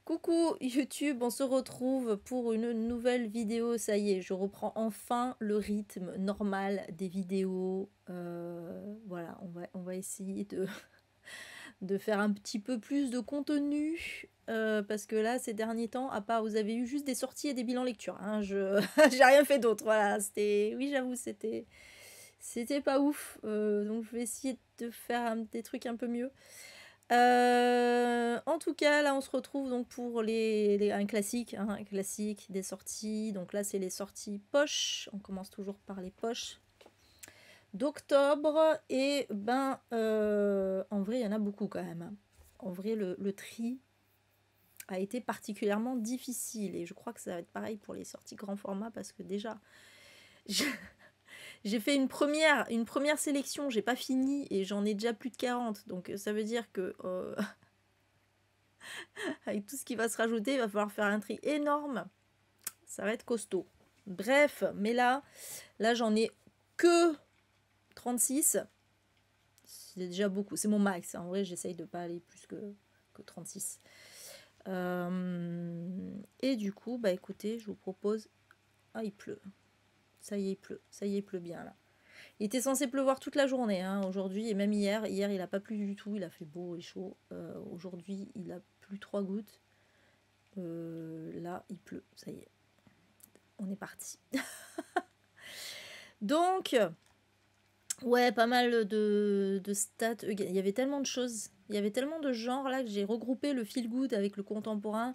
Coucou YouTube, on se retrouve pour une nouvelle vidéo. Ça y est, je reprends enfin le rythme normal des vidéos. Voilà, on va essayer de faire un petit peu plus de contenu. Parce que là, ces derniers temps, à part vous avez eu juste des sorties et des bilans lecture. Hein, j'ai rien fait d'autre. Voilà, oui, j'avoue, c'était pas ouf. Donc je vais essayer de faire des trucs un peu mieux. En tout cas, là, on se retrouve donc pour un classique, hein, un classique des sorties. Donc là, c'est les sorties poches. On commence toujours par les poches d'octobre. Et en vrai, il y en a beaucoup quand même. Hein. En vrai, le tri a été particulièrement difficile. Et je crois que ça va être pareil pour les sorties grand format parce que déjà, j'ai fait une première sélection. J'ai pas fini et j'en ai déjà plus de 40. Donc ça veut dire que... avec tout ce qui va se rajouter, il va falloir faire un tri énorme. Ça va être costaud. Bref, mais là j'en ai que 36. C'est déjà beaucoup. C'est mon max. En vrai, j'essaye de pas aller plus que 36. Et du coup, bah écoutez, je vous propose... Ah, il pleut. Ça y est, il pleut. Ça y est, il pleut bien là. Il était censé pleuvoir toute la journée hein, aujourd'hui et même hier. Hier, il n'a pas plu du tout. Il a fait beau et chaud. Aujourd'hui, il a plu 3 gouttes. Là, il pleut. Ça y est. On est parti. Donc, ouais, pas mal de stats. Il y avait tellement de choses. Il y avait tellement de genres là que j'ai regroupé le feel good avec le contemporain.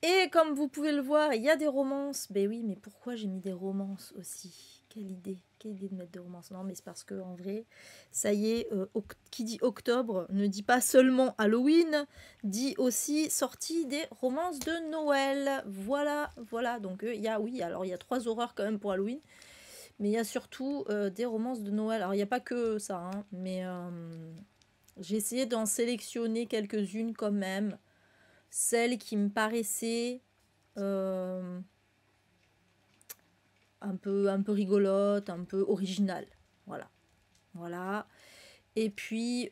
Et comme vous pouvez le voir, il y a des romances. Ben oui, mais pourquoi j'ai mis des romances aussi? Quelle idée de mettre des romances. Non, mais c'est parce que en vrai, ça y est, qui dit octobre ne dit pas seulement Halloween, dit aussi sortie des romances de Noël. Voilà, voilà. Donc il y a, oui, alors il y a 3 horreurs quand même pour Halloween. Mais il y a surtout des romances de Noël. Alors il n'y a pas que ça, hein, mais j'ai essayé d'en sélectionner quelques-unes quand même. Celles qui me paraissaient un peu rigolotes, un peu originales. Voilà. Voilà. Et puis,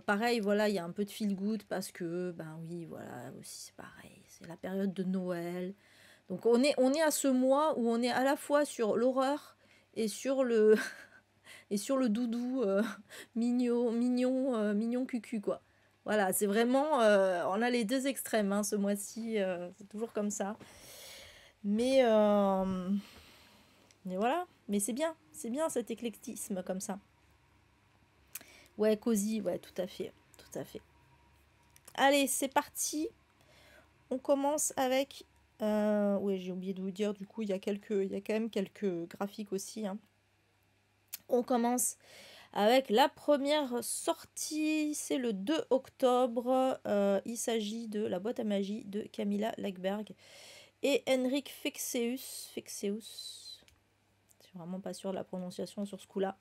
pareil, voilà, il y a un peu de feel good parce que, ben oui, voilà, aussi c'est pareil. C'est la période de Noël. Donc on est à ce mois où on est à la fois sur l'horreur et sur le et sur le doudou mignon cucu quoi. Voilà, c'est vraiment on a les deux extrêmes hein, ce mois-ci, c'est toujours comme ça. Mais voilà, mais c'est bien cet éclectisme comme ça. Ouais, cosy, ouais, tout à fait, tout à fait. Allez, c'est parti. On commence avec ouais, j'ai oublié de vous dire du coup, il y a quand même quelques graphiques aussi hein. On commence avec la première sortie, c'est le 2 octobre. Il s'agit de La boîte à magie de Camilla Läckberg et Henrik Fexeus. Je suis vraiment pas sûre de la prononciation sur ce coup-là.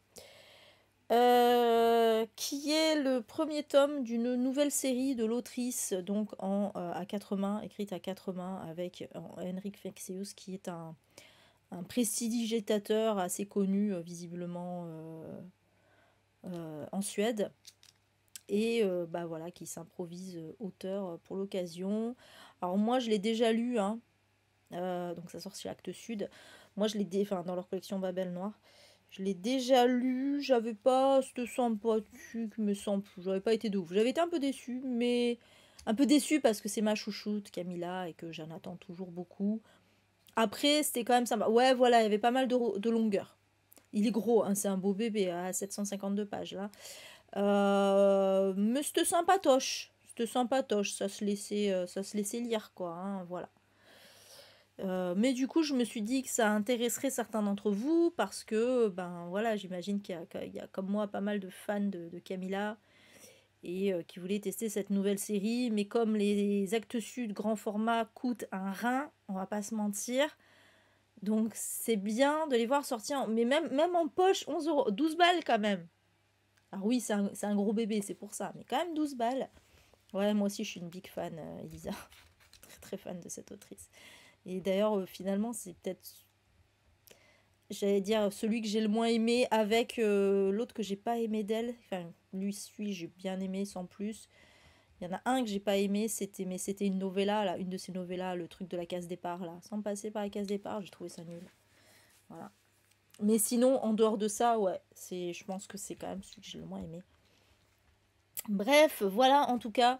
Qui est le premier tome d'une nouvelle série de l'autrice, donc à 4 mains, écrite à 4 mains, avec Henrik Fexeus, qui est un prestidigitateur assez connu, visiblement en Suède. Et bah voilà, qui s'improvise auteur pour l'occasion. Alors moi, je l'ai déjà lu, hein, donc ça sort chez Actes Sud. Moi, je l'ai dans leur collection Babel Noire. Je l'ai déjà lu, j'avais pas cette sympathie qui me semble, j'avais pas été de ouf. J'avais été un peu déçue, mais un peu déçue parce que c'est ma chouchoute Camilla et que j'en attends toujours beaucoup. Après, c'était quand même sympa. Ouais, voilà, il y avait pas mal de longueur. Il est gros, hein, c'est un beau bébé à 752 pages là. Mais c'était sympatoche. C'était sympatoche, ça se laissait lire quoi, hein, voilà. Mais du coup, je me suis dit que ça intéresserait certains d'entre vous parce que, ben voilà, j'imagine qu'il y a comme moi pas mal de fans de Camilla et qui voulaient tester cette nouvelle série. Mais comme les Actes Sud grand format coûtent un rein, on va pas se mentir. Donc c'est bien de les voir sortir, mais même en poche, 11 euros, 12 balles quand même. Alors oui, c'est un gros bébé, c'est pour ça, mais quand même 12 balles. Ouais, moi aussi je suis une big fan, Elisa. Très très fan de cette autrice. Et d'ailleurs, finalement, c'est peut-être, j'allais dire, celui que j'ai le moins aimé avec l'autre que j'ai pas aimé d'elle. Enfin, lui, j'ai bien aimé sans plus. Il y en a un que j'ai pas aimé, mais c'était une novella, là, une de ces novellas, le truc de la case départ, là. Sans passer par la case départ, j'ai trouvé ça nul. Voilà. Mais sinon, en dehors de ça, ouais, je pense que c'est quand même celui que j'ai le moins aimé. Bref, voilà en tout cas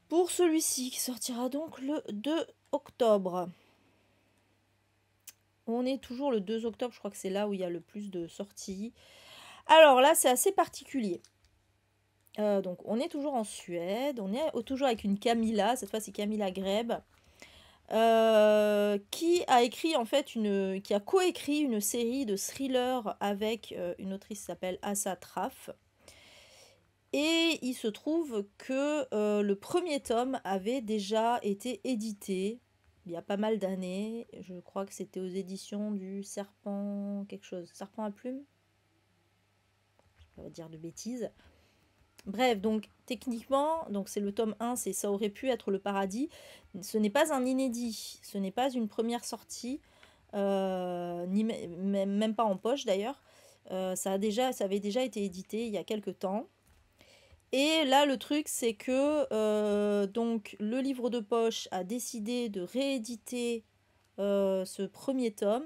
pour celui-ci qui sortira donc le 2 octobre. On est toujours le 2 octobre, je crois que c'est là où il y a le plus de sorties. Alors là, c'est assez particulier. Donc on est toujours en Suède, on est toujours avec une Camilla, cette fois c'est Camilla Greb, qui a écrit en fait qui a coécrit une série de thrillers avec une autrice qui s'appelle Asa Traff. Et il se trouve que le premier tome avait déjà été édité il y a pas mal d'années. Je crois que c'était aux éditions du Serpent quelque chose. Serpent à plumes? Je vais pas dire de bêtises. Bref, donc techniquement, donc c'est le tome 1, ça aurait pu être le paradis. Ce n'est pas un inédit, ce n'est pas une première sortie, ni même pas en poche d'ailleurs. Ça avait déjà été édité il y a quelques temps. Et là, le truc, c'est que donc le livre de poche a décidé de rééditer ce premier tome.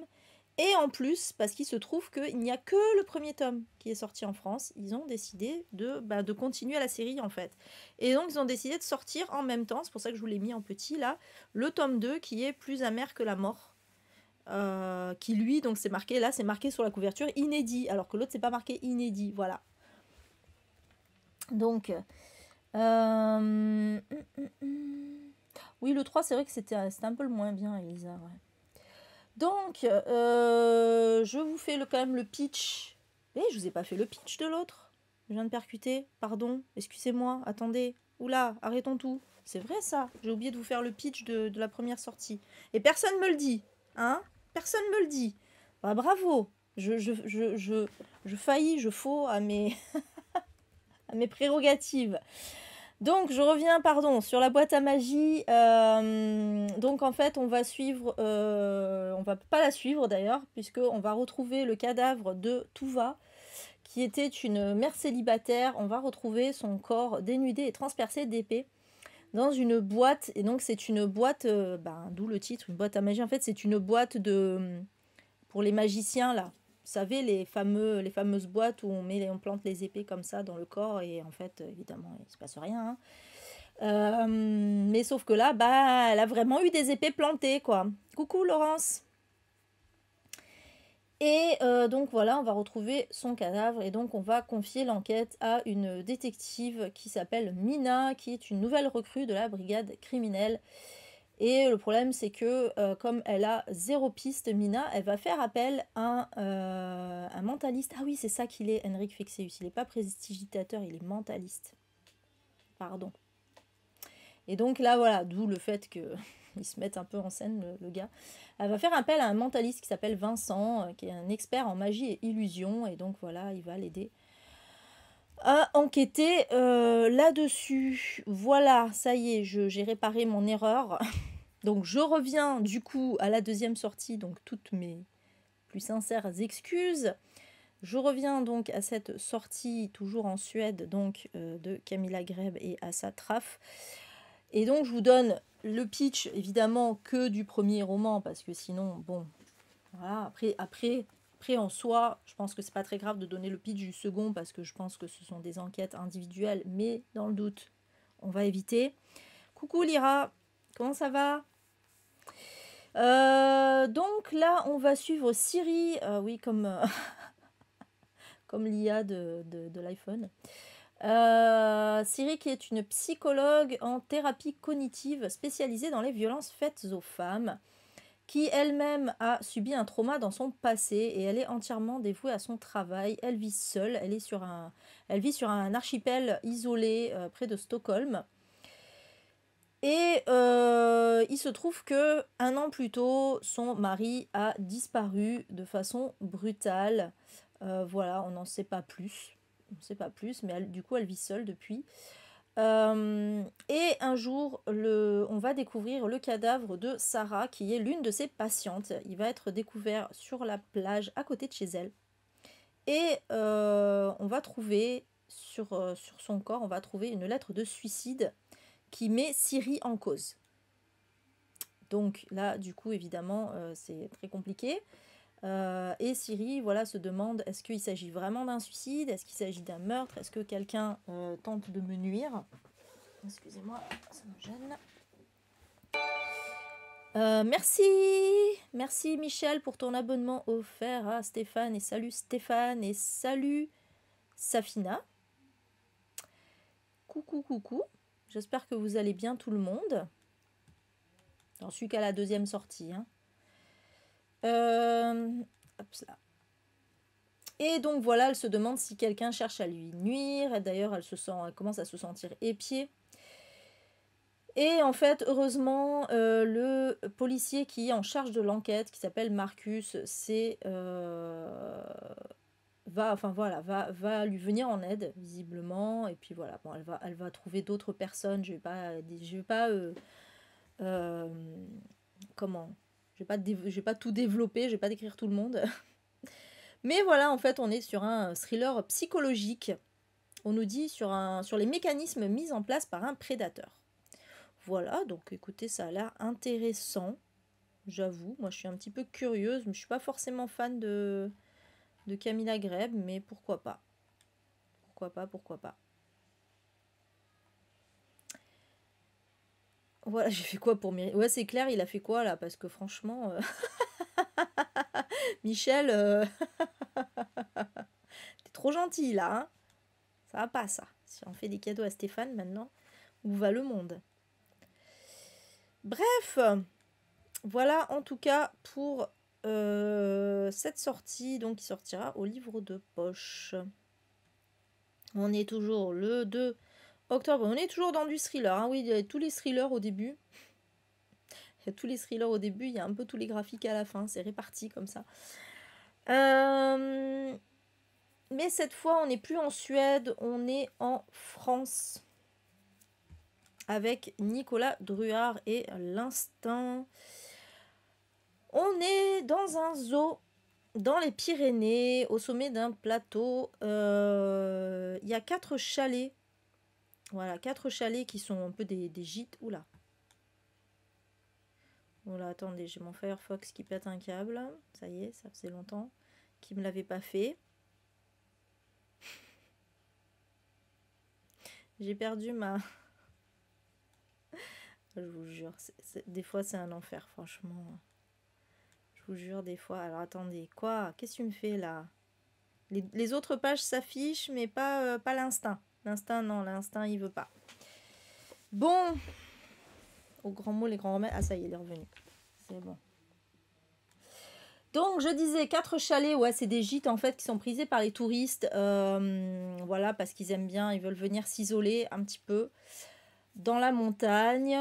Et en plus, parce qu'il se trouve qu'il n'y a que le premier tome qui est sorti en France, ils ont décidé de continuer la série en fait. Et donc ils ont décidé de sortir en même temps, c'est pour ça que je vous l'ai mis en petit là, le tome 2 qui est Plus amer que la mort. Qui lui, donc c'est marqué sur la couverture inédit, alors que l'autre c'est pas marqué inédit, voilà. Donc, oui, le 3, c'est vrai que c'était un peu le moins bien, Elisa. Ouais. Donc, je vous fais quand même le pitch. Je vous ai pas fait le pitch de l'autre. Je viens de percuter. Pardon, excusez-moi, attendez. Oula, arrêtons tout. C'est vrai ça. J'ai oublié de vous faire le pitch de la première sortie. Et personne me le dit. Hein? Personne me le dit. Bah, bravo. Je faillis, je faux à mes... à mes prérogatives. Donc, je reviens, sur la boîte à magie. Donc, en fait, on va suivre... on va pas la suivre, d'ailleurs, puisqu'on va retrouver le cadavre de Tuva, qui était une mère célibataire. On va retrouver son corps dénudé et transpercé d'épées dans une boîte. Et donc, c'est une boîte... d'où le titre, une boîte à magie. En fait, c'est une boîte pour les magiciens, là. Vous savez, les fameuses boîtes où on plante les épées comme ça dans le corps et en fait, évidemment, il ne se passe rien. Hein. Mais sauf que là, elle a vraiment eu des épées plantées, quoi. Coucou Laurence. Et donc voilà, on va retrouver son cadavre et donc on va confier l'enquête à une détective qui s'appelle Mina, qui est une nouvelle recrue de la brigade criminelle. Et le problème, c'est que comme elle a 0 piste, Mina, elle va faire appel à un mentaliste. Ah oui, c'est ça qu'il est, Henrik Fexeus. Il n'est pas prestidigitateur, il est mentaliste. Pardon. Et donc là, voilà, d'où le fait qu'il se mette un peu en scène, le gars. Elle va faire appel à un mentaliste qui s'appelle Vincent, qui est un expert en magie et illusion. Et donc voilà, il va l'aider à enquêter là-dessus. Voilà, ça y est, j'ai réparé mon erreur. Donc je reviens du coup à la deuxième sortie, donc toutes mes plus sincères excuses. Je reviens donc à cette sortie toujours en Suède, donc de Camilla Greb et Asa Traff. Et donc je vous donne le pitch évidemment que du premier roman, parce que sinon, bon, voilà, après en soi, je pense que c'est pas très grave de donner le pitch du second, parce que je pense que ce sont des enquêtes individuelles, mais dans le doute, on va éviter. Coucou Lyra, comment ça va ? Donc là, on va suivre Siri, oui, comme l'IA de l'iPhone. Siri qui est une psychologue en thérapie cognitive spécialisée dans les violences faites aux femmes, qui elle-même a subi un trauma dans son passé et elle est entièrement dévouée à son travail. Elle vit seule, elle vit sur un archipel isolé près de Stockholm. Et il se trouve que 1 an plus tôt, son mari a disparu de façon brutale. Voilà, on n'en sait pas plus. On ne sait pas plus, mais du coup, elle vit seule depuis. Et un jour, on va découvrir le cadavre de Sarah, qui est l'une de ses patientes. Il va être découvert sur la plage à côté de chez elle. Et on va trouver sur son corps, on va trouver une lettre de suicide qui met Siri en cause. Donc là, du coup, évidemment, c'est très compliqué. Et Siri, voilà, se demande, est-ce qu'il s'agit vraiment d'un suicide? Est-ce qu'il s'agit d'un meurtre? Est-ce que quelqu'un tente de me nuire? Excusez-moi, ça me gêne. Merci Michel pour ton abonnement offert à Stéphane, et salut Safina. Coucou, j'espère que vous allez bien tout le monde. J'en suis qu'à la deuxième sortie. Hein. Hop là. Et donc voilà, elle se demande si quelqu'un cherche à lui nuire. D'ailleurs, elle commence à se sentir épiée. Et en fait, heureusement, le policier qui est en charge de l'enquête, qui s'appelle Marcus, va lui venir en aide, visiblement. Et puis voilà, bon, elle va trouver d'autres personnes. Je vais pas comment je vais pas tout développer, je vais pas décrire tout le monde. Mais voilà, en fait, on est sur un thriller psychologique. On nous dit sur les mécanismes mis en place par un prédateur. Voilà, donc écoutez, ça a l'air intéressant. J'avoue, moi je suis un petit peu curieuse, mais je suis pas forcément fan de Camilla Greb, mais pourquoi pas. Pourquoi pas. Voilà, j'ai fait quoi pour Myriam? Ouais, c'est clair, il a fait quoi là? Parce que franchement, Michel, t'es trop gentil là, hein? Ça va pas ça. Si on fait des cadeaux à Stéphane maintenant, où va le monde? Bref, voilà en tout cas pour cette sortie, donc qui sortira au livre de poche. On est toujours le 2 octobre, on est toujours dans du thriller. Hein. Oui, il y a tous les thrillers au début. Il y a tous les thrillers au début, il y a un peu tous les graphiques à la fin, c'est réparti comme ça. Mais cette fois, on n'est plus en Suède, on est en France. Avec Nicolas Druard et l'instinct. On est dans un zoo dans les Pyrénées, au sommet d'un plateau. Il y a 4 chalets. Voilà, 4 chalets qui sont un peu des gîtes. Oula. Oula, attendez, j'ai mon Firefox qui pète un câble. Ça y est, ça faisait longtemps qu'il ne me l'avait pas fait. J'ai perdu ma... Je vous jure, des fois c'est un enfer, franchement. Je vous jure, des fois. Alors attendez, quoi? Qu'est-ce que tu me fais là? Les autres pages s'affichent, mais pas l'instinct. L'instinct, non, l'instinct, il veut pas. Bon. Au grand mot, les grands remèdes. Ah, ça y est, il est revenu. C'est bon. Donc, je disais, 4 chalets, ouais, c'est des gîtes en fait qui sont prisés par les touristes. Voilà, parce qu'ils aiment bien, ils veulent venir s'isoler un petit peu dans la montagne.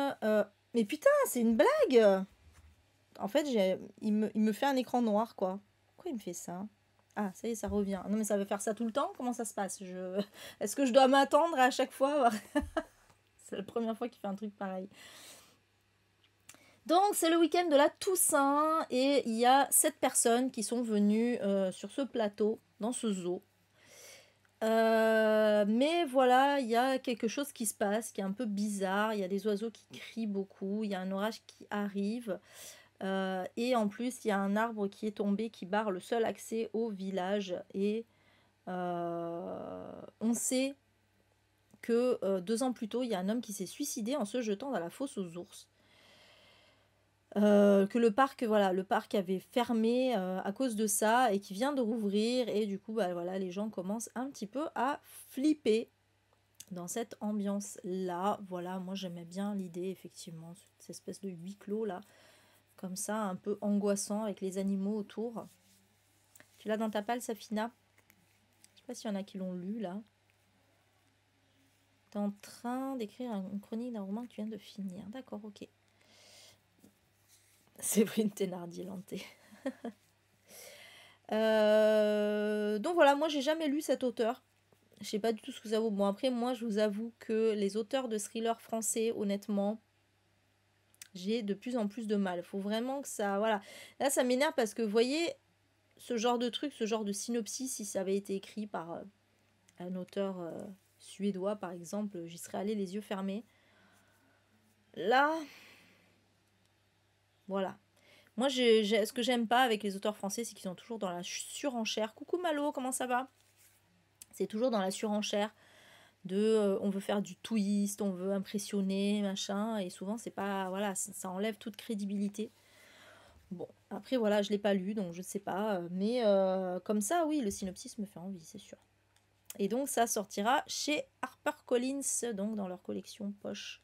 Mais putain, c'est une blague! En fait, il me fait un écran noir, quoi. Pourquoi il me fait ça? Ah, ça y est, ça revient. Non, mais ça va faire ça tout le temps? Comment ça se passe? Est-ce que je dois m'attendre à chaque fois? C'est la première fois qu'il fait un truc pareil. Donc, c'est le week-end de la Toussaint et il y a 7 personnes qui sont venues sur ce plateau, dans ce zoo. Mais voilà, il y a quelque chose qui se passe, qui est un peu bizarre. Il y a des oiseaux qui crient beaucoup, il y a un orage qui arrive. Et en plus, il y a un arbre qui est tombé, qui barre le seul accès au village. Et on sait que 2 ans plus tôt, il y a un homme qui s'est suicidé en se jetant dans la fosse aux ours. Que le parc avait fermé à cause de ça et qui vient de rouvrir. Et du coup, voilà, les gens commencent un petit peu à flipper dans cette ambiance-là. Voilà, moi j'aimais bien l'idée, effectivement, cette espèce de huis clos là. Comme ça, un peu angoissant avec les animaux autour. Tu l'as dans ta palle, Safina? Je sais pas s'il y en a qui l'ont lu, là. Tu es en train d'écrire une chronique d'un roman que tu viens de finir. D'accord, ok. Séverine Thénardier-Lanté. Donc voilà, moi j'ai jamais lu cet auteur. Je sais pas du tout ce que ça vaut. Bon, après, moi je vous avoue que les auteurs de thrillers français, honnêtement... j'ai de plus en plus de mal. Il faut vraiment que ça... Voilà. Là, ça m'énerve parce que, vous voyez, ce genre de truc, ce genre de synopsis, si ça avait été écrit par un auteur suédois par exemple, j'y serais allée les yeux fermés. Là, voilà. Moi, ce que j'aime pas avec les auteurs français, c'est qu'ils sont toujours dans la surenchère. Coucou Malo, comment ça va? C'est toujours dans la surenchère de on veut faire du twist, on veut impressionner, machin, et souvent c'est pas, voilà, ça enlève toute crédibilité. Bon, après voilà, je l'ai pas lu, donc je sais pas, mais comme ça, oui, le synopsis me fait envie, c'est sûr. Et donc ça sortira chez HarperCollins, donc dans leur collection poche.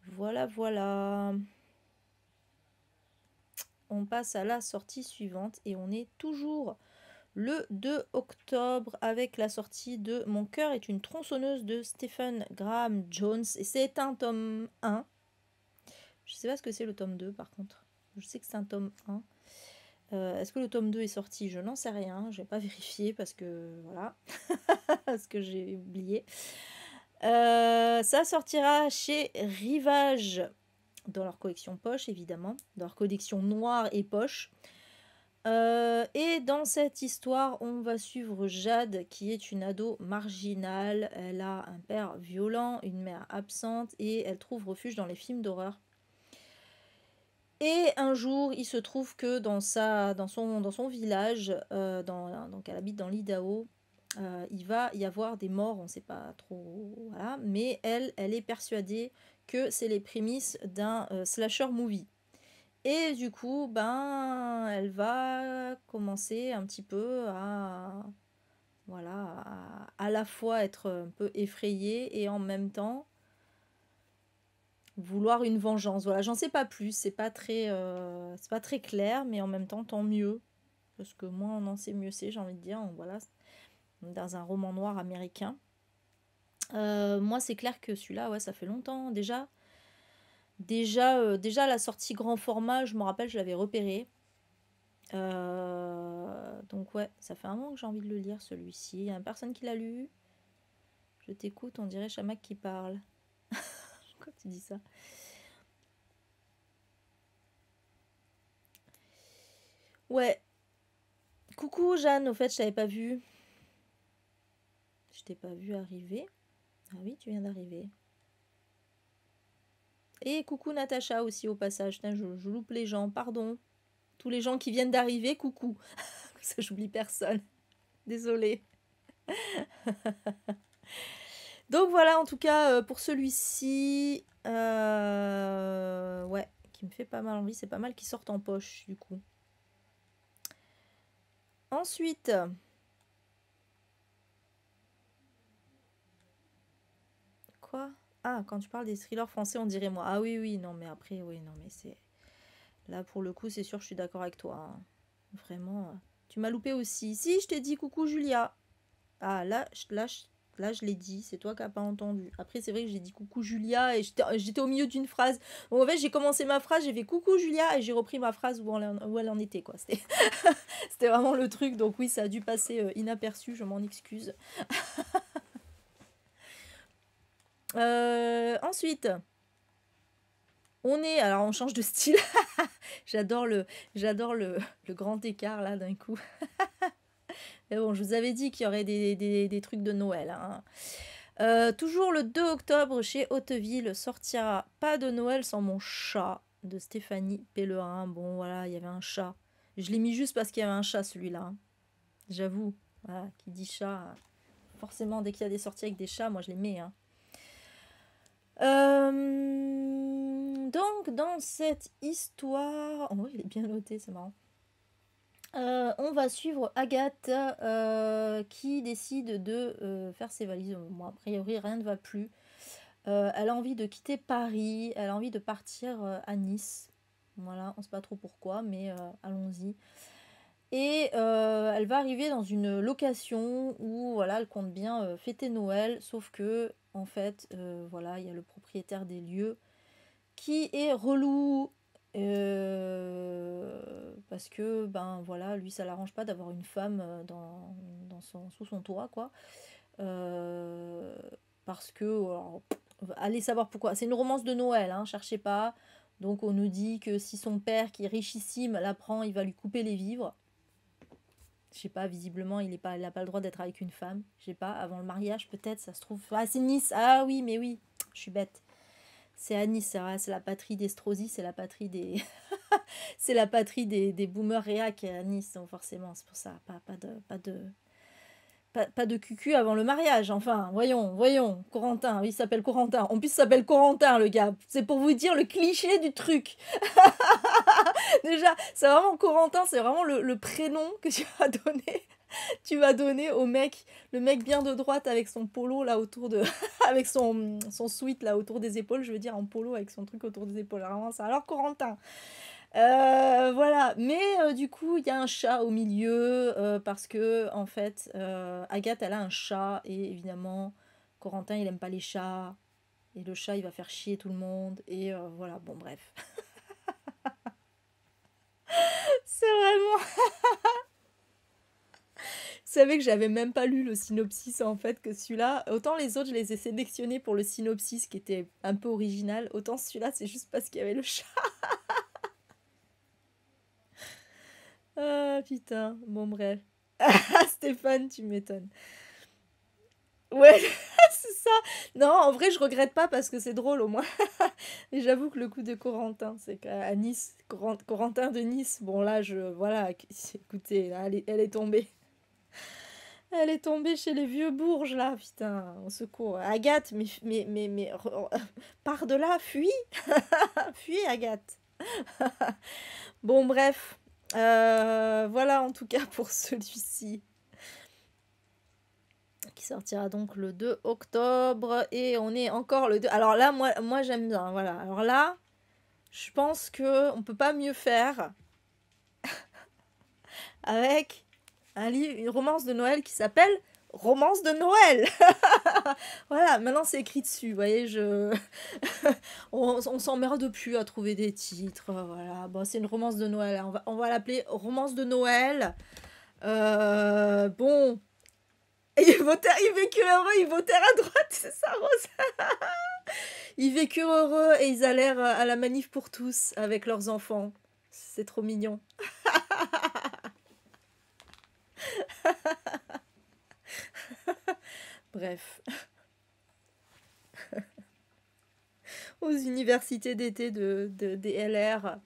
Voilà, voilà. On passe à la sortie suivante et on est toujours le 2 octobre avec la sortie de Mon cœur est une tronçonneuse de Stephen Graham Jones. Et c'est un tome 1. Je sais pas ce que c'est le tome 2 par contre. Je sais que c'est un tome 1. Est-ce que le tome 2 est sorti? Je n'en sais rien. Je vais pas vérifier parce que voilà. Parce que j'ai oublié. Ça sortira chez Rivage dans leur collection poche évidemment. Dans leur collection noire et poche. Et dans cette histoire, on va suivre Jade, qui est une ado marginale. Elle a un père violent, une mère absente, et elle trouve refuge dans les films d'horreur. Et un jour, il se trouve que dans son village, donc elle habite dans l'Idaho, il va y avoir des morts, on ne sait pas trop, voilà, mais elle est persuadée que c'est les prémices d'un slasher movie. Et du coup, ben, elle va commencer un petit peu voilà, à la fois être un peu effrayée et en même temps vouloir une vengeance. Voilà, j'en sais pas plus, c'est pas très clair, mais en même temps, tant mieux. Parce que moins on en sait, mieux c'est, j'ai envie de dire. Voilà, dans un roman noir américain. Moi, c'est clair que celui-là, ouais, ça fait longtemps déjà. Déjà la sortie grand format, je me rappelle, je l'avais repéré. Donc ouais, ça fait un moment que j'ai envie de le lire celui-ci. Il y a personne qui l'a lu. Je t'écoute, on dirait Chamac qui parle. Quand tu dis ça. Ouais. Coucou Jeanne, au fait, je t'avais pas vu. Je t'ai pas vu arriver. Ah oui, tu viens d'arriver. Et coucou Natacha aussi au passage. Putain, je loupe les gens, pardon. Tous les gens qui viennent d'arriver, coucou. Ça, j'oublie personne. Désolée. Donc voilà, en tout cas, pour celui-ci, ouais, qui me fait pas mal envie. C'est pas mal qu'il sorte en poche, du coup. Ensuite, quoi? Ah, quand tu parles des thrillers français, on dirait moi. Ah oui, oui, non, mais après, oui, non, mais c'est... Là, pour le coup, c'est sûr, je suis d'accord avec toi, hein. Vraiment, tu m'as loupé aussi. Si, je t'ai dit coucou Julia. Ah, là, je l'ai dit, c'est toi qui n'as pas entendu. Après, c'est vrai que j'ai dit coucou Julia et j'étais au milieu d'une phrase. Donc, en fait, j'ai commencé ma phrase, j'ai fait coucou Julia et j'ai repris ma phrase où elle en était, quoi. C'était vraiment le truc. Donc, oui, ça a dû passer inaperçu, je m'en excuse. Ensuite, alors on change de style. j'adore le grand écart là d'un coup. Mais bon, je vous avais dit qu'il y aurait des trucs de Noël, hein. Toujours le 2 octobre chez Hauteville sortira Pas de Noël sans mon chat de Stéphanie Pellerin. Bon voilà, il y avait un chat. Je l'ai mis juste parce qu'il y avait un chat celui-là, hein. J'avoue, voilà, qui dit chat, forcément dès qu'il y a des sorties avec des chats, moi je les mets, hein. Donc dans cette histoire, oh il est bien noté, c'est marrant. On va suivre Agathe qui décide de faire ses valises. Bon, a priori rien ne va plus. Elle a envie de quitter Paris, elle a envie de partir à Nice. Voilà, on ne sait pas trop pourquoi, mais allons-y. Et elle va arriver dans une location où voilà, elle compte bien fêter Noël, sauf que en fait, voilà, il y a le propriétaire des lieux qui est relou. Parce que ben voilà, lui ça l'arrange pas d'avoir une femme sous son toit, quoi. Parce que alors, allez savoir pourquoi. C'est une romance de Noël, hein, cherchez pas. Donc on nous dit que si son père qui est richissime l'apprend, il va lui couper les vivres. Je sais pas, visiblement, il a pas le droit d'être avec une femme. Je sais pas, avant le mariage, peut-être, ça se trouve. Ah, c'est Nice. Ah oui, mais oui, je suis bête. C'est à Nice, c'est vrai, c'est la patrie des Strozzi, c'est la patrie des. C'est la patrie des boomers réac à Nice, donc forcément, c'est pour ça. Pas de cucu avant le mariage, enfin, voyons, Corentin, oui, il s'appelle Corentin. En plus, il s'appelle Corentin, le gars. C'est pour vous dire le cliché du truc. Déjà, c'est vraiment Corentin, c'est vraiment le prénom que tu vas donner. Tu vas donner au mec, le mec bien de droite avec son polo là autour de. Avec son sweat là autour des épaules, je veux dire en polo avec son truc autour des épaules. Vraiment ça. Alors Corentin. Voilà, mais du coup, il y a un chat au milieu parce que en fait, Agathe, elle a un chat et évidemment, Corentin, il aime pas les chats et le chat, il va faire chier tout le monde et voilà, bon bref. C'est vraiment. Vous savez que j'avais même pas lu le synopsis en fait que celui-là. Autant les autres, je les ai sélectionnés pour le synopsis qui était un peu original, autant celui-là, c'est juste parce qu'il y avait le chat. Ah putain, bon bref. Stéphane, tu m'étonnes. Ouais, c'est ça. Non, en vrai, je regrette pas parce que c'est drôle au moins. Et j'avoue que le coup de Corentin, c'est qu'à Nice, Corentin de Nice, bon là, voilà, écoutez, là, elle est tombée. Elle est tombée chez les vieux bourges là, putain, au secours. Agathe, pars de là, fuis, fuis Agathe. Bon, bref, voilà en tout cas pour celui-ci. Qui sortira donc le 2 octobre et on est encore le 2. Alors là, moi j'aime bien, voilà. Alors là, je pense que on peut pas mieux faire avec une romance de Noël qui s'appelle Romance de Noël. Voilà, maintenant c'est écrit dessus, vous voyez, on s'emmerde plus à trouver des titres, voilà. Bon, c'est une romance de Noël, on va l'appeler Romance de Noël. Bon, ils vécurent heureux, ils votèrent à droite, c'est ça, Rose. Ils vécurent heureux et ils allèrent à la manif pour tous avec leurs enfants. C'est trop mignon. Bref. Aux universités d'été des LR,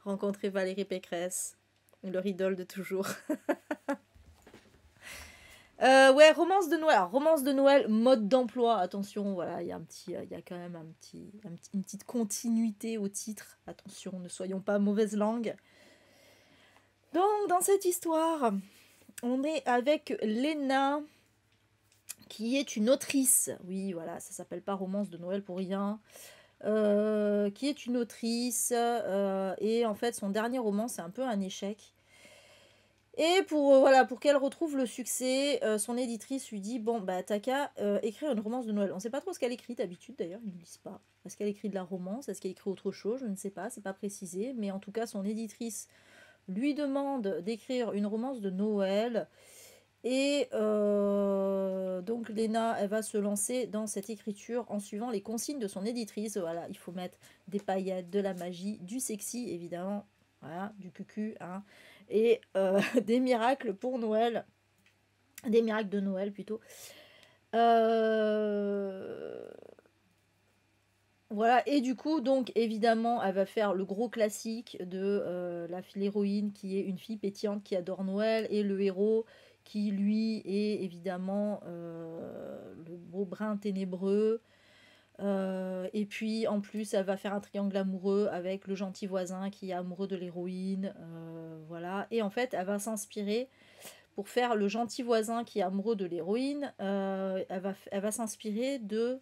rencontrer Valérie Pécresse, leur idole de toujours. Ouais, romance de Noël, mode d'emploi. Attention, voilà, il y a quand même une petite continuité au titre. Attention, ne soyons pas mauvaise langue. Donc, dans cette histoire, on est avec Léna, qui est une autrice. Oui, voilà, ça s'appelle pas romance de Noël pour rien. Qui est une autrice. Et en fait, son dernier roman, c'est un peu un échec. Et pour qu'elle retrouve le succès, son éditrice lui dit bon bah t'as qu'à écrire une romance de Noël. On sait pas trop ce qu'elle écrit d'habitude d'ailleurs, ils ne disent pas. Est-ce qu'elle écrit de la romance, est-ce qu'elle écrit autre chose, je ne sais pas, c'est pas précisé. Mais en tout cas son éditrice lui demande d'écrire une romance de Noël. Et donc Léna, elle va se lancer dans cette écriture en suivant les consignes de son éditrice. Voilà, il faut mettre des paillettes, de la magie, du sexy évidemment, voilà, du cucu, hein, et des miracles pour Noël, des miracles de Noël plutôt. Voilà, et du coup, donc évidemment, elle va faire le gros classique de l'héroïne qui est une fille pétillante qui adore Noël et le héros qui, lui, est évidemment le beau brin ténébreux. Et puis, en plus, elle va faire un triangle amoureux avec le gentil voisin qui est amoureux de l'héroïne. Voilà, et en fait, elle va s'inspirer pour faire le gentil voisin qui est amoureux de l'héroïne. Elle va s'inspirer d'un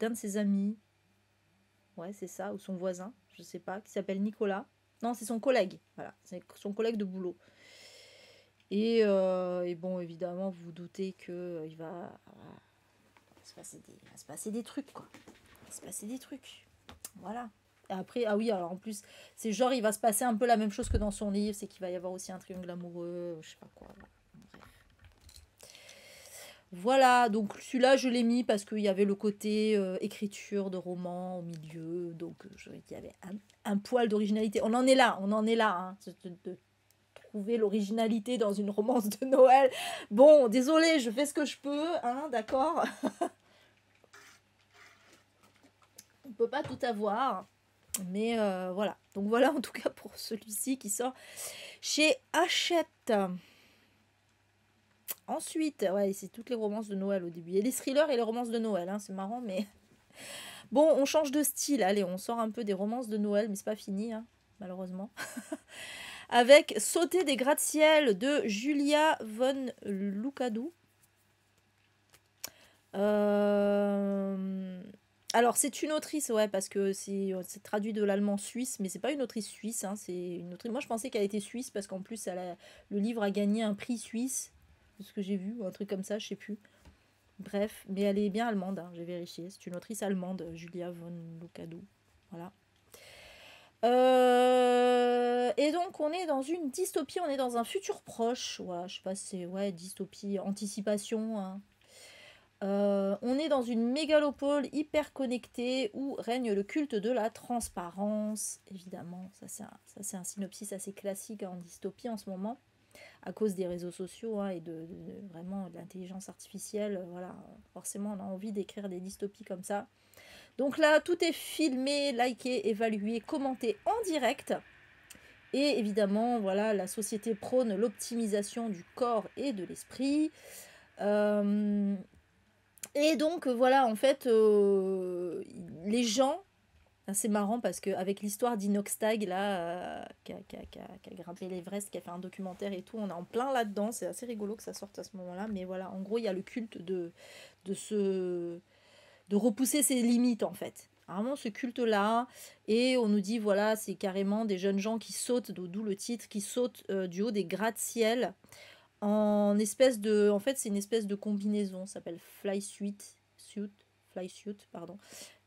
de ses amis. Ouais, c'est ça, ou son voisin, je sais pas, qui s'appelle Nicolas. Non, c'est son collègue, voilà, c'est son collègue de boulot. Et bon, évidemment, vous vous doutez que il va se passer des trucs, quoi. Il va se passer des trucs. Voilà. Et après, ah oui, alors en plus, c'est genre, il va se passer un peu la même chose que dans son livre, c'est qu'il va y avoir aussi un triangle amoureux, je sais pas quoi. Voilà. Bref. Voilà, donc celui-là, je l'ai mis parce qu'il y avait le côté écriture de roman au milieu, donc il y avait un poil d'originalité. On en est là, hein, de trouver l'originalité dans une romance de Noël. Bon, désolé, je fais ce que je peux, hein, d'accord. On peut pas tout avoir. Mais voilà. Donc voilà en tout cas pour celui-ci qui sort chez Hachette. Ensuite, ouais, c'est toutes les romances de Noël au début. Il y a les thrillers et les romances de Noël, hein, c'est marrant, mais... Bon, on change de style, allez, on sort un peu des romances de Noël, mais c'est pas fini, hein, malheureusement. Avec Sauter des gratte-ciel de Julia von Lucadou. Alors, c'est une autrice, ouais, parce que c'est traduit de l'allemand suisse, mais c'est pas une autrice suisse, hein, c'est une autrice... Moi, je pensais qu'elle était suisse, parce qu'en plus, le livre a gagné un prix suisse, de ce que j'ai vu, ou un truc comme ça, je sais plus. Bref, mais elle est bien allemande, hein, j'ai vérifié. C'est une autrice allemande, Julia von Lucadou. Voilà. Et donc, on est dans une dystopie, on est dans un futur proche. Ouais, je sais pas si c'est... Ouais, dystopie, anticipation, hein. On est dans une mégalopole hyper connectée où règne le culte de la transparence. Évidemment, ça c'est un synopsis assez classique en dystopie en ce moment, à cause des réseaux sociaux, hein, et vraiment de l'intelligence artificielle. Voilà, forcément on a envie d'écrire des dystopies comme ça. Donc là, tout est filmé, liké, évalué, commenté en direct. Et évidemment, voilà, la société prône l'optimisation du corps et de l'esprit. Et donc, voilà, en fait, les gens... C'est marrant parce qu'avec l'histoire d'Inoxtag, là, qui a grimpé l'Everest, qui a fait un documentaire et tout, on est en plein là-dedans. C'est assez rigolo que ça sorte à ce moment-là. Mais voilà, en gros, il y a le culte de repousser ses limites, en fait. Vraiment ce culte-là. Et on nous dit, voilà, c'est carrément des jeunes gens qui sautent, d'où le titre, qui sautent du haut des gratte-ciel en espèce de... En fait, c'est une espèce de combinaison, ça s'appelle fly suit, pardon.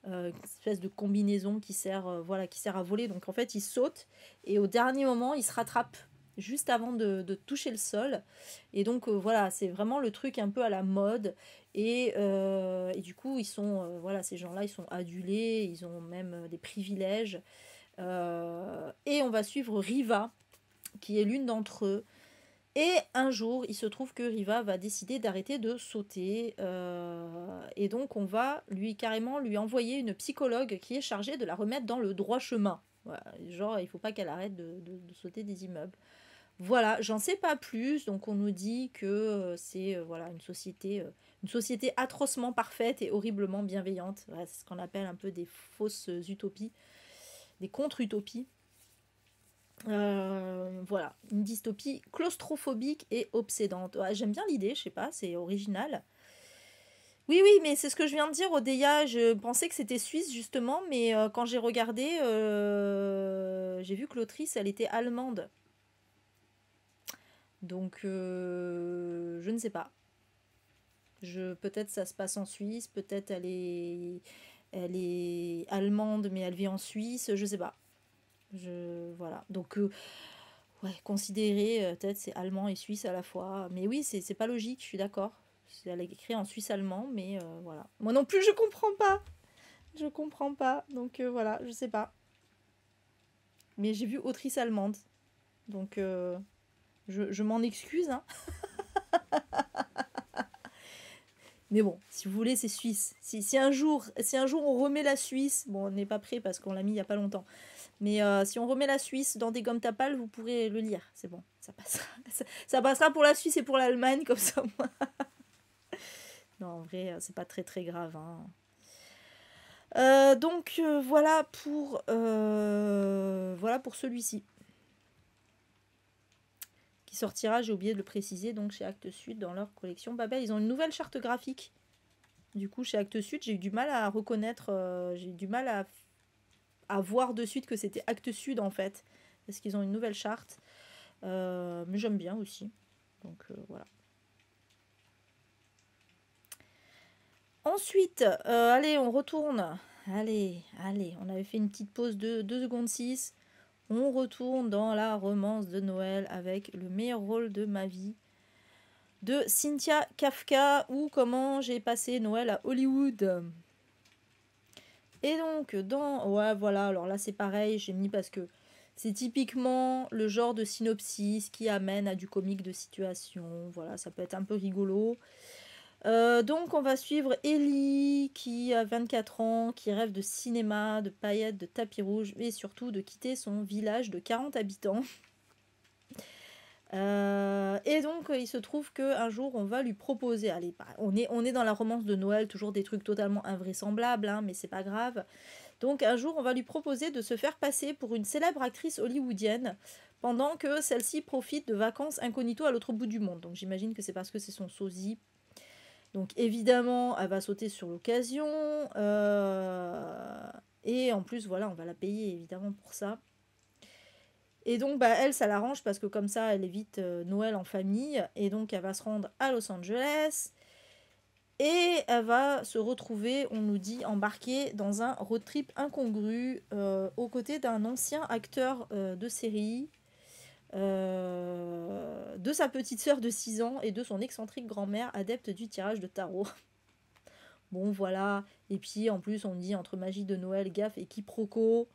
Une espèce de combinaison qui sert, voilà, qui sert à voler. Donc en fait, ils sautent et au dernier moment, ils se rattrapent juste avant de toucher le sol. Et donc voilà, c'est vraiment le truc un peu à la mode. Et du coup, ils sont, voilà, ces gens-là, ils sont adulés, ils ont même des privilèges. Et on va suivre Riva, qui est l'une d'entre eux. Et un jour, il se trouve que Riva va décider d'arrêter de sauter. Et donc, on va carrément lui envoyer une psychologue qui est chargée de la remettre dans le droit chemin. Voilà, genre, il faut pas qu'elle arrête de sauter des immeubles. Voilà, j'en sais pas plus. Donc, on nous dit que c'est voilà, une société atrocement parfaite et horriblement bienveillante. Voilà, c'est ce qu'on appelle un peu des fausses utopies, des contre-utopies. Voilà, une dystopie claustrophobique et obsédante. Ouais, j'aime bien l'idée, je sais pas, c'est original. Oui, oui, mais c'est ce que je viens de dire, Odeya. Je pensais que c'était suisse, justement, mais quand j'ai regardé, j'ai vu que l'autrice, elle était allemande. Donc, je ne sais pas. Peut-être ça se passe en Suisse, peut-être elle est allemande, mais elle vit en Suisse, je sais pas. Voilà. Donc, ouais, considérer, peut-être c'est allemand et suisse à la fois. Mais oui, c'est pas logique, je suis d'accord. Elle est écrite en suisse-allemand, mais voilà. Moi non plus, je comprends pas. Je comprends pas. Donc voilà, je sais pas. Mais j'ai vu autrice allemande. Donc je m'en excuse, hein. Mais bon, si vous voulez, c'est suisse. Si un jour on remet la Suisse, bon, on n'est pas prêt parce qu'on l'a mis il y a pas longtemps. Mais si on remet la Suisse dans des gommes tapales, vous pourrez le lire. C'est bon, ça passera. Ça passera pour la Suisse et pour l'Allemagne, comme ça. Non, en vrai, c'est pas très très grave, hein. Donc voilà pour celui-ci. Qui sortira, j'ai oublié de le préciser, donc chez Actes Sud dans leur collection Babel. Ils ont une nouvelle charte graphique. Du coup, chez Actes Sud, j'ai eu du mal à reconnaître, j'ai eu du mal à voir de suite que c'était Actes Sud en fait. Parce qu'ils ont une nouvelle charte. Mais j'aime bien aussi. Donc voilà. Ensuite, allez, on retourne. Allez, on avait fait une petite pause de 2 secondes 6. On retourne dans la romance de Noël avec le meilleur rôle de ma vie de Cynthia Kafka ou Comment j'ai passé Noël à Hollywood. Et donc, ouais, voilà, alors là c'est pareil, j'ai mis parce que C'est typiquement le genre de synopsis qui amène à du comique de situation. Voilà, ça peut être un peu rigolo. Donc on va suivre Ellie qui a 24 ans, qui rêve de cinéma, de paillettes, de tapis rouge et surtout de quitter son village de 40 habitants. Et donc il se trouve qu'un jour on va lui proposer, allez, on est dans la romance de Noël, toujours des trucs totalement invraisemblables, hein, mais c'est pas grave. Donc un jour on va lui proposer de se faire passer pour une célèbre actrice hollywoodienne pendant que celle-ci profite de vacances incognito à l'autre bout du monde. Donc j'imagine que c'est parce que c'est son sosie. Donc évidemment elle va sauter sur l'occasion, et en plus voilà on va la payer évidemment pour ça. Et donc, bah, elle, ça l'arrange parce que comme ça, elle évite Noël en famille. Et donc, elle va se rendre à Los Angeles. Et elle va se retrouver, on nous dit, embarquée dans un road trip incongru aux côtés d'un ancien acteur de série, de sa petite sœur de 6 ans et de son excentrique grand-mère adepte du tirage de tarot. Bon, voilà. Et puis, en plus, on dit entre magie de Noël, gaffe et quiproquo.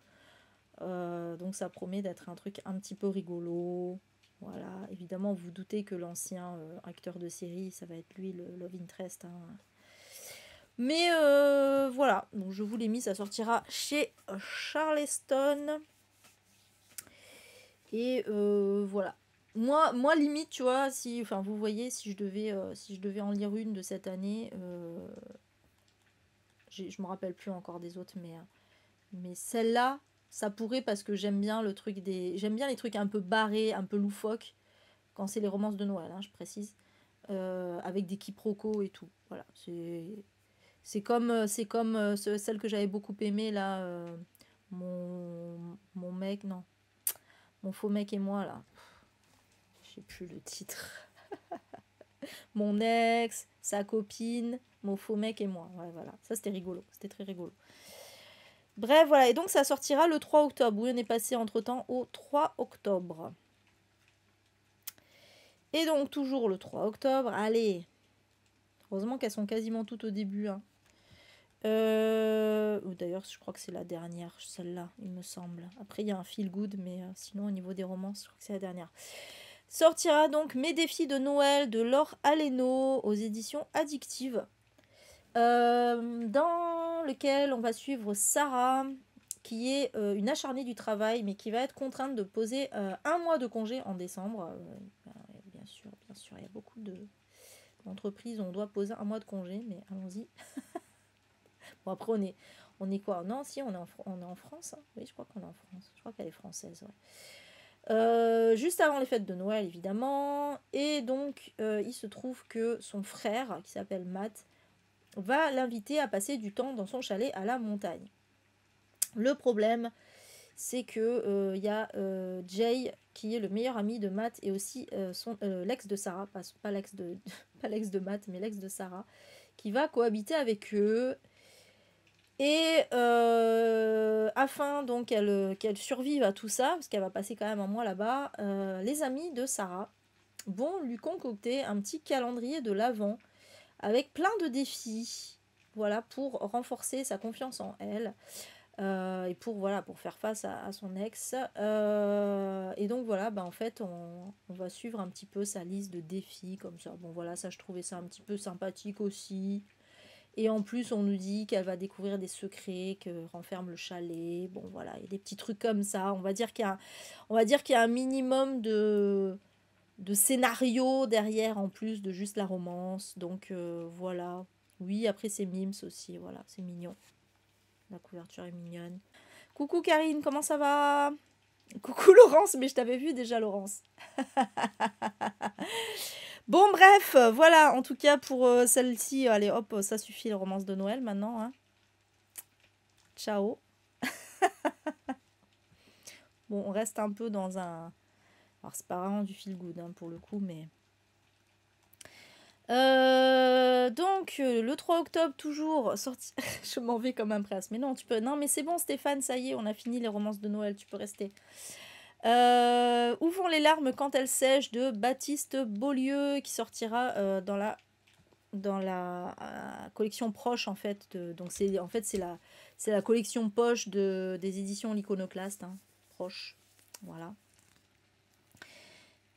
Donc ça promet d'être un truc un petit peu rigolo. Voilà, évidemment, vous doutez que l'ancien acteur de série, ça va être lui, le Love Interest. Hein. Mais voilà, donc je vous l'ai mis, ça sortira chez Charleston. Et voilà. Moi, limite, tu vois, si, enfin, vous voyez, si je devais en lire une de cette année, je me rappelle plus encore des autres, mais celle-là, ça pourrait parce que j'aime bien j'aime bien les trucs un peu barrés, un peu loufoques, quand c'est les romances de Noël, hein, je précise, avec des quiproquos et tout. Voilà, c'est comme celle que j'avais beaucoup aimée là, mon mec, non, mon faux mec et moi là. Je sais plus le titre. Mon ex, sa copine, mon faux mec et moi. Ouais, voilà, ça c'était rigolo, c'était très rigolo. Bref, voilà, et donc ça sortira le 3 octobre. Oui, on est passé entre-temps au 3 octobre. Et donc, toujours le 3 octobre, allez. Heureusement qu'elles sont quasiment toutes au début. Hein. D'ailleurs, je crois que c'est la dernière, celle-là, il me semble. Après, il y a un feel good, mais sinon, au niveau des romances, je crois que c'est la dernière. Sortira donc Mes défis de Noël de Laure Aleno aux éditions Addictives. Dans lequel on va suivre Sarah, qui est une acharnée du travail, mais qui va être contrainte de poser un mois de congé en décembre. Bien sûr, il y a beaucoup d'entreprises où on doit poser un mois de congé, mais allons-y. Bon, après, on est quoi? Non, si, on est en France. Hein. Oui, je crois qu'on est en France. Je crois qu'elle est française, ouais. Juste avant les fêtes de Noël, évidemment. Et donc, il se trouve que son frère, qui s'appelle Matt, va l'inviter à passer du temps dans son chalet à la montagne. Le problème, c'est que y a Jay, qui est le meilleur ami de Matt, et aussi l'ex de Sarah, pas l'ex de Matt, mais l'ex de Sarah, qui va cohabiter avec eux. Et afin donc qu'elle survive à tout ça, parce qu'elle va passer quand même un mois là-bas, les amis de Sarah vont lui concocter un petit calendrier de l'Avent avec plein de défis, voilà, pour renforcer sa confiance en elle, et pour faire face à son ex. Et donc voilà, en fait, on va suivre un petit peu sa liste de défis comme ça. Bon voilà, ça je trouvais ça un petit peu sympathique aussi. Et en plus, on nous dit qu'elle va découvrir des secrets que renferme le chalet. Bon voilà, il y a des petits trucs comme ça. On va dire qu'il y a un minimum de scénario derrière en plus de juste la romance. Donc voilà. Oui, après c'est Mims aussi, voilà, c'est mignon. La couverture est mignonne. Coucou Karine, comment ça va? Coucou Laurence, mais je t'avais vu déjà Laurence. Bon bref, voilà, en tout cas pour celle-ci, allez hop, ça suffit les romances de Noël maintenant. Hein. Ciao. Bon, on reste un peu dans un... Alors c'est pas vraiment du feel good hein, pour le coup, mais... Donc le 3 octobre toujours sorti. Je m'en vais comme un prince. Mais non, tu peux. Non, mais c'est bon, Stéphane, ça y est, on a fini les romances de Noël, tu peux rester. Où vont les larmes quand elles sèchent de Baptiste Beaulieu qui sortira dans la collection proche en fait. Donc c'est la collection poche des éditions L'Iconoclaste, hein, proche. Voilà.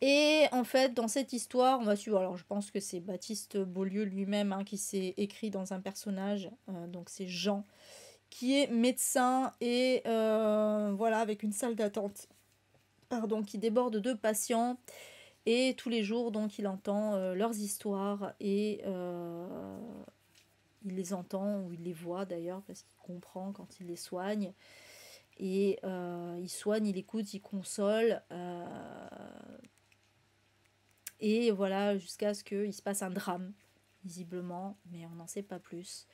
Et en fait, dans cette histoire, on va suivre. Alors, je pense que c'est Baptiste Beaulieu lui-même hein, qui s'est écrit dans un personnage. Donc, c'est Jean, qui est médecin et voilà, avec une salle d'attente, pardon, qui déborde de patients. Et tous les jours, donc, il entend leurs histoires et il les entend ou il les voit d'ailleurs parce qu'il comprend quand il les soigne. Et il soigne, il écoute, il console. Et voilà, jusqu'à ce qu'il se passe un drame, visiblement, mais on n'en sait pas plus.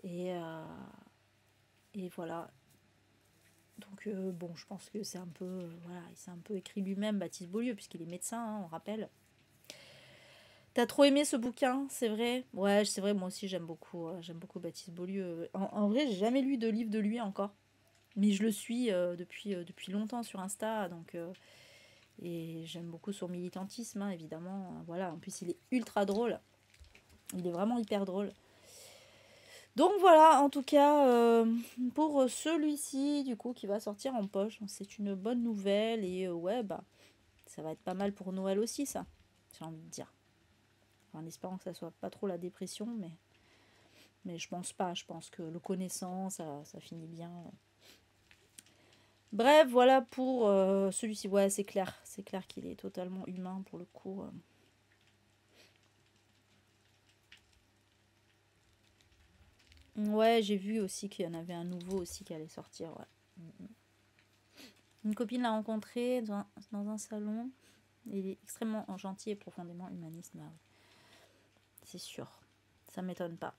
Et voilà. Donc bon, je pense que c'est un peu... voilà, il s'est un peu écrit lui-même, Baptiste Beaulieu, puisqu'il est médecin, hein, on rappelle. T'as trop aimé ce bouquin, c'est vrai? Ouais, c'est vrai, moi aussi j'aime beaucoup Baptiste Beaulieu. En vrai, j'ai jamais lu de livre de lui encore. Mais je le suis depuis longtemps sur Insta, donc... et j'aime beaucoup son militantisme, hein, évidemment. Voilà, en plus il est ultra drôle. Il est vraiment hyper drôle. Donc voilà, en tout cas, pour celui-ci, du coup, qui va sortir en poche, c'est une bonne nouvelle. Et ouais, bah, ça va être pas mal pour Noël aussi, ça, j'ai envie de dire. Enfin, en espérant que ça soit pas trop la dépression, mais je pense pas. Je pense que le connaissant, ça finit bien. Bref, voilà pour celui-ci. Ouais, c'est clair. C'est clair qu'il est totalement humain pour le coup. Ouais, j'ai vu aussi qu'il y en avait un nouveau aussi qui allait sortir. Ouais. Une copine l'a rencontré dans un salon. Il est extrêmement gentil et profondément humaniste. Bah, oui, c'est sûr. Ça m'étonne pas.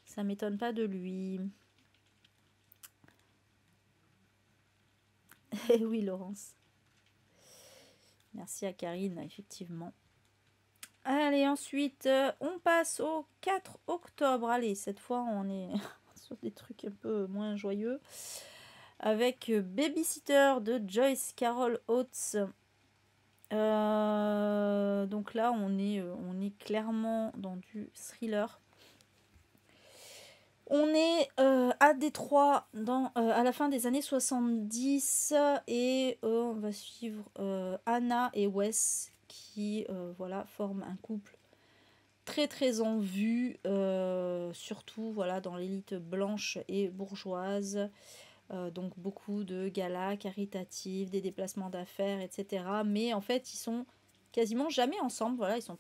Ça m'étonne pas de lui. Eh oui, Laurence. Merci à Karine, effectivement. Allez, ensuite, on passe au 4 octobre. Allez, cette fois, on est sur des trucs un peu moins joyeux. Avec Babysitter de Joyce Carol Oates. Donc là, on est clairement dans du thriller. On est à Détroit à la fin des années 70 et on va suivre Anna et Wes qui voilà, forment un couple très très en vue, surtout voilà, dans l'élite blanche et bourgeoise. Donc beaucoup de galas caritatifs, des déplacements d'affaires, etc. Mais en fait, ils sont quasiment jamais ensemble. Voilà, ils sont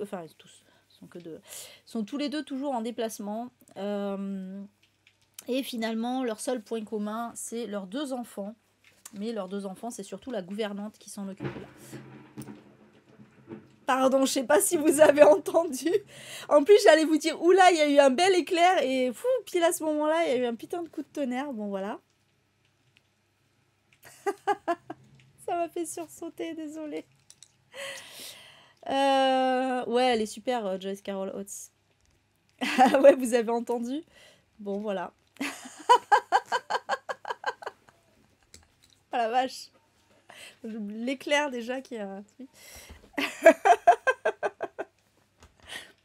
enfin tous, ils sont que deux, ils sont tous les deux toujours en déplacement. Et finalement, leur seul point commun, c'est leurs deux enfants. Mais leurs deux enfants, c'est surtout la gouvernante qui s'en occupe là. Pardon, je sais pas si vous avez entendu. En plus, j'allais vous dire, oula, il y a eu un bel éclair et fou, pile à ce moment-là, il y a eu un putain de coup de tonnerre. Bon, voilà. Ça m'a fait sursauter, désolée. Ouais, elle est super, Joyce Carol Oates. Ouais, vous avez entendu? Bon, voilà. Ah la vache. L'éclair déjà qui a...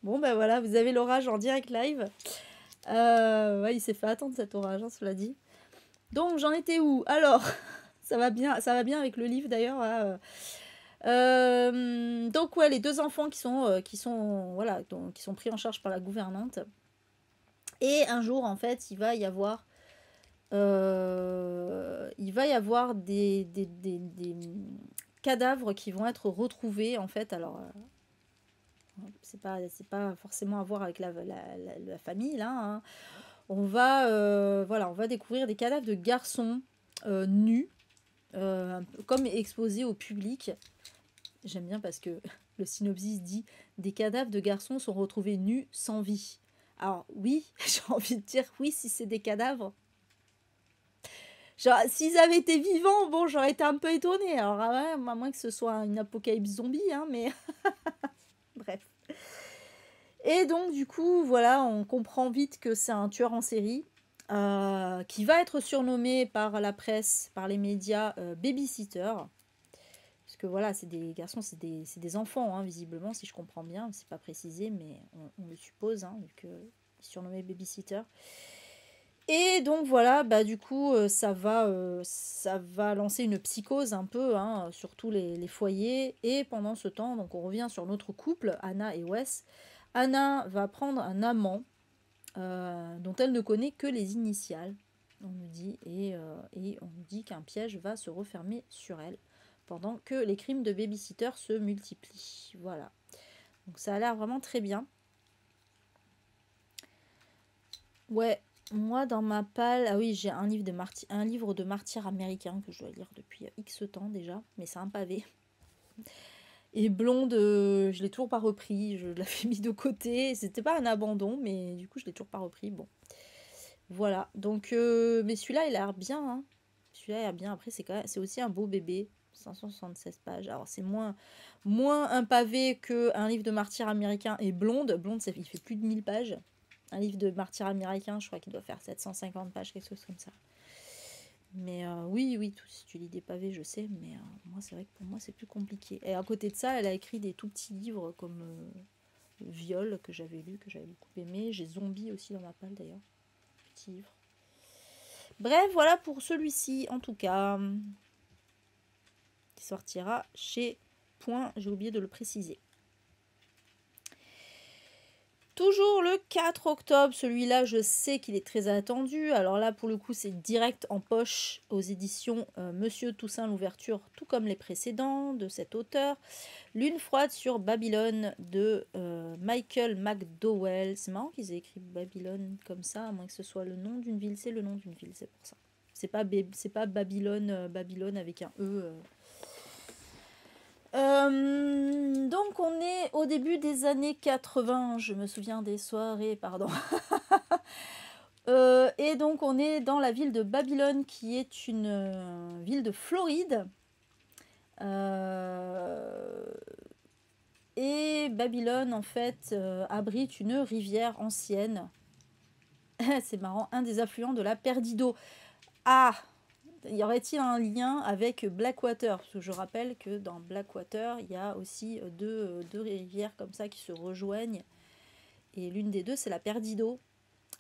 Bon, ben voilà, vous avez l'orage en direct live. Ouais, il s'est fait attendre cet orage, hein, cela dit. Donc, j'en étais où? Alors, ça va bien avec le livre d'ailleurs. Donc, ouais, les deux enfants voilà, qui sont pris en charge par la gouvernante. Et un jour, en fait, il va y avoir des cadavres qui vont être retrouvés, en fait. Alors, c'est pas forcément à voir avec la famille, là. Hein. Voilà, on va découvrir des cadavres de garçons nus, comme exposés au public. J'aime bien parce que le synopsis dit « Des cadavres de garçons sont retrouvés nus sans vie ». Alors oui, j'ai envie de dire oui si c'est des cadavres. Genre, s'ils avaient été vivants, bon, j'aurais été un peu étonnée. Alors, ouais, à moins que ce soit une apocalypse zombie, hein, mais bref. Et donc, du coup, voilà, on comprend vite que c'est un tueur en série qui va être surnommé par la presse, par les médias, babysitter. Parce que voilà, c'est des garçons, c'est des enfants, hein, visiblement, si je comprends bien. C'est pas précisé, mais on le suppose, hein, vu qu'il est surnommé babysitter. Et donc voilà, bah du coup, ça va lancer une psychose un peu hein, sur tous les foyers. Et pendant ce temps, donc on revient sur notre couple, Anna et Wes. Anna va prendre un amant dont elle ne connaît que les initiales, on nous dit, et on nous dit qu'un piège va se refermer sur elle pendant que les crimes de babysitter se multiplient. Voilà. Donc ça a l'air vraiment très bien. Ouais, moi dans ma palle, ah oui, j'ai un livre de martyrs américain que je dois lire depuis X temps déjà, mais c'est un pavé. Et Blonde, je l'ai toujours pas repris, je l'avais mis de côté. C'était pas un abandon, mais du coup je l'ai toujours pas repris. Bon, voilà. Donc, mais celui-là il a l'air bien. Hein. Celui-là il a l'air bien. Après c'est aussi un beau bébé, 576 pages. Alors c'est moins un pavé que un livre de martyrs américain et Blonde. Blonde, il fait plus de 1000 pages. Un livre de martyrs américain, je crois qu'il doit faire 750 pages, quelque chose comme ça. Mais oui, si tu lis des pavés, je sais, mais moi, c'est vrai que pour moi, c'est plus compliqué. Et à côté de ça, elle a écrit des tout petits livres comme Viol, que j'avais lu, que j'avais beaucoup aimé. J'ai Zombie aussi dans ma palle, d'ailleurs. Petit livre. Bref, voilà pour celui-ci, en tout cas. Qui sortira chez Point, j'ai oublié de le préciser. Toujours le 4 octobre, celui-là je sais qu'il est très attendu. Alors là pour le coup c'est direct en poche aux éditions Monsieur Toussaint l'ouverture, tout comme les précédents de cet auteur. Lune froide sur Babylone de Michael McDowell. C'est marrant qu'ils aient écrit Babylone comme ça, à moins que ce soit le nom d'une ville. C'est le nom d'une ville, c'est pour ça. C'est pas Babylone, Babylone avec un E. Donc on est au début des années 80, je me souviens des soirées, pardon. Et donc on est dans la ville de Babylone qui est une ville de Floride. Et Babylone en fait abrite une rivière ancienne. C'est marrant, un des affluents de la Perdido. Ah, y aurait-il un lien avec Blackwater? Parce que je rappelle que dans Blackwater, il y a aussi deux rivières comme ça qui se rejoignent. Et l'une des deux, c'est la Perdido.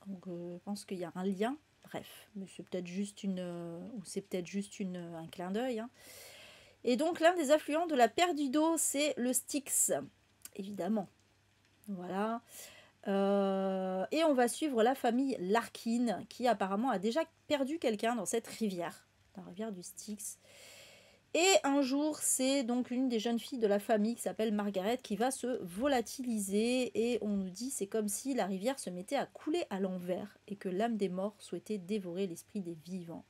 Donc je pense qu'il y a un lien. Bref, mais c'est peut-être juste un clin d'œil. Hein. Et donc l'un des affluents de la Perdido, c'est le Styx, évidemment. Voilà. Et on va suivre la famille Larkin, qui apparemment a déjà perdu quelqu'un dans cette rivière, la rivière du Styx. Et un jour, c'est donc une des jeunes filles de la famille qui s'appelle Margaret qui va se volatiliser et on nous dit c'est comme si la rivière se mettait à couler à l'envers et que l'âme des morts souhaitait dévorer l'esprit des vivants.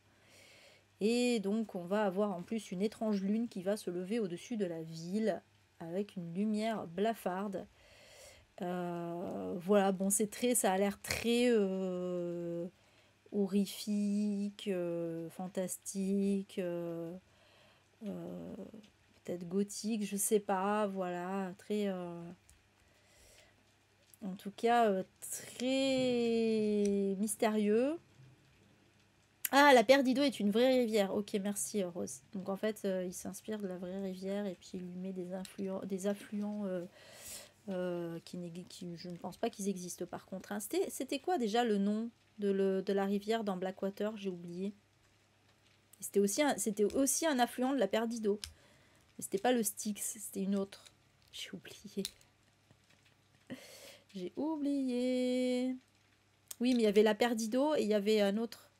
Et donc on va avoir en plus une étrange lune qui va se lever au-dessus de la ville avec une lumière blafarde. Voilà, bon ça a l'air très horrifique, fantastique. Peut-être gothique, je sais pas, voilà, très en tout cas très mystérieux. Ah, la Perdido est une vraie rivière. Ok, merci Rose. Donc en fait, il s'inspire de la vraie rivière et puis il lui met des affluents qui je ne pense pas qu'ils existent par contre. Hein. C'était quoi déjà le nom de la rivière dans Blackwater? J'ai oublié. C'était aussi un affluent de la Perdido. Mais c'était pas le Styx, c'était une autre. J'ai oublié. J'ai oublié. Oui, mais il y avait la Perdido et il y avait un autre.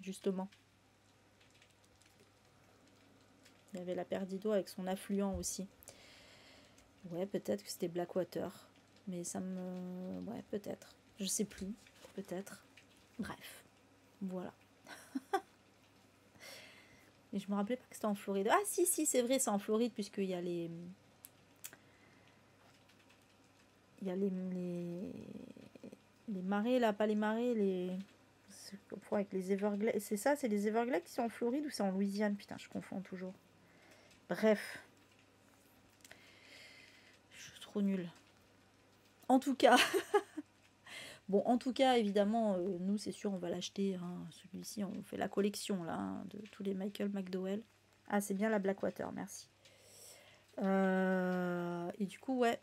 Justement. Il y avait la Perdido avec son affluent aussi. Ouais, peut-être que c'était Blackwater. Mais ça me... Ouais, peut-être. Je sais plus. Peut-être. Bref. Voilà. Et je me rappelais pas que c'était en Floride. Ah si, c'est vrai, c'est en Floride puisqu'il y a les... Il y a les marais là, pas les marais, avec les Everglades. C'est ça, c'est les Everglades qui sont en Floride ou c'est en Louisiane? Putain, je confonds toujours. Bref. Je suis trop nulle. En tout cas. Bon, en tout cas, évidemment, nous, c'est sûr, on va l'acheter. Hein. Celui-ci, on fait la collection là, hein, de tous les Michael McDowell. Ah, c'est bien la Blackwater, merci. Et du coup, ouais.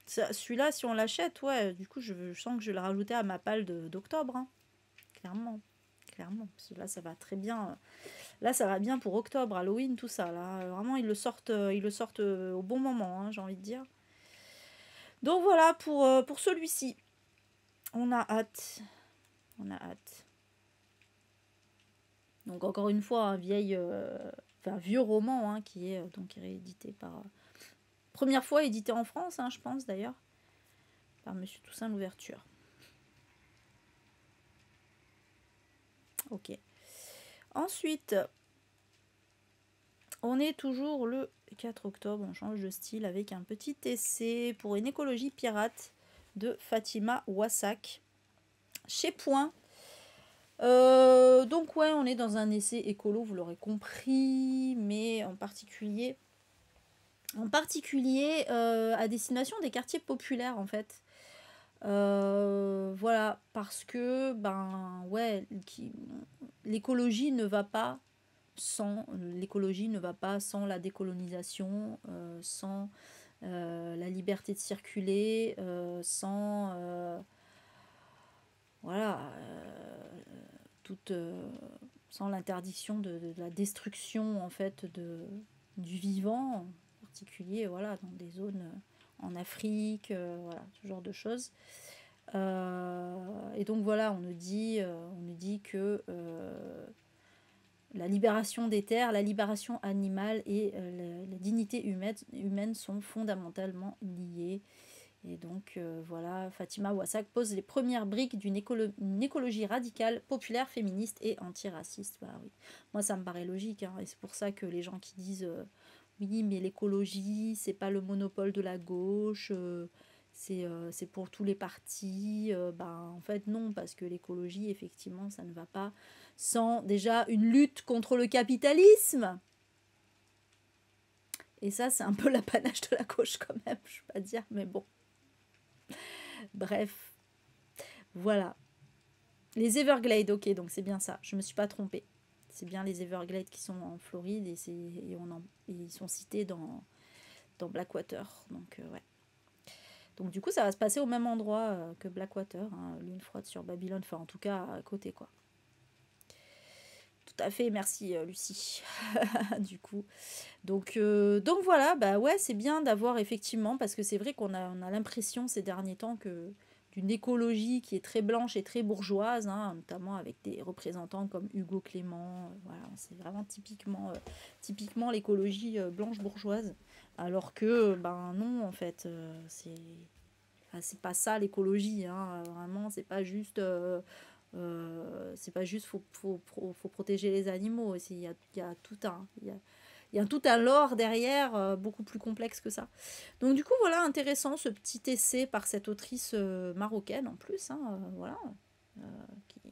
Celui-là, si on l'achète, ouais, du coup, je sens que je vais le rajouter à ma palle d'octobre. Hein. clairement. Clairement, parce que là, ça va très bien. Là, ça va bien pour octobre, Halloween, tout ça. Là, vraiment, ils le sortent au bon moment, hein, j'ai envie de dire. Donc voilà pour celui-ci. On a hâte. On a hâte. Donc encore une fois, un vieux roman hein, qui est donc réédité par... première fois édité en France, hein, je pense d'ailleurs, par Monsieur Toussaint Louverture. Ok. Ensuite, on est toujours le 4 octobre, on change de style avec un petit essai pour une écologie pirate de Fatima Wassak chez Point. Donc ouais, on est dans un essai écolo, vous l'aurez compris, mais en particulier à destination des quartiers populaires en fait. Voilà, parce que ben ouais, l'écologie ne va pas sans la décolonisation, sans la liberté de circuler, voilà, toute sans l'interdiction de la destruction en fait du vivant, en particulier voilà dans des zones en Afrique, voilà ce genre de choses. Et donc voilà, on nous dit que la libération des terres, la libération animale et la dignité humaine sont fondamentalement liées. Et donc voilà, Fatima Wassak pose les premières briques d'une écologie radicale, populaire, féministe et antiraciste. Bah, oui. Moi ça me paraît logique, hein, et c'est pour ça que les gens qui disent oui mais l'écologie c'est pas le monopole de la gauche, c'est pour tous les partis, en fait non, parce que l'écologie effectivement ça ne va pas sans déjà une lutte contre le capitalisme. Et ça c'est un peu l'apanage de la gauche quand même, je ne vais pas dire, mais bon. Bref, voilà. Les Everglades, ok, donc c'est bien ça. Je me suis pas trompée. C'est bien les Everglades qui sont en Floride et ils sont cités dans Blackwater. Donc ouais. Donc du coup, ça va se passer au même endroit que Blackwater, hein, Lune froide sur Babylone, enfin en tout cas à côté quoi. Tout à fait, merci Lucie. Du coup, donc voilà, bah ouais, c'est bien d'avoir effectivement, parce que c'est vrai qu'on a l'impression ces derniers temps que d'une écologie qui est très blanche et très bourgeoise, hein, notamment avec des représentants comme Hugo Clément, voilà, c'est vraiment typiquement l'écologie blanche bourgeoise, alors que ben non en fait, c'est pas ça l'écologie, hein, vraiment c'est pas juste faut protéger les animaux aussi, il y a tout un lore derrière, beaucoup plus complexe que ça. Donc du coup, voilà, intéressant ce petit essai par cette autrice marocaine en plus, hein, voilà, euh, qui,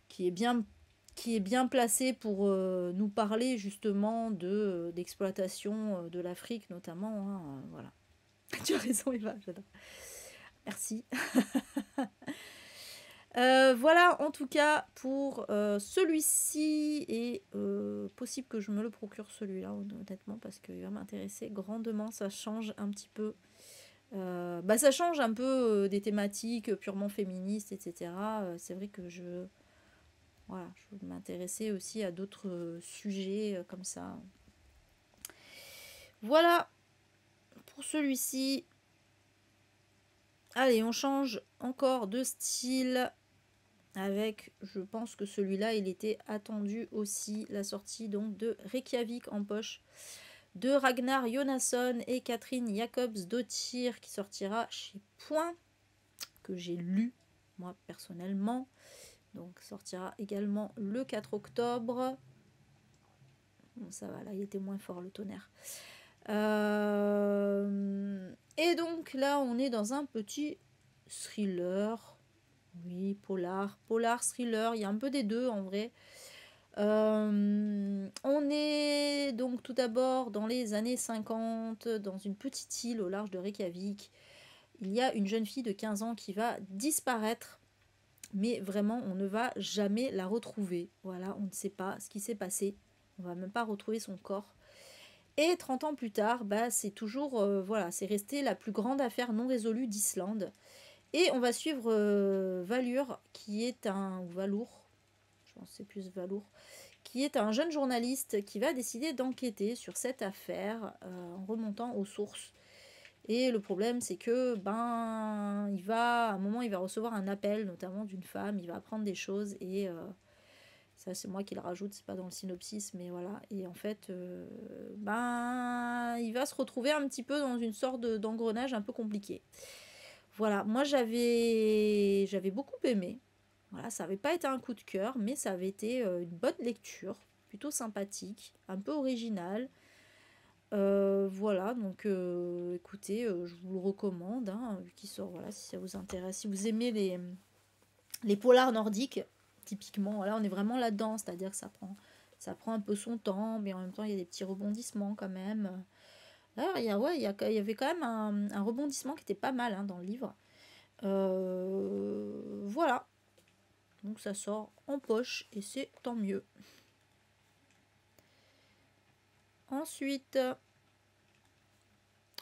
qui est bien placée pour nous parler justement d'exploitation de l'Afrique notamment, hein, voilà. Tu as raison Eva, j'adore. Merci. Voilà en tout cas pour celui-ci, et possible que je me le procure celui-là honnêtement parce qu'il va m'intéresser grandement, ça change un petit peu. Ça change un peu des thématiques purement féministes, etc. C'est vrai que je veux m'intéresser aussi à d'autres sujets comme ça. Voilà pour celui-ci. Allez, on change encore de style. Avec, je pense que celui-là, il était attendu aussi, la sortie donc de Reykjavik en poche de Ragnar Jonasson et Catherine Jacobsdottir, qui sortira chez Point, que j'ai lu moi personnellement. Donc sortira également le 4 octobre. Bon, ça va, là il était moins fort le tonnerre. Et donc là on est dans un petit thriller. Oui, polar, thriller, il y a un peu des deux en vrai. On est donc tout d'abord dans les années 50, dans une petite île au large de Reykjavik. Il y a une jeune fille de 15 ans qui va disparaître, mais vraiment on ne va jamais la retrouver. Voilà, on ne sait pas ce qui s'est passé, on ne va même pas retrouver son corps. Et 30 ans plus tard, c'est toujours, c'est resté la plus grande affaire non résolue d'Islande. Et on va suivre Valur, qui est un... ou Valour, je pense que c'est plus Valour, qui est un jeune journaliste qui va décider d'enquêter sur cette affaire en remontant aux sources. Et le problème, c'est que ben, à un moment, il va recevoir un appel, notamment d'une femme. Il va apprendre des choses et ça, c'est moi qui le rajoute, c'est pas dans le synopsis, mais voilà. Et en fait, ben, il va se retrouver un petit peu dans une sorte d'engrenage un peu compliqué. Voilà, moi j'avais beaucoup aimé. Voilà, ça n'avait pas été un coup de cœur, mais ça avait été une bonne lecture, plutôt sympathique, un peu originale. Voilà, donc écoutez, je vous le recommande, hein, vu qu'il sort, voilà, si ça vous intéresse. Si vous aimez les polars nordiques, typiquement, voilà, on est vraiment là-dedans, c'est-à-dire que ça prend un peu son temps, mais en même temps, il y a des petits rebondissements quand même. D'ailleurs, il y avait quand même un rebondissement qui était pas mal hein, dans le livre. Voilà, donc ça sort en poche et c'est tant mieux. Ensuite,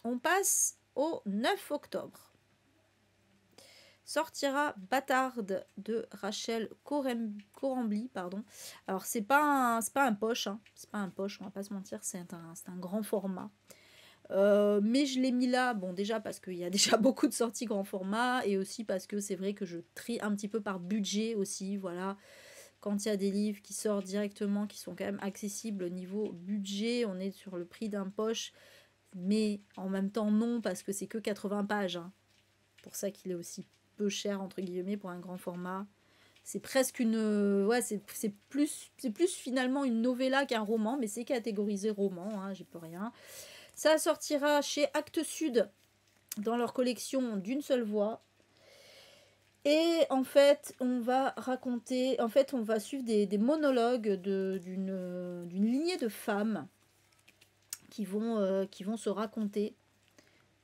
on passe au 9 octobre. Sortira Bâtarde de Rachel Corambly, pardon. Alors c'est pas un poche, hein. C'est pas un poche, on va pas se mentir, c'est un grand format. Mais je l'ai mis là, bon déjà parce qu'il y a déjà beaucoup de sorties grand format et aussi parce que c'est vrai que je trie un petit peu par budget aussi, voilà. Quand il y a des livres qui sortent directement, qui sont quand même accessibles au niveau budget, on est sur le prix d'un poche, mais en même temps non parce que c'est que 80 pages. Hein. Pour ça qu'il est aussi peu cher entre guillemets pour un grand format. C'est presque une... Ouais, c'est plus finalement une novella qu'un roman, mais c'est catégorisé roman, hein, j'y peux rien. Ça sortira chez Actes Sud dans leur collection d'une seule voix. Et en fait, on va raconter, en fait, on va suivre des monologues d'une lignée de femmes qui vont se raconter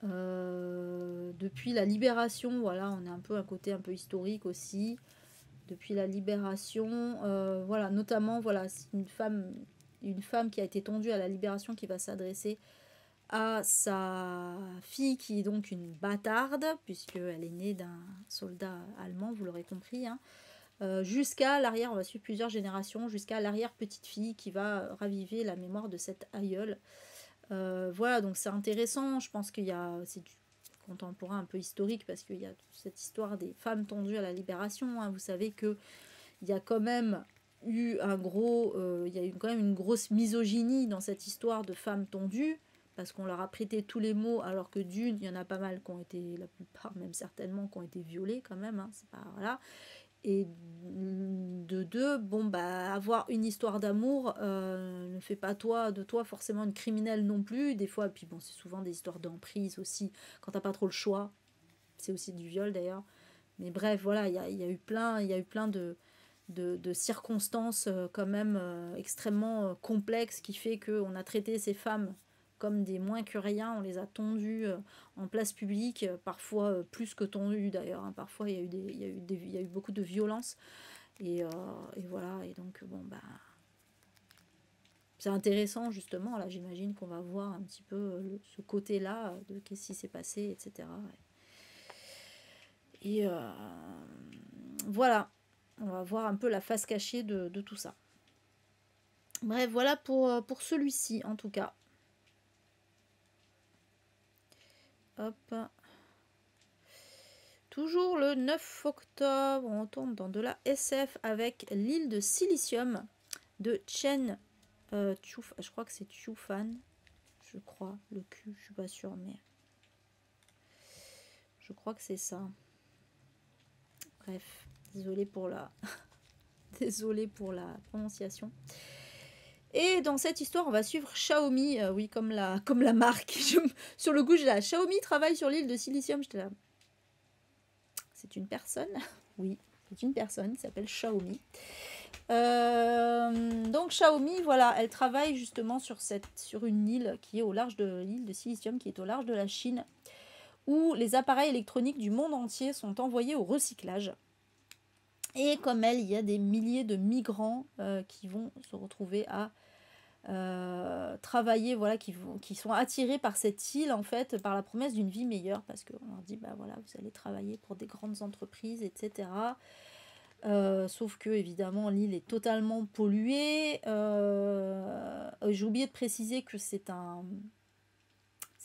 depuis la libération. Voilà, on a un peu un côté un peu historique aussi. Depuis la libération, voilà, notamment, voilà, c'est une femme qui a été tondue à la libération qui va s'adresser à sa fille qui est donc une bâtarde, puisqu'elle est née d'un soldat allemand, vous l'aurez compris, hein, jusqu'à l'arrière, on va suivre plusieurs générations, jusqu'à l'arrière-petite-fille qui va raviver la mémoire de cette aïeule. Voilà, donc c'est intéressant, je pense c'est du contemporain un peu historique, parce qu'il y a cette histoire des femmes tondues à la libération, hein, vous savez que il y a quand même eu il y a eu quand même une grosse misogynie dans cette histoire de femmes tondues, parce qu'on leur a prêté tous les mots, alors que d'une, il y en a pas mal qui ont été, la plupart même certainement, qui ont été violées quand même, hein, c'est pas, voilà. Et de deux, bon bah avoir une histoire d'amour ne fait pas de toi forcément une criminelle non plus, des fois, puis bon c'est souvent des histoires d'emprise aussi, quand t'as pas trop le choix, c'est aussi du viol d'ailleurs, mais bref voilà, il y a eu plein de circonstances quand même extrêmement complexes qui fait qu'on a traité ces femmes comme des moins que rien, on les a tondues en place publique, parfois plus que tondues d'ailleurs, hein. Parfois il y a eu beaucoup de violence et voilà, et donc bon bah c'est intéressant justement, là j'imagine qu'on va voir un petit peu ce côté-là de qu'est-ce qui s'est passé, etc. Et voilà, on va voir un peu la face cachée de tout ça. Bref, voilà pour celui-ci en tout cas. Hop. Toujours le 9 octobre, on tourne dans de la SF avec l'île de Silicium de Chen Chufan. Je crois que c'est Chufan. Je crois, le Q, je suis pas sûre, mais je crois que c'est ça. Bref, désolée pour la désolée pour la prononciation. Et dans cette histoire, on va suivre Xiaomi, oui, comme la marque. Sur le coup, j'ai là, Xiaomi travaille sur l'île de Silicium. J'étais là. C'est une personne. Oui, c'est une personne qui s'appelle Xiaomi. Donc Xiaomi, voilà, elle travaille justement sur une île qui est au large de l'île de Silicium, qui est au large de la Chine, où les appareils électroniques du monde entier sont envoyés au recyclage. Et comme elle, il y a des milliers de migrants qui vont se retrouver à travailler, voilà, qui sont attirés par cette île, en fait, par la promesse d'une vie meilleure, parce qu'on leur dit, bah voilà, vous allez travailler pour des grandes entreprises, etc. Sauf que, évidemment, l'île est totalement polluée. J'ai oublié de préciser que c'est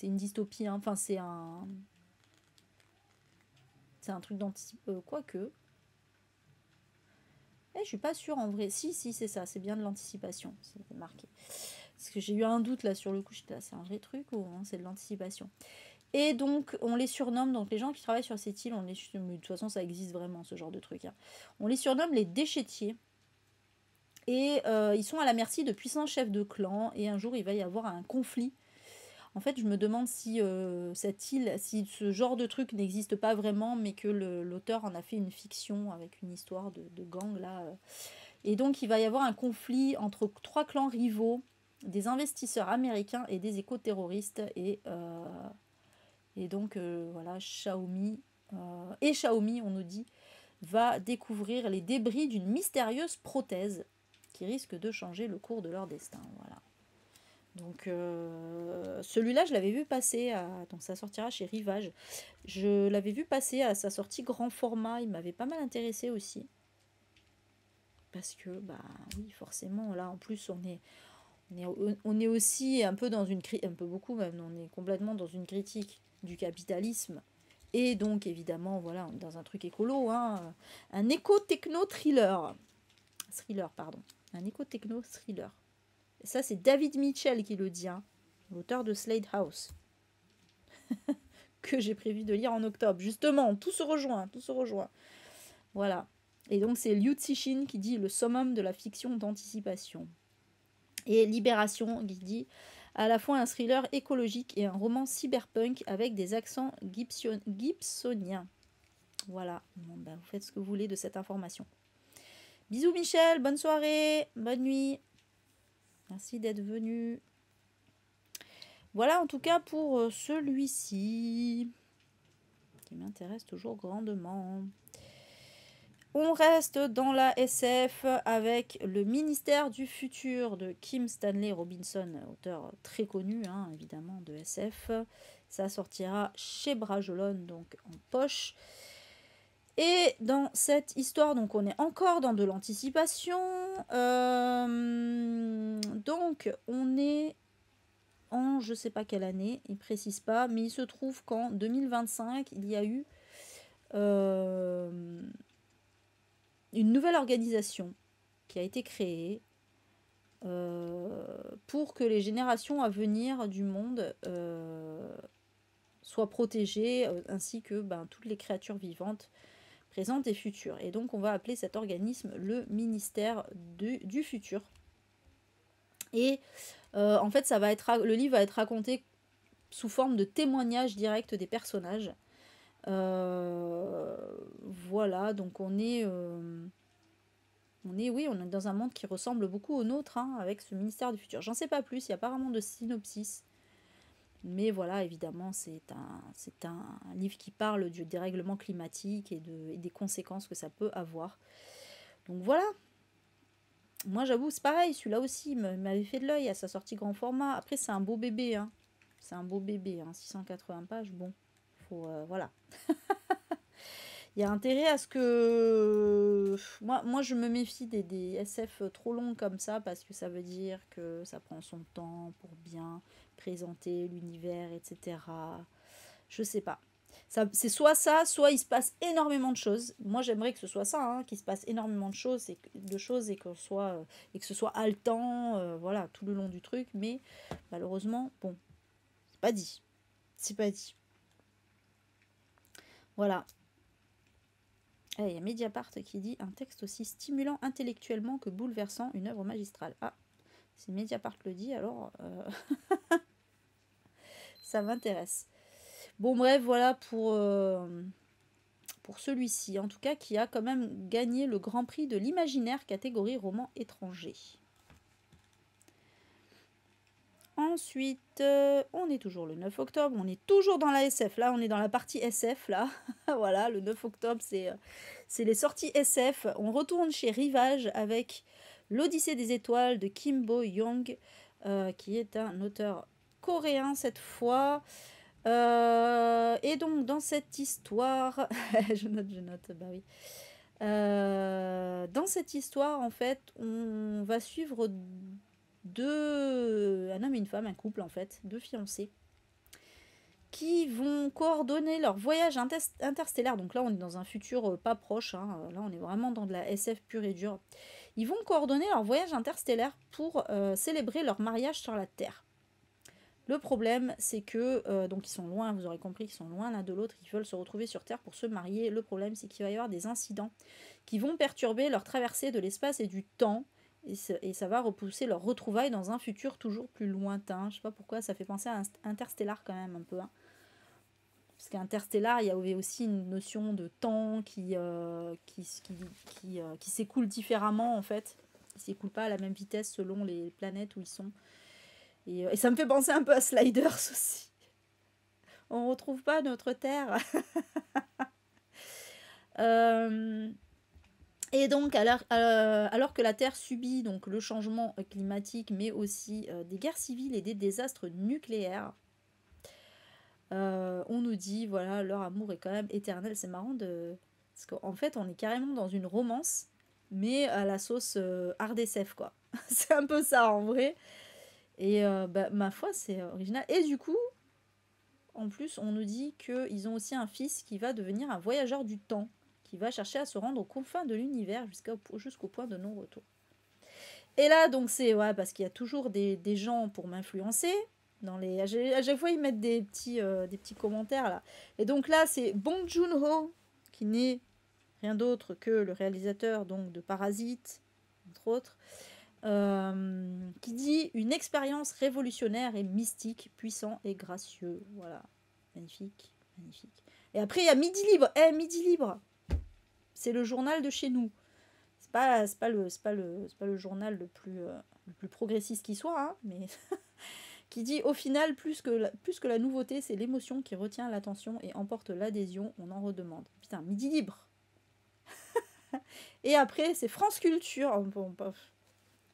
une dystopie, hein. Enfin, c'est un truc quoique. Je suis pas sûre en vrai. Si, c'est ça, c'est bien de l'anticipation, c'est marqué. Parce que j'ai eu un doute là sur le coup, j'étais là, c'est un vrai truc ou hein, c'est de l'anticipation. Et donc, on les surnomme, donc les gens qui travaillent sur cette île, mais de toute façon, ça existe vraiment, ce genre de truc. Hein. On les surnomme les déchettiers. Et ils sont à la merci de puissants chefs de clan. Et un jour, il va y avoir un conflit. En fait, je me demande si cette île, si ce genre de truc n'existe pas vraiment, mais que l'auteur en a fait une fiction avec une histoire de gang là. Et donc, il va y avoir un conflit entre 3 clans rivaux, des investisseurs américains et des éco-terroristes. Et donc, voilà, Xiaomi, on nous dit, va découvrir les débris d'une mystérieuse prothèse qui risque de changer le cours de leur destin. Voilà. Donc, celui-là, je l'avais vu passer, donc ça sortira chez Rivage. Je l'avais vu passer à sa sortie grand format, il m'avait pas mal intéressé aussi. Parce que, bah oui, forcément, là, en plus, on est aussi un peu dans une critique, un peu beaucoup même, on est complètement dans une critique du capitalisme. Et donc, évidemment, voilà, on est dans un truc écolo, hein, un éco-techno-thriller. Thriller, pardon. Un éco-techno-thriller. Ça, c'est David Mitchell qui le dit, hein, l'auteur de Slade House, que j'ai prévu de lire en octobre. Justement, tout se rejoint, tout se rejoint. Voilà. Et donc, c'est Liu Cixin qui dit le summum de la fiction d'anticipation. Et Libération qui dit à la fois un thriller écologique et un roman cyberpunk avec des accents gibsoniens. Voilà. Bon, ben, vous faites ce que vous voulez de cette information. Bisous Michel, bonne soirée, bonne nuit. Merci d'être venu. Voilà en tout cas pour celui-ci qui m'intéresse toujours grandement. On reste dans la SF avec Le Ministère du Futur de Kim Stanley Robinson, auteur très connu, hein, évidemment, de SF. Ça sortira chez Brajolon, donc en poche. Et dans cette histoire, donc on est encore dans de l'anticipation. Donc on est en je sais pas quelle année, il précise pas, mais il se trouve qu'en 2025, il y a eu une nouvelle organisation qui a été créée pour que les générations à venir du monde soient protégées, ainsi que toutes les créatures vivantes présentes et futures. Et donc on va appeler cet organisme le ministère du futur. Et en fait, le livre va être raconté sous forme de témoignages directs des personnages. Voilà, donc on est dans un monde qui ressemble beaucoup au nôtre, hein, avec ce ministère du futur. J'en sais pas plus, il n'y a pas vraiment de synopsis. Mais voilà, évidemment, c'est un livre qui parle du dérèglement climatique et des conséquences que ça peut avoir. Donc voilà. Moi, j'avoue, c'est pareil, celui-là aussi, il m'avait fait de l'œil à sa sortie grand format. Après, c'est un beau bébé, hein. C'est un beau bébé, hein. 680 pages, bon. Faut, voilà. Il y a intérêt à ce que... Moi, je me méfie des SF trop longs comme ça, parce que ça veut dire que ça prend son temps pour bien présenter l'univers, etc. Je sais pas. C'est soit ça, soit il se passe énormément de choses. Moi, j'aimerais que ce soit ça, hein, qu'il se passe énormément de choses et que ce soit haletant, voilà, tout le long du truc. Mais malheureusement, bon, c'est pas dit. C'est pas dit. Voilà. Il y a Mediapart qui dit un texte aussi stimulant intellectuellement que bouleversant, une œuvre magistrale. Ah, si Mediapart le dit, alors ça m'intéresse. Bon, bref, voilà pour celui-ci, en tout cas, qui a quand même gagné le Grand Prix de l'imaginaire catégorie roman étranger. Ensuite, on est toujours le 9 octobre, on est toujours dans la SF, là on est dans la partie SF, là, voilà, le 9 octobre c'est les sorties SF, on retourne chez Rivage avec l'Odyssée des étoiles de Kim Bo-young, qui est un auteur coréen cette fois. Et donc dans cette histoire, je note, bah oui. Dans cette histoire, en fait, on va suivre un homme et une femme, un couple en fait, deux fiancés, qui vont coordonner leur voyage interstellaire. Donc là, on est dans un futur pas proche, hein. Là, on est vraiment dans de la SF pure et dure. Ils vont coordonner leur voyage interstellaire pour célébrer leur mariage sur la Terre. Le problème, c'est que, donc ils sont loin, vous aurez compris qu'ils sont loin l'un de l'autre, ils veulent se retrouver sur Terre pour se marier. Le problème, c'est qu'il va y avoir des incidents qui vont perturber leur traversée de l'espace et du temps, et ça va repousser leur retrouvaille dans un futur toujours plus lointain. Je sais pas pourquoi, ça fait penser à Interstellar quand même un peu, hein. Parce qu'Interstellar, il y avait aussi une notion de temps qui s'écoule différemment en fait. Il ne s'écoule pas à la même vitesse selon les planètes où ils sont. Et ça me fait penser un peu à Sliders aussi. On retrouve pas notre Terre. Et donc, alors que la Terre subit donc, le changement climatique, mais aussi des guerres civiles et des désastres nucléaires, on nous dit, voilà, leur amour est quand même éternel. C'est marrant parce qu'en fait, on est carrément dans une romance, mais à la sauce hard SF, quoi. C'est un peu ça, en vrai. Et bah, ma foi, c'est original. Et du coup, en plus, on nous dit qu'ils ont aussi un fils qui va devenir un voyageur du temps, qui va chercher à se rendre aux confins de l'univers jusqu'au point de non-retour. Et là, donc, c'est parce qu'il y a toujours des gens pour m'influencer. À chaque fois, ils mettent des petits commentaires, là. Et donc là, c'est Bong Joon-ho, qui n'est rien d'autre que le réalisateur donc, de Parasite, entre autres. Qui dit une expérience révolutionnaire et mystique, puissant et gracieux. Voilà, magnifique, magnifique. Et après, il y a Midi Libre. Midi Libre, c'est le journal de chez nous. C'est pas le journal le plus progressiste qui soit, hein, mais qui dit au final, plus que la nouveauté, c'est l'émotion qui retient l'attention et emporte l'adhésion, on en redemande. Putain, Midi Libre. Et après, c'est France Culture.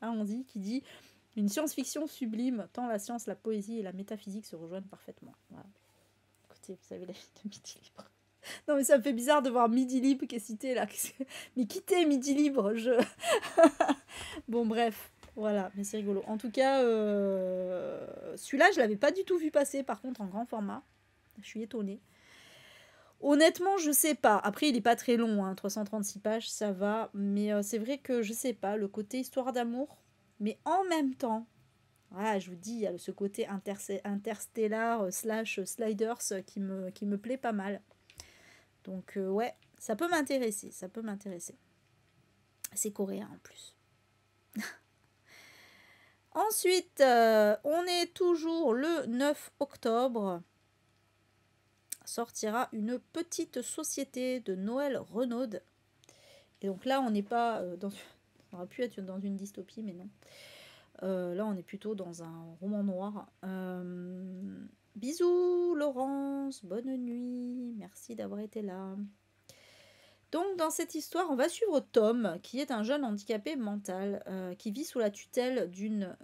On dit, qui dit une science-fiction sublime, tant la science, la poésie et la métaphysique se rejoignent parfaitement. Voilà. Écoutez, vous savez la vie de Midi Libre. Non mais ça me fait bizarre de voir Midi Libre qui est cité là. Mais quittez Midi Libre, Bon bref, voilà, mais c'est rigolo. En tout cas, celui-là, je l'avais pas du tout vu passer, par contre, en grand format. Je suis étonnée. Honnêtement, je sais pas. Après, il est pas très long, hein, 336 pages, ça va. Mais c'est vrai que je sais pas, le côté histoire d'amour. Mais en même temps, voilà, je vous dis, il y a ce côté interstellar / sliders qui me plaît pas mal. Donc ouais, ça peut m'intéresser, C'est coréen en plus. Ensuite, on est toujours le 9 octobre. Sortira une petite société de Noël Renaud. Et donc là, on n'est pas on aurait pu être dans une dystopie, mais non. Là, on est plutôt dans un roman noir. Bisous, Laurence. Bonne nuit. Merci d'avoir été là. Donc, dans cette histoire, on va suivre Tom, qui est un jeune handicapé mental, qui vit sous la tutelle d'une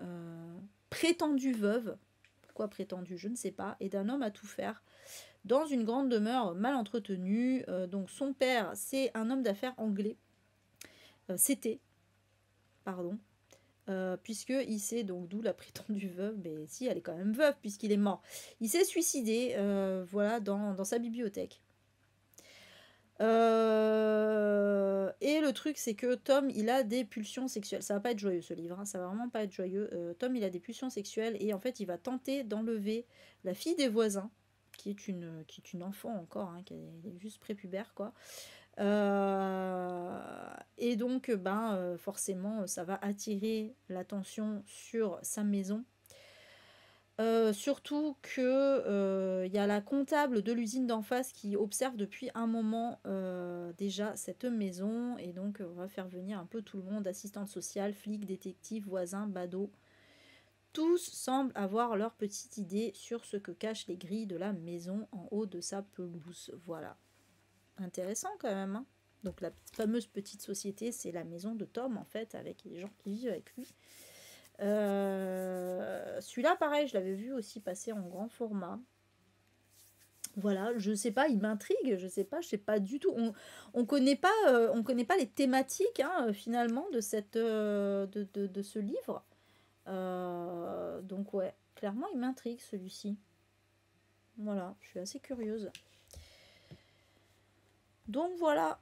prétendue veuve. Pourquoi prétendue, je ne sais pas. Et d'un homme à tout faire. Dans une grande demeure mal entretenue. Donc, son père, c'est un homme d'affaires anglais. C'était, pardon. Puisqu'il s'est, donc d'où la prétendue veuve, mais si, elle est quand même veuve puisqu'il est mort. Il s'est suicidé, voilà, dans sa bibliothèque. Et le truc, c'est que Tom, il a des pulsions sexuelles. Ça va pas être joyeux, ce livre, hein, ça va vraiment pas être joyeux. Tom, il a des pulsions sexuelles et en fait, il va tenter d'enlever la fille des voisins, qui est une enfant encore, hein, qui est juste prépubère, quoi. Et donc, forcément, ça va attirer l'attention sur sa maison. Surtout que y a la comptable de l'usine d'en face qui observe depuis un moment déjà cette maison. Et donc, on va faire venir un peu tout le monde, assistante sociale, flics, détectives, voisins, badauds. Tous semblent avoir leur petite idée sur ce que cachent les grilles de la maison en haut de sa pelouse. Voilà. Intéressant quand même, hein. Donc la fameuse petite société, c'est la maison de Tom en fait, avec les gens qui vivent avec lui. Celui-là, pareil, je l'avais vu aussi passer en grand format. Voilà, je sais pas, il m'intrigue, je sais pas du tout. On connaît pas les thématiques hein, finalement de de ce livre. Donc ouais, clairement, il m'intrigue celui-ci. Voilà, je suis assez curieuse. Donc voilà,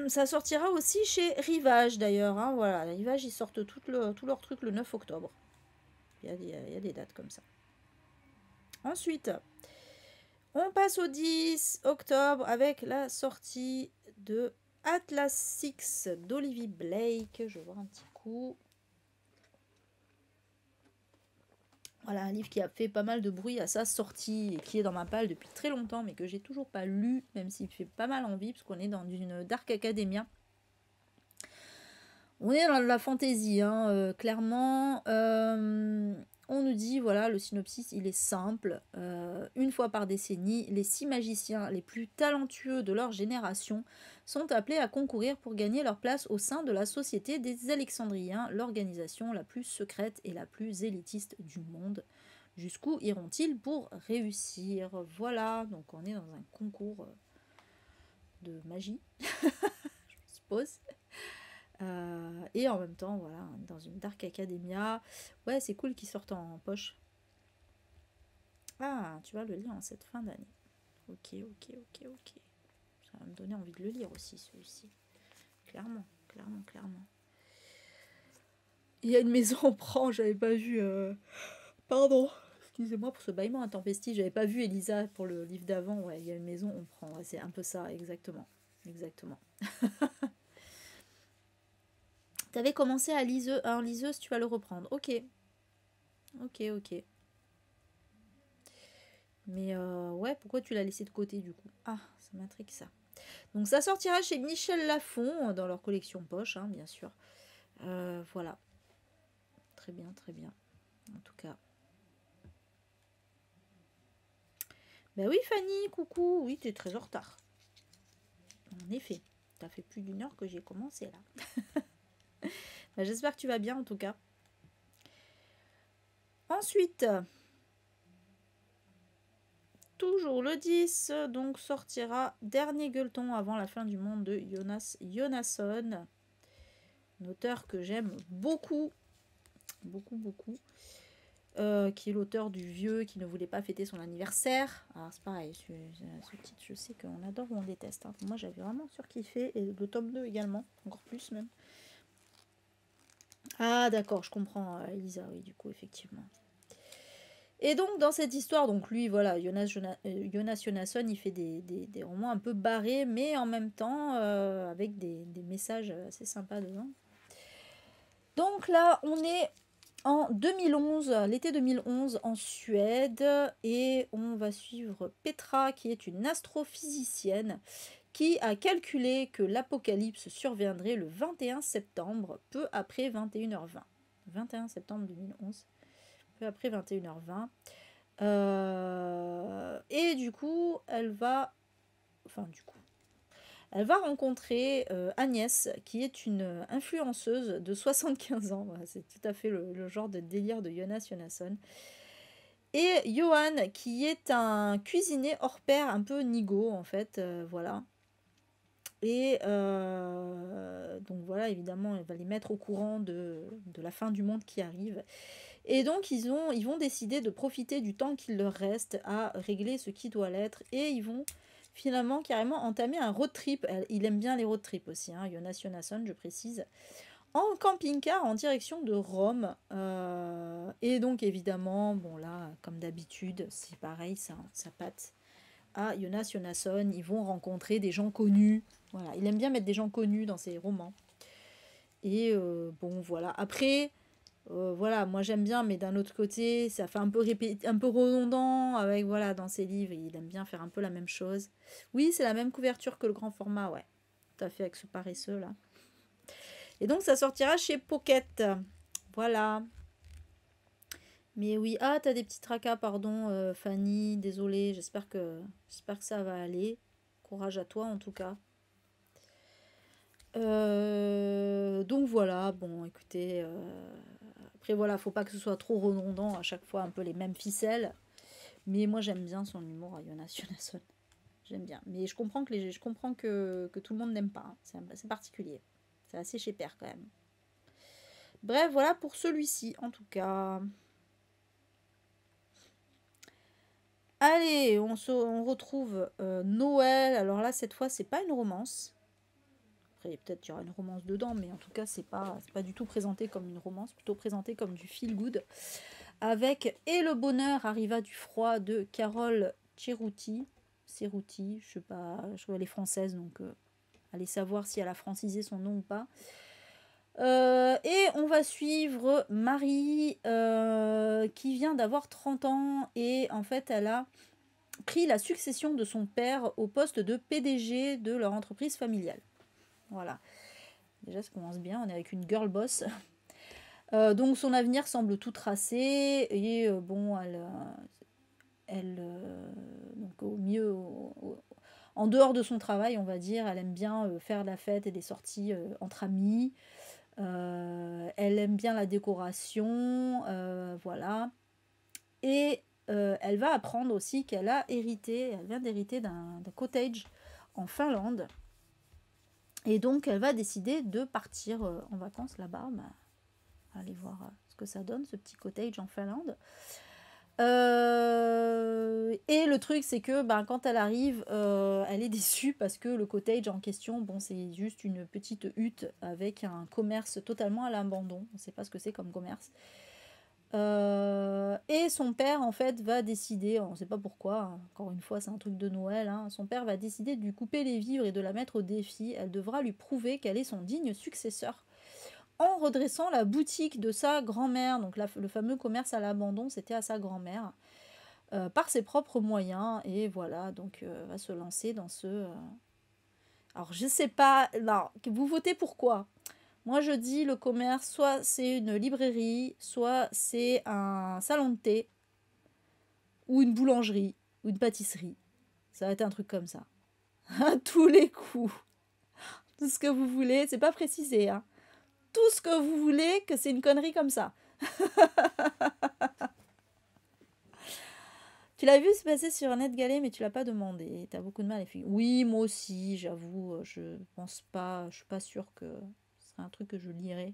ça sortira aussi chez Rivage d'ailleurs. Hein, voilà, Rivage, ils sortent tout leur truc le 9 octobre. Il y a des dates comme ça. Ensuite, on passe au 10 octobre avec la sortie de Atlas 6 d'Olivier Blake. Je vais voir un petit coup. Voilà, un livre qui a fait pas mal de bruit à sa sortie et qui est dans ma palle depuis très longtemps, mais que j'ai toujours pas lu, même s'il fait pas mal envie, parce qu'on est dans une Dark Academia. On est dans de la fantaisie, hein, clairement. On nous dit, voilà, le synopsis, il est simple. Une fois par décennie, les 6 magiciens les plus talentueux de leur génération sont appelés à concourir pour gagner leur place au sein de la Société des Alexandriens, l'organisation la plus secrète et la plus élitiste du monde. Jusqu'où iront-ils pour réussir? Voilà, donc on est dans un concours de magie, je suppose. Et en même temps, voilà, dans une Dark Academia. Ouais, c'est cool qu'ils sortent en poche. Ah, tu vas le lire en cette fin d'année. Ok, ok, ok, ok. Ça va me donner envie de le lire aussi, celui-ci. Clairement, clairement, clairement. Il y a une maison en prend, j'avais pas vu... Pardon. Excusez-moi pour ce bâillement intempestif. J'avais pas vu Elisa pour le livre d'avant. Ouais, il y a une maison, on prend. Ouais, c'est un peu ça, exactement. Exactement. T'avais commencé en liseuse, tu vas le reprendre. Ok. Ok, ok. Mais ouais, pourquoi tu l'as laissé de côté du coup? Ah, ça m'intrigue ça. Donc ça sortira chez Michel Lafon, dans leur collection poche, hein, bien sûr. Voilà. Très bien, très bien. En tout cas. Ben oui, Fanny, coucou. Oui, tu es très en retard. En effet. Ça fait plus d'1 heure que j'ai commencé là. Ben, j'espère que tu vas bien en tout cas. Ensuite, toujours le 10, donc sortira Dernier Gueuleton avant la fin du monde de Jonas Jonasson. Un auteur que j'aime beaucoup. Beaucoup, beaucoup. Qui est l'auteur du Vieux qui ne voulait pas fêter son anniversaire. Alors c'est pareil, ce titre, je sais qu'on adore ou on déteste. Hein. Moi j'avais vraiment surkiffé, et le tome 2 également, encore plus même. Ah d'accord, je comprends Elisa, oui du coup effectivement. Et donc dans cette histoire, donc lui voilà, Jonas Jonasson, il fait des romans un peu barrés, mais en même temps avec des messages assez sympas dedans. Donc là on est en 2011, l'été 2011 en Suède, et on va suivre Petra qui est une astrophysicienne qui a calculé que l'apocalypse surviendrait le 21 septembre, peu après 21h20. 21 septembre 2011, peu après 21h20. Et du coup, elle va rencontrer Agnès, qui est une influenceuse de 75 ans. Voilà, c'est tout à fait le genre de délire de Jonas Jonasson. Et Johan, qui est un cuisinier hors pair, un peu nigo en fait. Voilà. Et donc voilà, évidemment, elle va les mettre au courant de la fin du monde qui arrive. Et donc ils vont décider de profiter du temps qu'il leur reste à régler ce qui doit l'être. Et ils vont finalement carrément entamer un road trip. Il aime bien les road trips aussi, hein, Jonas Jonasson, je précise. En camping-car en direction de Rome. Et donc évidemment, bon là, comme d'habitude, c'est pareil, ça patte à Jonas Jonasson. Ils vont rencontrer des gens connus. Voilà, il aime bien mettre des gens connus dans ses romans. Et bon, voilà. Après, voilà, moi j'aime bien, mais d'un autre côté, ça fait un peu redondant avec, voilà, dans ses livres, il aime bien faire un peu la même chose. Oui, c'est la même couverture que le grand format, ouais. Tout à fait, avec ce paresseux là. Et donc ça sortira chez Pocket. Voilà. Mais oui, ah, t'as des petits tracas, pardon, Fanny, désolée, j'espère que ça va aller. Courage à toi en tout cas. Donc voilà, bon écoutez, Après voilà, faut pas que ce soit trop redondant, à chaque fois un peu les mêmes ficelles. Mais moi j'aime bien son humour à Jonas Jonasson. J'aime bien. Mais je comprends que tout le monde n'aime pas. Hein. C'est particulier. C'est assez chez Père quand même. Bref, voilà pour celui-ci en tout cas. Allez, on retrouve Noël. Alors là, cette fois, c'est pas une romance. Après, peut-être qu'il y aura une romance dedans, mais en tout cas, c'est pas du tout présenté comme une romance, plutôt présenté comme du feel good. Avec Et le bonheur arriva du froid de Carole Cerruti, je sais pas, je crois qu'elle est française, donc allez savoir si elle a francisé son nom ou pas. Et on va suivre Marie qui vient d'avoir 30 ans et en fait elle a pris la succession de son père au poste de PDG de leur entreprise familiale. Voilà. Déjà ça commence bien, on est avec une girl boss. Donc son avenir semble tout tracé et bon elle donc au mieux en dehors de son travail on va dire elle aime bien faire la fête et des sorties entre amis. Elle aime bien la décoration, voilà. Et elle va apprendre aussi elle vient d'hériter d'un cottage en Finlande. Et donc elle va décider de partir en vacances là-bas. Bah, aller voir ce que ça donne, ce petit cottage en Finlande. Et le truc c'est que quand elle arrive elle est déçue parce que le cottage en question c'est juste une petite hutte avec un commerce totalement à l'abandon, on ne sait pas ce que c'est comme commerce. Et son père en fait va décider, on ne sait pas pourquoi, hein, encore une fois c'est un truc de Noël, hein, son père va décider de lui couper les vivres et de la mettre au défi. Elle devra lui prouver qu'elle est son digne successeur en redressant la boutique de sa grand-mère, donc le fameux commerce à l'abandon, c'était à sa grand-mère, par ses propres moyens, et voilà, donc va se lancer dans ce... Alors je sais pas, non, vous votez pour quoi? Moi je dis le commerce, soit c'est une librairie, soit c'est un salon de thé, ou une boulangerie, ou une pâtisserie. Ça va être un truc comme ça. À tous les coups. Tout ce que vous voulez, c'est pas précisé, hein. Tout ce que vous voulez, que c'est une connerie comme ça. Tu l'as vu se passer sur NetGalley, mais tu l'as pas demandé. T'as beaucoup de mal à les filles. Oui, moi aussi, j'avoue, je pense pas, je suis pas sûre que ce serait un truc que je lirais.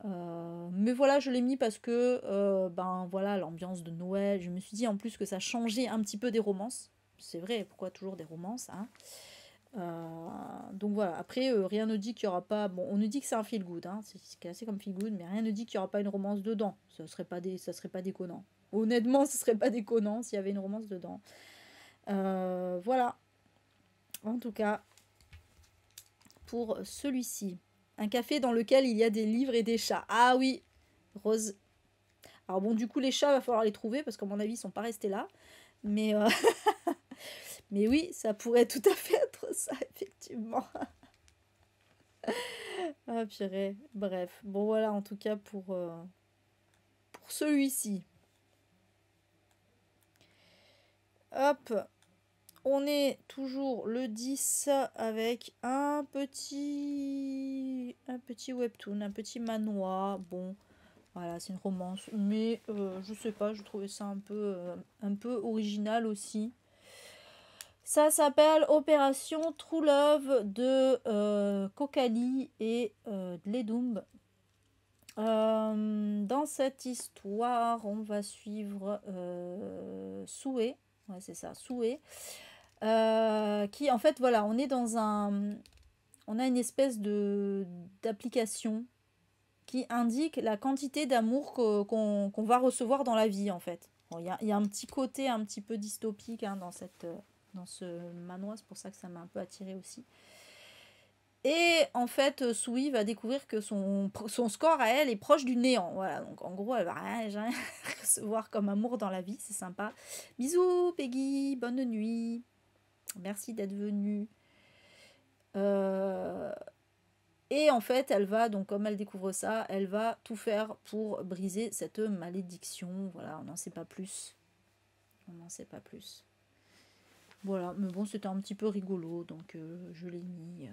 Mais voilà, je l'ai mis parce que, voilà, l'ambiance de Noël. Je me suis dit en plus que ça changeait un petit peu des romances. C'est vrai, pourquoi toujours des romances, hein. Donc voilà, après rien ne dit qu'il n'y aura pas, bon on nous dit que c'est un feel good, hein, c'est classé comme feel good, mais rien ne dit qu'il n'y aura pas une romance dedans, ça serait pas déconnant, honnêtement ce serait pas déconnant s'il y avait une romance dedans. Voilà, en tout cas pour celui-ci, un café dans lequel il y a des livres et des chats. Ah oui, Rose. Alors bon, du coup les chats va falloir les trouver parce qu'à mon avis ils sont pas restés là, mais mais oui, ça pourrait tout à fait être ça effectivement. Ah purée, bref. Bon voilà en tout cas pour celui-ci. Hop, on est toujours le 10 avec un petit webtoon, un petit manoir. Bon, voilà, c'est une romance, mais je sais pas, je trouvais ça un peu original aussi. Ça s'appelle Opération True Love de Kokali et de Ledumb. Dans cette histoire, on va suivre Soué, ouais c'est ça, Soué, qui en fait voilà, on a une espèce de d'application qui indique la quantité d'amour qu'on va recevoir dans la vie en fait. Bon, y a un petit côté un petit peu dystopique hein, dans ce manoir, c'est pour ça que ça m'a un peu attiré aussi. Et en fait, Sui va découvrir que son score à elle est proche du néant. Voilà, donc en gros, elle va rien recevoir comme amour dans la vie, c'est sympa. Bisous Peggy, bonne nuit. Merci d'être venue. Et en fait, elle va, donc comme elle découvre ça, elle va tout faire pour briser cette malédiction. Voilà, on n'en sait pas plus. On n'en sait pas plus. Voilà, mais bon, c'était un petit peu rigolo, donc je l'ai mis.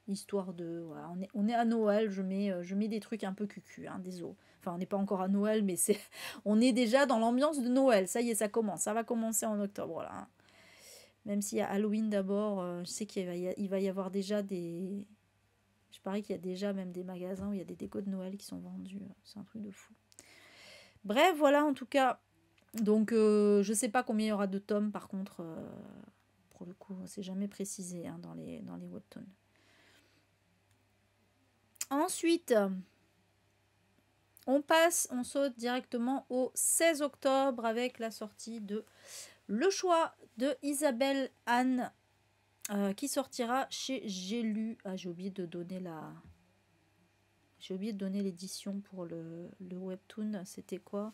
Histoire de... Voilà, on est à Noël, je mets des trucs un peu cucu, hein, désolé. Enfin, on n'est pas encore à Noël, mais c'est, on est déjà dans l'ambiance de Noël. Ça y est, ça commence. Ça va commencer en octobre, là, hein. Même s'il y a Halloween d'abord, je sais il va y avoir déjà des... Je parie qu'il y a déjà même des magasins où il y a des décos de Noël qui sont vendus. C'est un truc de fou. Bref, voilà, en tout cas. Donc, je sais pas combien il y aura de tomes, par contre. Pour le coup, c'est jamais précisé, hein, dans les webtoons. Ensuite, on saute directement au 16 octobre avec la sortie de Le choix de Isabelle Anne, qui sortira chez J'ai lu. Ah, j'ai oublié de donner l'édition pour le webtoon. C'était quoi?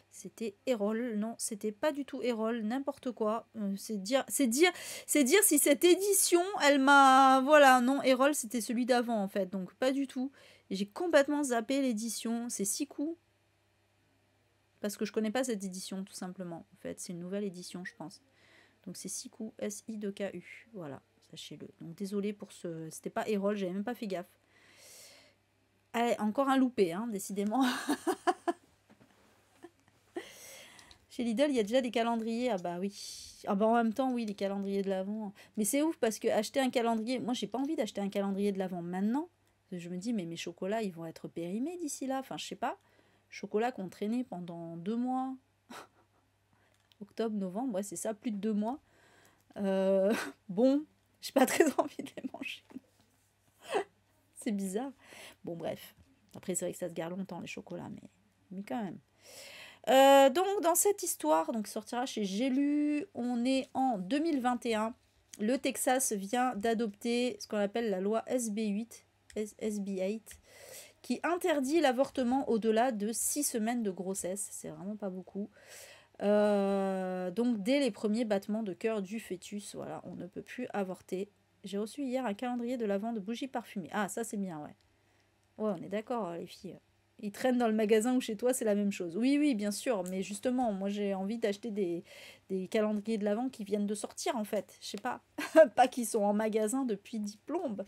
C'était Erol. Non, c'était pas du tout Erol. N'importe quoi. C'est dire si cette édition, elle m'a... Voilà, non, Erol, c'était celui d'avant, en fait. Donc, pas du tout. J'ai complètement zappé l'édition. C'est Siku. Parce que je connais pas cette édition, tout simplement. En fait, c'est une nouvelle édition, je pense. Donc, c'est Siku, S-I-2-K-U. Voilà, sachez-le. Donc, désolé pour ce... C'était pas Erol, j'avais même pas fait gaffe. Allez, encore un loupé, hein, décidément. Chez Lidl, il y a déjà des calendriers. Ah bah oui. Ah bah en même temps, oui, les calendriers de l'Avent. Mais c'est ouf parce que acheter un calendrier... Moi, j'ai pas envie d'acheter un calendrier de l'Avent maintenant. Je me dis, mais mes chocolats, ils vont être périmés d'ici là. Enfin, je sais pas. Chocolats qu'on traînait pendant 2 mois. Octobre, novembre, ouais, c'est ça, plus de 2 mois. Bon, j'ai pas très envie de les manger. C'est bizarre. Bon, bref. Après, c'est vrai que ça se garde longtemps, les chocolats, mais quand même. Donc, dans cette histoire, donc sortira chez J'ai lu, on est en 2021. Le Texas vient d'adopter ce qu'on appelle la loi SB8, SB8, qui interdit l'avortement au-delà de 6 semaines de grossesse. C'est vraiment pas beaucoup. Donc, dès les premiers battements de cœur du fœtus, voilà, on ne peut plus avorter. J'ai reçu hier un calendrier de l'Avent de bougies parfumées. Ah, ça c'est bien, ouais. Ouais, on est d'accord, les filles. Ils traînent dans le magasin ou chez toi, c'est la même chose. Oui, oui, bien sûr, mais justement, moi j'ai envie d'acheter des calendriers de l'Avent qui viennent de sortir, en fait. Je sais pas. Pas qui sont en magasin depuis 10 plombes.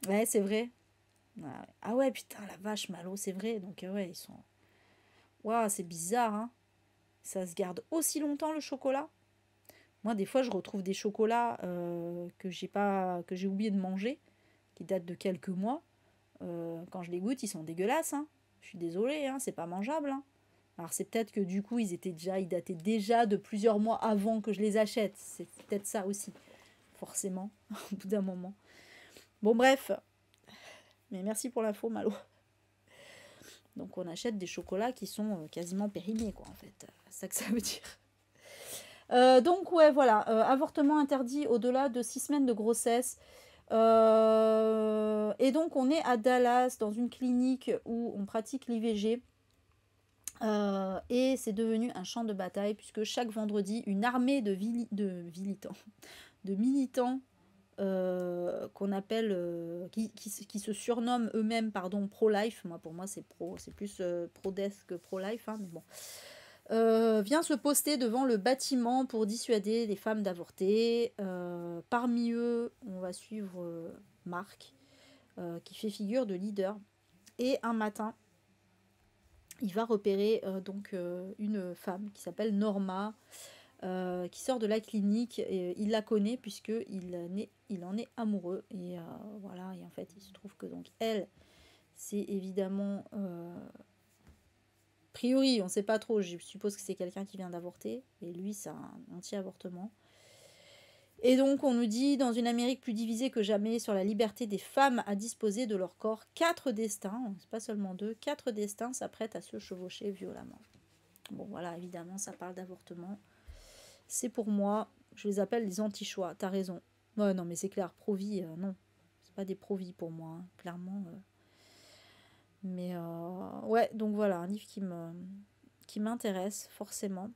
Ouais, c'est vrai. Ah ouais, putain, la vache, Malo, c'est vrai. Donc, ouais, ils sont... Waouh, c'est bizarre, hein. Ça se garde aussi longtemps, le chocolat. Moi, des fois, je retrouve des chocolats que j'ai oublié de manger, qui datent de quelques mois. Quand je les goûte, ils sont dégueulasses, hein. Je suis désolée, hein, c'est pas mangeable, hein. Alors c'est peut-être que du coup, ils dataient déjà de plusieurs mois avant que je les achète. C'est peut-être ça aussi, forcément, au bout d'un moment. Bon, bref. Mais merci pour l'info, Malo. Donc on achète des chocolats qui sont quasiment périmés, quoi, en fait. C'est ça que ça veut dire. Donc ouais, voilà, avortement interdit au-delà de 6 semaines de grossesse. Et donc on est à Dallas, dans une clinique où on pratique l'IVG. Et c'est devenu un champ de bataille, puisque chaque vendredi, une armée de militants qu'on appelle, qui se surnomment eux-mêmes, pardon, pro-life. Pour moi c'est plus pro-death que pro-life, hein, mais bon. Vient se poster devant le bâtiment pour dissuader les femmes d'avorter. Parmi eux, on va suivre Marc, qui fait figure de leader. Et un matin, il va repérer une femme qui s'appelle Norma, qui sort de la clinique. Et il la connaît puisqu'il en est amoureux. Et voilà, et en fait, il se trouve que donc elle, c'est évidemment... A priori, on ne sait pas trop, je suppose que c'est quelqu'un qui vient d'avorter, et lui, c'est un anti-avortement. Et donc, on nous dit, dans une Amérique plus divisée que jamais sur la liberté des femmes à disposer de leur corps, 4 destins, c'est pas seulement 2, 4 destins s'apprêtent à se chevaucher violemment. Bon, voilà, évidemment, ça parle d'avortement. C'est pour moi, je les appelle les anti-choix, t'as raison. Ouais, non, mais c'est clair, pro-vie, non. C'est pas des pro-vie pour moi, hein, clairement. Mais ouais, donc voilà, un livre qui m'intéresse forcément.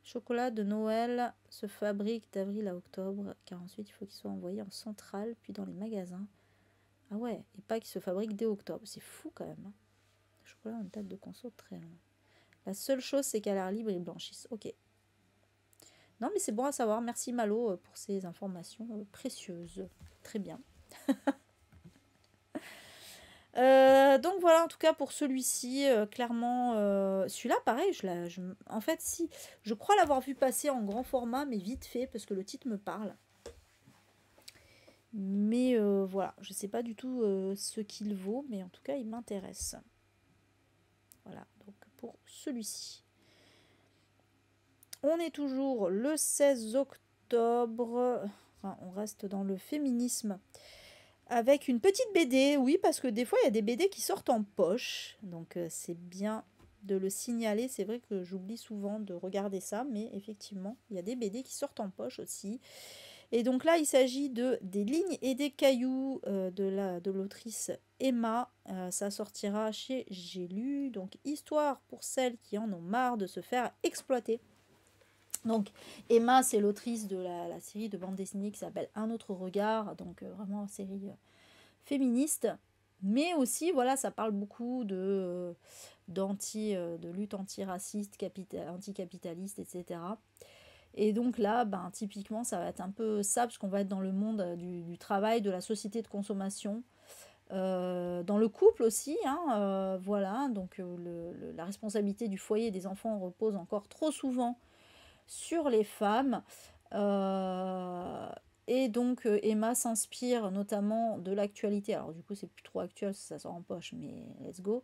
Chocolat de Noël se fabrique d'avril à octobre, car ensuite il faut qu'il soit envoyé en centrale, puis dans les magasins. Ah ouais, et pas qu'il se fabrique dès octobre. C'est fou quand même, hein. Le chocolat a une date de conso très longue. La seule chose, c'est qu'à l'air libre, ils blanchissent. Ok. Non, mais c'est bon à savoir. Merci Malo pour ces informations précieuses. Très bien. Donc voilà, en tout cas pour celui-ci, clairement, celui-là, pareil, en fait, si, je crois l'avoir vu passer en grand format, mais vite fait, parce que le titre me parle. Mais voilà, je sais pas du tout ce qu'il vaut, mais en tout cas, il m'intéresse. Voilà, donc pour celui-ci. On est toujours le 16 octobre, enfin, on reste dans le féminisme. Avec une petite BD, oui, parce que des fois, il y a des BD qui sortent en poche. Donc, c'est bien de le signaler. C'est vrai que j'oublie souvent de regarder ça, mais effectivement, il y a des BD qui sortent en poche aussi. Et donc là, il s'agit de Des lignes et des cailloux de l'autrice Emma. Ça sortira chez J'ai lu. Donc, histoire pour celles qui en ont marre de se faire exploiter. Donc, Emma, c'est l'autrice de la série de bande dessinée qui s'appelle Un autre regard. Donc, vraiment, série féministe, mais aussi voilà, ça parle beaucoup de lutte antiraciste, anticapitaliste, etc. Et donc là, ben, typiquement, ça va être un peu ça, parce qu'on va être dans le monde du travail, de la société de consommation, dans le couple aussi, hein, voilà, donc la responsabilité du foyer et des enfants repose encore trop souvent sur les femmes. Et donc Emma s'inspire notamment de l'actualité, alors du coup c'est plus trop actuel, ça sort en poche, mais let's go,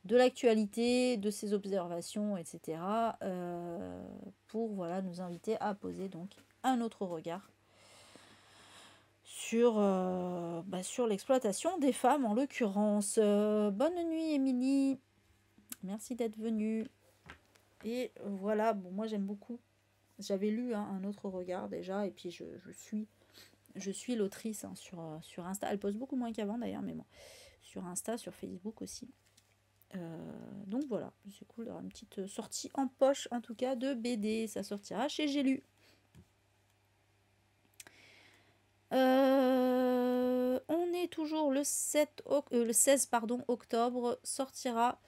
de l'actualité, de ses observations, etc. Pour voilà, nous inviter à poser donc un autre regard sur l'exploitation des femmes en l'occurrence. Bonne nuit Émilie, merci d'être venue. Et voilà, bon, moi j'aime beaucoup. J'avais lu Un autre regard déjà, et puis je suis l'autrice hein, sur Insta. Elle poste beaucoup moins qu'avant d'ailleurs, mais bon. Sur Insta, sur Facebook aussi. Donc voilà, c'est cool d'avoir une petite sortie en poche, en tout cas, de BD. Ça sortira chez J'ai lu. On est toujours le 16 octobre. Sortira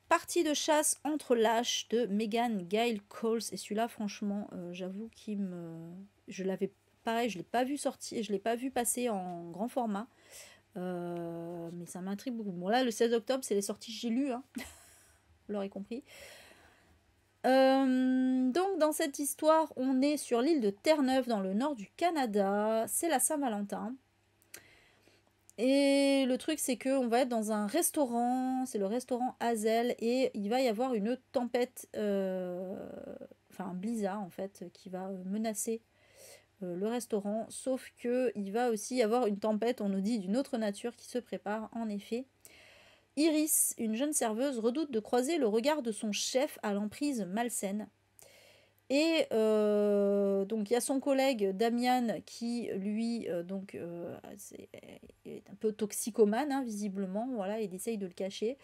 Partie de chasse entre lâches de Megan Gale Coles. Et celui-là, franchement, j'avoue qu'il me... Je l'avais pareil, je l'ai pas vu sortir, je l'ai pas vu passer en grand format. Mais ça m'intrigue beaucoup. Bon là, le 16 octobre, c'est les sorties J'ai lu, hein. Vous l'aurez compris. Donc dans cette histoire, on est sur l'île de Terre-Neuve, dans le nord du Canada. C'est la Saint-Valentin. Et le truc, c'est qu'on va être dans un restaurant, c'est le restaurant Hazel, et il va y avoir une tempête, enfin un blizzard en fait, qui va menacer le restaurant, sauf qu'il va aussi y avoir une tempête, on nous dit, d'une autre nature qui se prépare en effet. Iris, une jeune serveuse, redoute de croiser le regard de son chef à l'emprise malsaine. Et donc il y a son collègue Damian qui lui est un peu toxicomane hein, visiblement, voilà, il essaye de le cacher.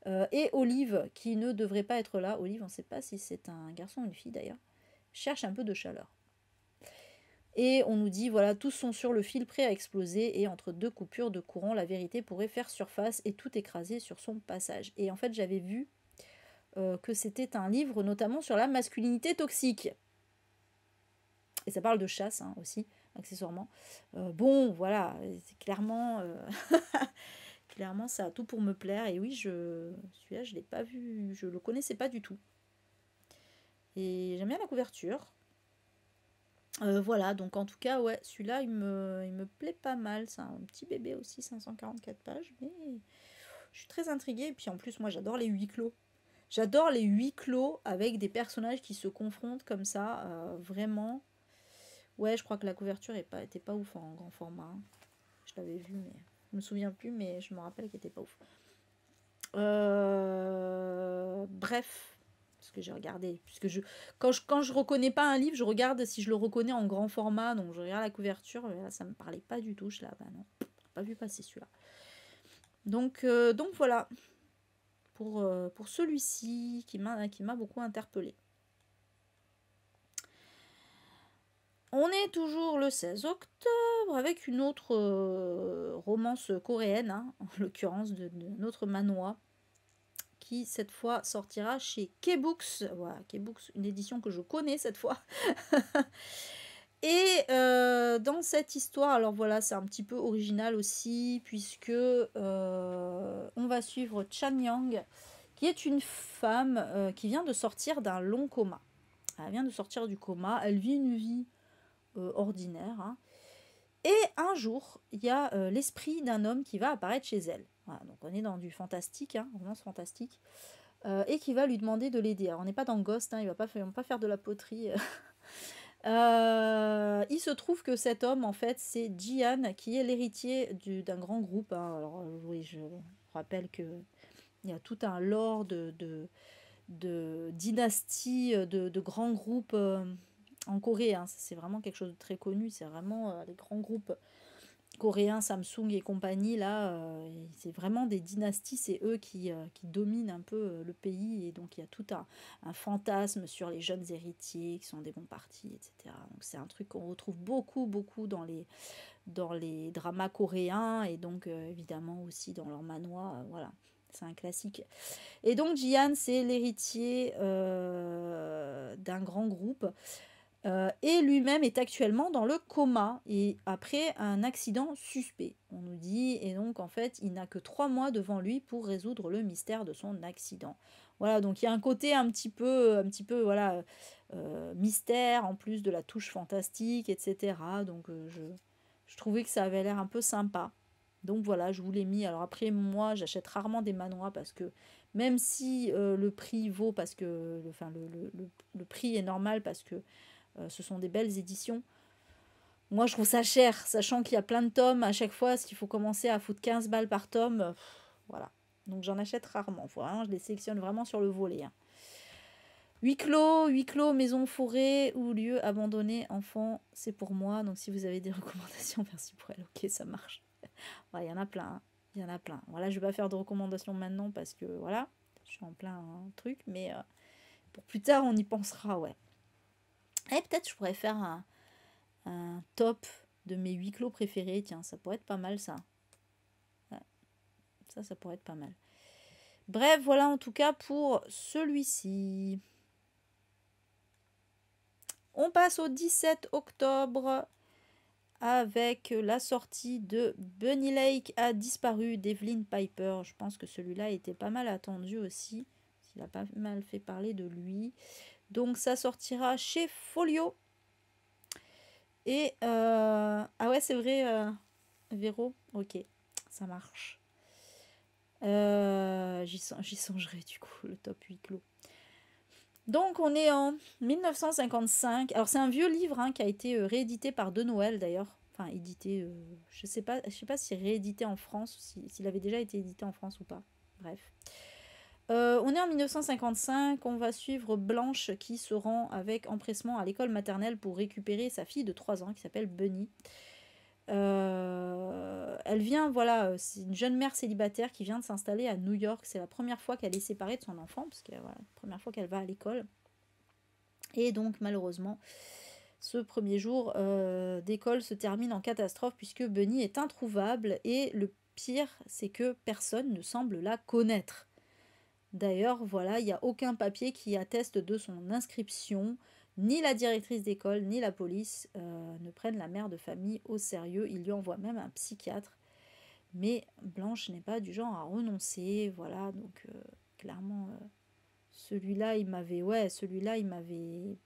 Et Olive qui ne devrait pas être là. Olive, on ne sait pas si c'est un garçon ou une fille d'ailleurs, cherche un peu de chaleur. Et on nous dit voilà, tous sont sur le fil prêt à exploser, et entre deux coupures de courant, la vérité pourrait faire surface et tout écraser sur son passage. Et en fait, j'avais vu que c'était un livre notamment sur la masculinité toxique. Et ça parle de chasse hein, aussi, accessoirement. Bon, voilà, c'est clairement, clairement, ça a tout pour me plaire. Et oui, celui-là, je ne l'ai pas vu, je ne le connaissais pas du tout. Et j'aime bien la couverture. Voilà, donc en tout cas, ouais, celui-là, il me plaît pas mal. C'est un petit bébé aussi, 544 pages, mais je suis très intriguée. Et puis en plus, moi, j'adore les huis clos. J'adore les huis clos avec des personnages qui se confrontent comme ça, vraiment. Ouais, je crois que la couverture était pas ouf en grand format. Hein. Je l'avais vu, mais je me souviens plus, mais je me rappelle qu'elle était pas ouf. Bref, parce que j'ai regardé, quand je reconnais pas un livre, je regarde si je le reconnais en grand format, donc je regarde la couverture, mais là ça me parlait pas du tout, je là, bah non, pas vu passer celui-là. Donc voilà, pour celui-ci qui m'a beaucoup interpellée. On est toujours le 16 octobre avec une autre romance coréenne, hein, en l'occurrence de notre manoir, qui cette fois sortira chez K-Books. Voilà, K-Books, une édition que je connais cette fois. Et dans cette histoire, alors voilà, c'est un petit peu original aussi, puisque on va suivre Chan Yang, qui est une femme qui vient de sortir d'un long coma. Elle vient de sortir du coma, elle vit une vie ordinaire, hein. Et un jour, il y a l'esprit d'un homme qui va apparaître chez elle. Voilà, donc on est dans du fantastique, hein, romance fantastique, et qui va lui demander de l'aider. Alors on n'est pas dans Ghost, hein, il ne va pas faire de la poterie. Il se trouve que cet homme, en fait, c'est Jian, qui est l'héritier d'un grand groupe, hein. Alors oui, je rappelle que il y a tout un lore de dynastie, de grands groupes en Corée, hein. C'est vraiment quelque chose de très connu. C'est vraiment les grands groupes coréens, Samsung et compagnie, là, c'est vraiment des dynasties. C'est eux qui dominent un peu le pays. Et donc, il y a tout un fantasme sur les jeunes héritiers qui sont des bons partis, etc. Donc, c'est un truc qu'on retrouve beaucoup, beaucoup dans les dramas coréens. Et donc, évidemment, aussi dans leurs manoirs. Voilà. C'est un classique. Et donc, Jian, c'est l'héritier d'un grand groupe. Et lui-même est actuellement dans le coma et après un accident suspect, on nous dit. Et donc, en fait, il n'a que 3 mois devant lui pour résoudre le mystère de son accident. Voilà, donc il y a un côté un petit peu voilà, mystère, en plus de la touche fantastique, etc. Donc, je trouvais que ça avait l'air un peu sympa. Donc voilà, je vous l'ai mis. Alors après, moi, j'achète rarement des manhwas parce que même si le prix vaut, parce que le prix est normal, parce que ce sont des belles éditions, moi je trouve ça cher, sachant qu'il y a plein de tomes à chaque fois, s'il faut commencer à foutre 15 balles par tome, voilà. Donc j'en achète rarement, voilà, je les sélectionne vraiment sur le volet, hein. Huis clos, maison forêt ou lieu abandonné, enfant, c'est pour moi. Donc si vous avez des recommandations, merci pour elle. Ok, ça marche. Il y en a plein, hein. Il y en a plein. Voilà, je vais pas faire de recommandations maintenant parce que voilà, je suis en plein truc, mais pour plus tard, on y pensera, ouais. Et peut-être je pourrais faire un top de mes 8 clos préférés. Tiens, ça pourrait être pas mal, ça. Ouais, ça pourrait être pas mal. Bref, voilà en tout cas pour celui-ci. On passe au 17 octobre avec la sortie de Bunny Lake a disparu d'Evelyn Piper. Je pense que celui-là était pas mal attendu aussi. Il a pas mal fait parler de lui. Donc ça sortira chez Folio. Et ah ouais, c'est vrai, Véro. Ok, ça marche. J'y songerai du coup, le top 8 clos. Donc on est en 1955. Alors c'est un vieux livre, hein, qui a été réédité par De Noël d'ailleurs. Enfin édité, je sais pas s'il est réédité en France, s'il avait déjà été édité en France ou pas. Bref. On est en 1955, on va suivre Blanche qui se rend avec empressement à l'école maternelle pour récupérer sa fille de 3 ans qui s'appelle Bunny. Elle vient, voilà, c'est une jeune mère célibataire qui vient de s'installer à New York. C'est la première fois qu'elle est séparée de son enfant, parce que voilà, la première fois qu'elle va à l'école. Et donc, malheureusement, ce premier jour d'école se termine en catastrophe puisque Bunny est introuvable. Et le pire, c'est que personne ne semble la connaître. D'ailleurs, voilà, il n'y a aucun papier qui atteste de son inscription. Ni la directrice d'école, ni la police ne prennent la mère de famille au sérieux. Ils lui envoient même un psychiatre. Mais Blanche n'est pas du genre à renoncer. Voilà, donc clairement, celui-là, il m'avait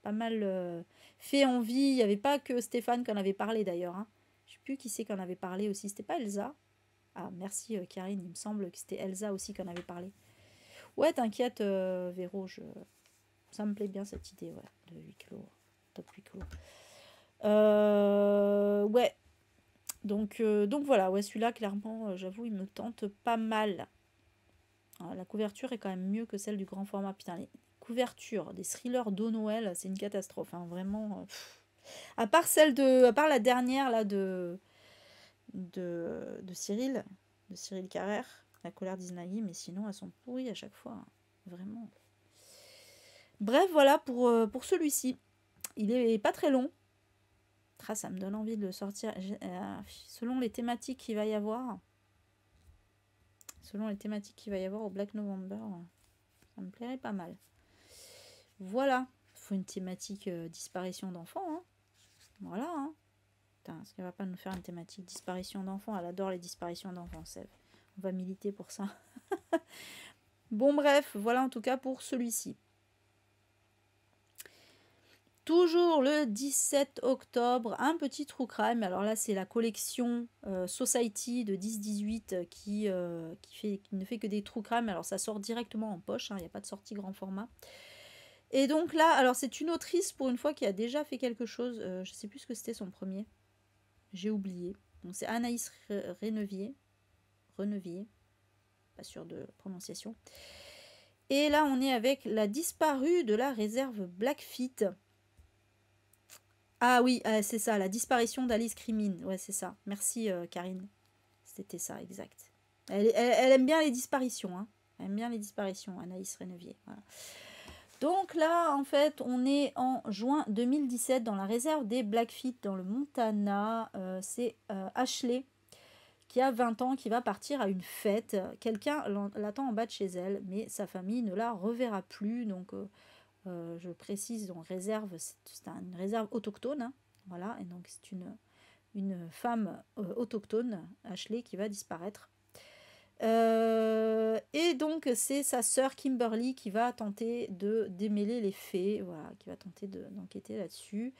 pas mal fait envie. Il n'y avait pas que Stéphane qui en avait parlé d'ailleurs, hein. Je ne sais plus qui c'est qui en avait parlé aussi. C'était pas Elsa? Ah, merci Karine, il me semble que c'était Elsa aussi qui en avait parlé. Ouais, t'inquiète, Véro, ça me plaît bien cette idée, ouais, de 8 clos, top 8 clos. Ouais, donc voilà, ouais, celui-là, clairement, j'avoue, il me tente pas mal. Alors, la couverture est quand même mieux que celle du grand format. Putain, les couvertures des thrillers d'O Noël, c'est une catastrophe, hein, vraiment. À part la dernière, là, de Cyril Carrère, La colère d'Isnaï, mais sinon, elles sont pourries à chaque fois, hein, vraiment. Bref, voilà pour celui-ci. Il est pas très long. Ça me donne envie de le sortir. Selon les thématiques qu'il va y avoir. Selon les thématiques qu'il va y avoir au Black November. Ça me plairait pas mal. Voilà. Il faut une thématique disparition d'enfants. Hein. Voilà. Hein. Putain, est-ce qu'elle va pas nous faire une thématique disparition d'enfants? Elle adore les disparitions d'enfants, Sèvres. On va militer pour ça. Bon, bref, voilà en tout cas pour celui-ci. Toujours le 17 octobre, un petit true crime. Alors là, c'est la collection Society de 10-18 qui ne fait que des true crime. Alors ça sort directement en poche, il n'y a pas de sortie grand format. Et donc là, alors c'est une autrice pour une fois qui a déjà fait quelque chose. Je ne sais plus ce que c'était son premier. J'ai oublié. Donc c'est Anaïs Renevier. Pas sûr de prononciation. Et là, on est avec La disparue de la réserve Blackfeet. Ah oui, c'est ça, La disparition d'Alice Crimine. Ouais, c'est ça. Merci, Karine. C'était ça, exact. Elle aime bien les disparitions. Hein. Elle aime bien les disparitions, Anaïs Renevier. Voilà. Donc là, en fait, on est en juin 2017 dans la réserve des Blackfeet dans le Montana. C'est Ashley qui a 20 ans, qui va partir à une fête. Quelqu'un l'attend en bas de chez elle, mais sa famille ne la reverra plus. Donc, je précise, on réserve, c'est une réserve autochtone. Hein, voilà, et donc c'est une femme autochtone, Ashley, qui va disparaître. Et donc c'est sa sœur Kimberly qui va tenter de démêler les faits, voilà, qui va tenter d'enquêter là-dessus.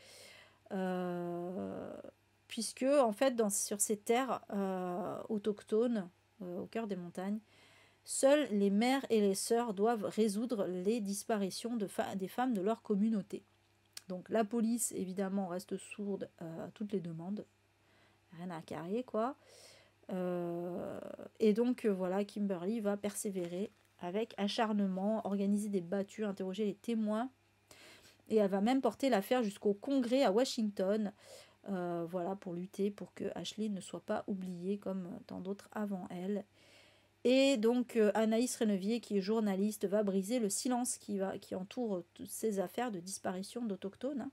Puisque en fait sur ces terres autochtones, au cœur des montagnes, seules les mères et les sœurs doivent résoudre les disparitions des femmes de leur communauté. Donc la police évidemment reste sourde à toutes les demandes, rien à carrer quoi. Et donc voilà, Kimberly va persévérer avec acharnement, organiser des battues, interroger les témoins, et elle va même porter l'affaire jusqu'au Congrès à Washington, voilà, pour lutter pour que Ashley ne soit pas oubliée comme tant d'autres avant elle. Et donc Anaïs Renevier, qui est journaliste, va briser le silence qui entoure toutes ces affaires de disparition d'autochtones, hein,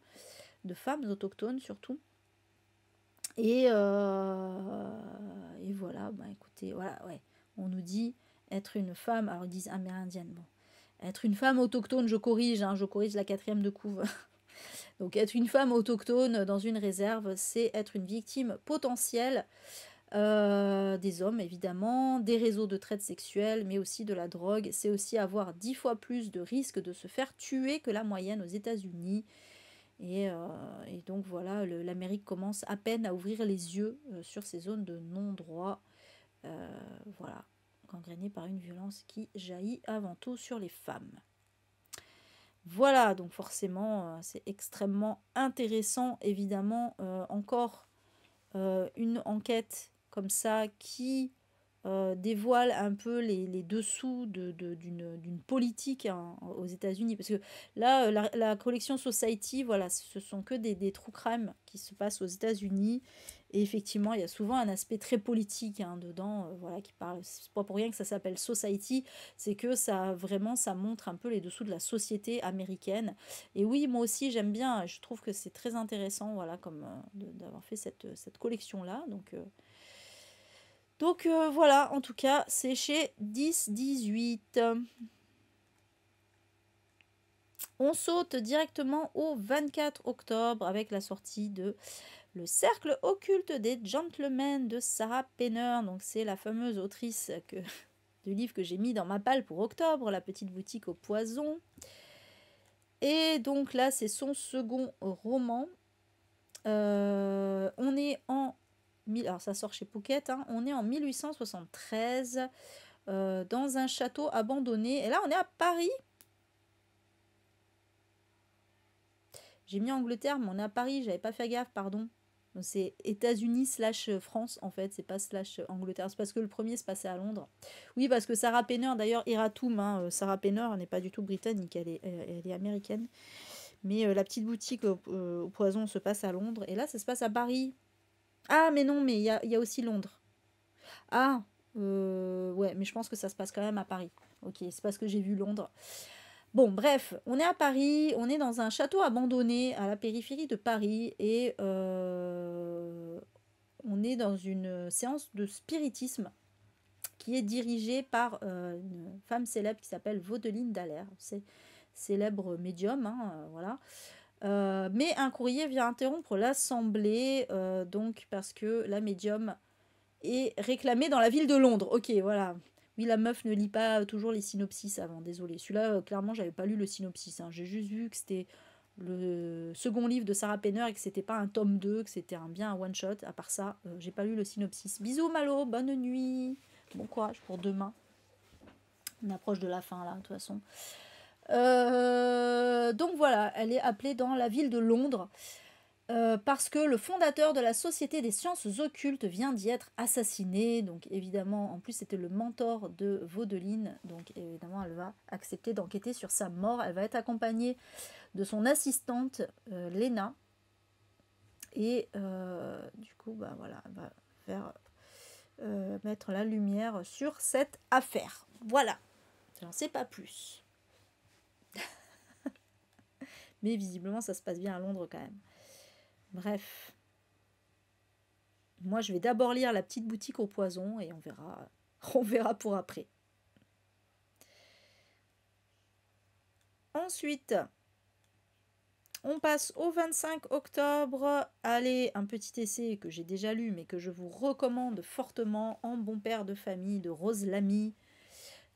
de femmes autochtones surtout. Et voilà, bah écoutez, voilà, ouais, on nous dit être une femme, alors ils disent amérindienne, bon, être une femme autochtone, je corrige la 4e de couve. Donc être une femme autochtone dans une réserve, c'est être une victime potentielle des hommes évidemment, des réseaux de traite sexuelle, mais aussi de la drogue. C'est aussi avoir 10 fois plus de risques de se faire tuer que la moyenne aux États-Unis. Et donc voilà, l'Amérique commence à peine à ouvrir les yeux sur ces zones de non-droit, voilà, gangrénées par une violence qui jaillit avant tout sur les femmes. Voilà, donc forcément, c'est extrêmement intéressant, évidemment, encore une enquête comme ça qui dévoile un peu les dessous d'une politique hein, aux États-Unis. Parce que là, la collection Society, voilà, ce sont que des true crime qui se passent aux États-Unis. Et effectivement, il y a souvent un aspect très politique hein, dedans, voilà, qui parle. C'est pas pour rien que ça s'appelle Society, c'est que ça montre un peu les dessous de la société américaine. Et oui, moi aussi j'aime bien. Je trouve que c'est très intéressant, voilà, comme d'avoir fait cette collection-là. Donc voilà, en tout cas, c'est chez 10-18. On saute directement au 24 octobre avec la sortie de Le Cercle occulte des gentlemen de Sarah Penner. Donc c'est la fameuse autrice du livre que j'ai mis dans ma palle pour octobre, La petite boutique au poison. Et donc là, c'est son second roman. On est en... Alors ça sort chez Pocket, hein, on est en 1873 dans un château abandonné. Et là, on est à Paris. J'ai mis Angleterre, mais on est à Paris, j'avais pas fait gaffe, pardon. Donc c'est États-Unis / France, en fait, c'est pas / Angleterre. C'est parce que le premier se passait à Londres. Oui, parce que Sarah Penner, d'ailleurs, Iratum, hein, Sarah Penner n'est pas du tout britannique, elle est américaine. Mais la petite boutique au poison se passe à Londres. Et là, ça se passe à Paris. Ah, mais non, mais il y a aussi Londres. Ah, ouais, mais je pense que ça se passe quand même à Paris. Ok, c'est parce que j'ai vu Londres. Bon, bref, on est à Paris, on est dans un château abandonné à la périphérie de Paris et on est dans une séance de spiritisme qui est dirigé par une femme célèbre qui s'appelle Vaudeline Dallaire. C'est célèbre médium, hein, voilà. Mais un courrier vient interrompre l'assemblée, donc parce que la médium est réclamée dans la ville de Londres. Ok, voilà. Oui, la meuf ne lit pas toujours les synopsis avant, désolé. Celui-là, clairement, j'avais pas lu le synopsis. Hein. J'ai juste vu que c'était le second livre de Sarah Penner et que c'était pas un tome 2, que c'était bien un one-shot. À part ça, j'ai pas lu le synopsis. Bisous Malo, bonne nuit. Bon courage pour demain. On approche de la fin là, de toute façon. Donc voilà, elle est appelée dans la ville de Londres. Parce que le fondateur de la Société des sciences occultes vient d'y être assassiné. Donc évidemment, en plus c'était le mentor de Vaudeline. Donc évidemment, elle va accepter d'enquêter sur sa mort. Elle va être accompagnée de son assistante Lena. Et du coup, bah voilà, elle va faire mettre la lumière sur cette affaire. Voilà, j'en sais pas plus. Mais visiblement, ça se passe bien à Londres quand même. Bref. Moi, je vais d'abord lire La petite boutique au poison et on verra pour après. Ensuite, on passe au 25 octobre. Allez, un petit essai que j'ai déjà lu, mais que je vous recommande fortement, En bon père de famille de Rose Lamy,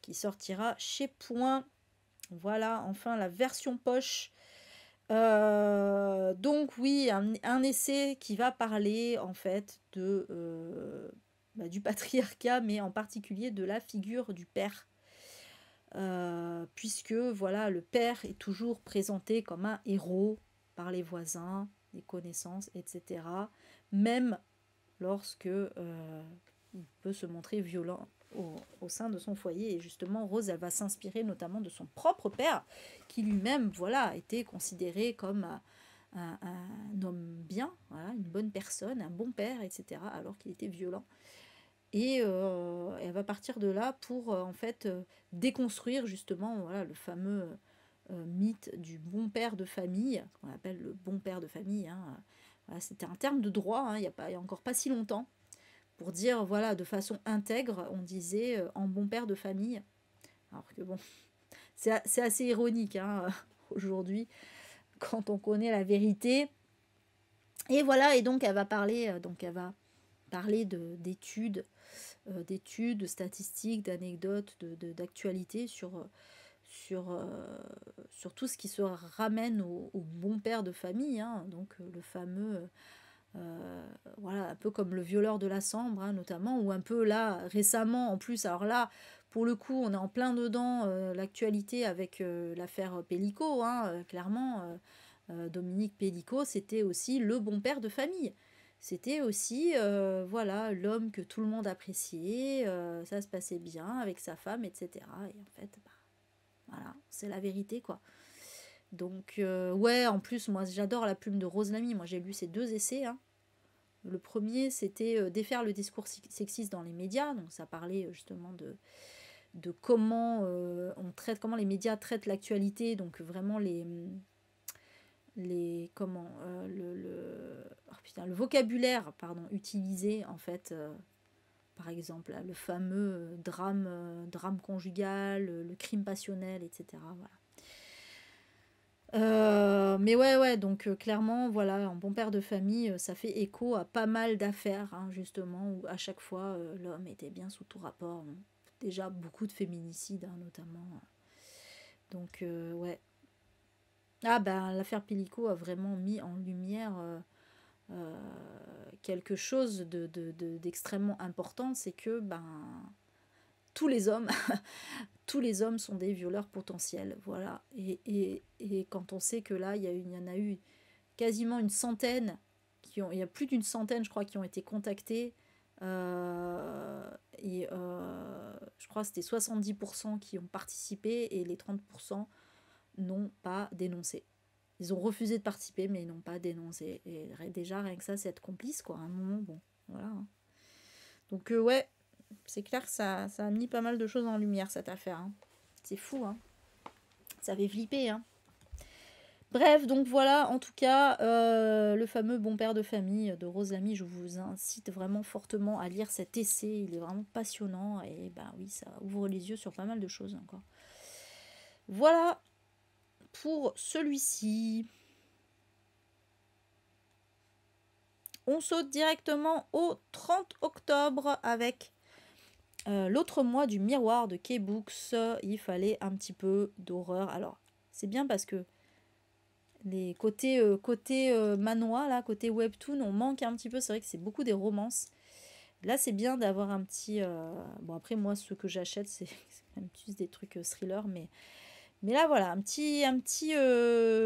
qui sortira chez Point. Voilà, enfin la version poche. Donc oui, un essai qui va parler en fait du patriarcat, mais en particulier de la figure du père. Puisque voilà, le père est toujours présenté comme un héros par les voisins, les connaissances, etc. Même lorsque il peut se montrer violent au sein de son foyer. Et justement, Rose, elle va s'inspirer notamment de son propre père, qui lui-même, voilà, a été considéré comme un homme bien, voilà, une bonne personne, un bon père, etc., alors qu'il était violent. Et elle va partir de là pour, en fait, déconstruire justement, voilà, le fameux mythe du bon père de famille, qu'on appelle le bon père de famille. Hein. Voilà, c'était un terme de droit, hein, il y a encore pas si longtemps. Pour dire, voilà, de façon intègre, on disait en bon père de famille. Alors que bon, c'est assez ironique hein, aujourd'hui, quand on connaît la vérité. Et voilà, et donc elle va parler, d'études, de statistiques, d'anecdotes, d'actualités sur tout ce qui se ramène au bon père de famille. Hein, donc le fameux... voilà, un peu comme le violeur de la Sambre, hein, notamment, ou un peu là, récemment, en plus, alors là, pour le coup, on est en plein dedans, l'actualité avec l'affaire Pellico, hein, clairement, Dominique Pellico, c'était aussi le bon père de famille. C'était aussi, voilà, l'homme que tout le monde appréciait, ça se passait bien avec sa femme, etc. Et en fait, bah, voilà, c'est la vérité, quoi. Donc, ouais, en plus, moi, j'adore La plume de Rose Lamy. Moi, j'ai lu ces 2 essais. Hein. Le premier, c'était défaire le discours sexiste dans les médias. Donc, ça parlait justement de comment comment les médias traitent l'actualité. Donc, vraiment le vocabulaire, pardon, utilisé en fait. Par exemple, là, le fameux drame conjugal, le crime passionnel, etc. Voilà. Mais ouais, donc clairement, voilà, en bon père de famille, ça fait écho à pas mal d'affaires, hein, justement, où à chaque fois, l'homme était bien sous tout rapport. Hein. Déjà, beaucoup de féminicides, hein, notamment. Donc, ouais. Ah, ben, l'affaire Pellico a vraiment mis en lumière quelque chose d'extrêmement important, c'est que, ben, tous les hommes tous les hommes sont des violeurs potentiels, voilà. Et quand on sait que là, il y en a eu quasiment une centaine, il y a plus d'une centaine, je crois, qui ont été contactés, je crois que c'était 70% qui ont participé et les 30% n'ont pas dénoncé. Ils ont refusé de participer, mais ils n'ont pas dénoncé. Et déjà, rien que ça, c'est être complice, quoi. À un moment, bon, voilà. Donc, ouais, c'est clair que ça a mis pas mal de choses en lumière, cette affaire. Hein. C'est fou, hein. Ça fait flipper, hein. Bref, donc voilà, en tout cas, le fameux Bon père de famille de Rose Lamy, je vous incite vraiment fortement à lire cet essai, il est vraiment passionnant et ben oui, ça ouvre les yeux sur pas mal de choses encore. Voilà pour celui-ci. On saute directement au 30 octobre avec l'autre mois du miroir de K-Books. Il fallait un petit peu d'horreur. Alors, c'est bien parce que les côtés manois, là, côté webtoon, on manque un petit peu. C'est vrai que c'est beaucoup des romances. Là, c'est bien d'avoir un petit... Bon, après, moi, ce que j'achète, c'est même plus des trucs thrillers, mais là, voilà, un petit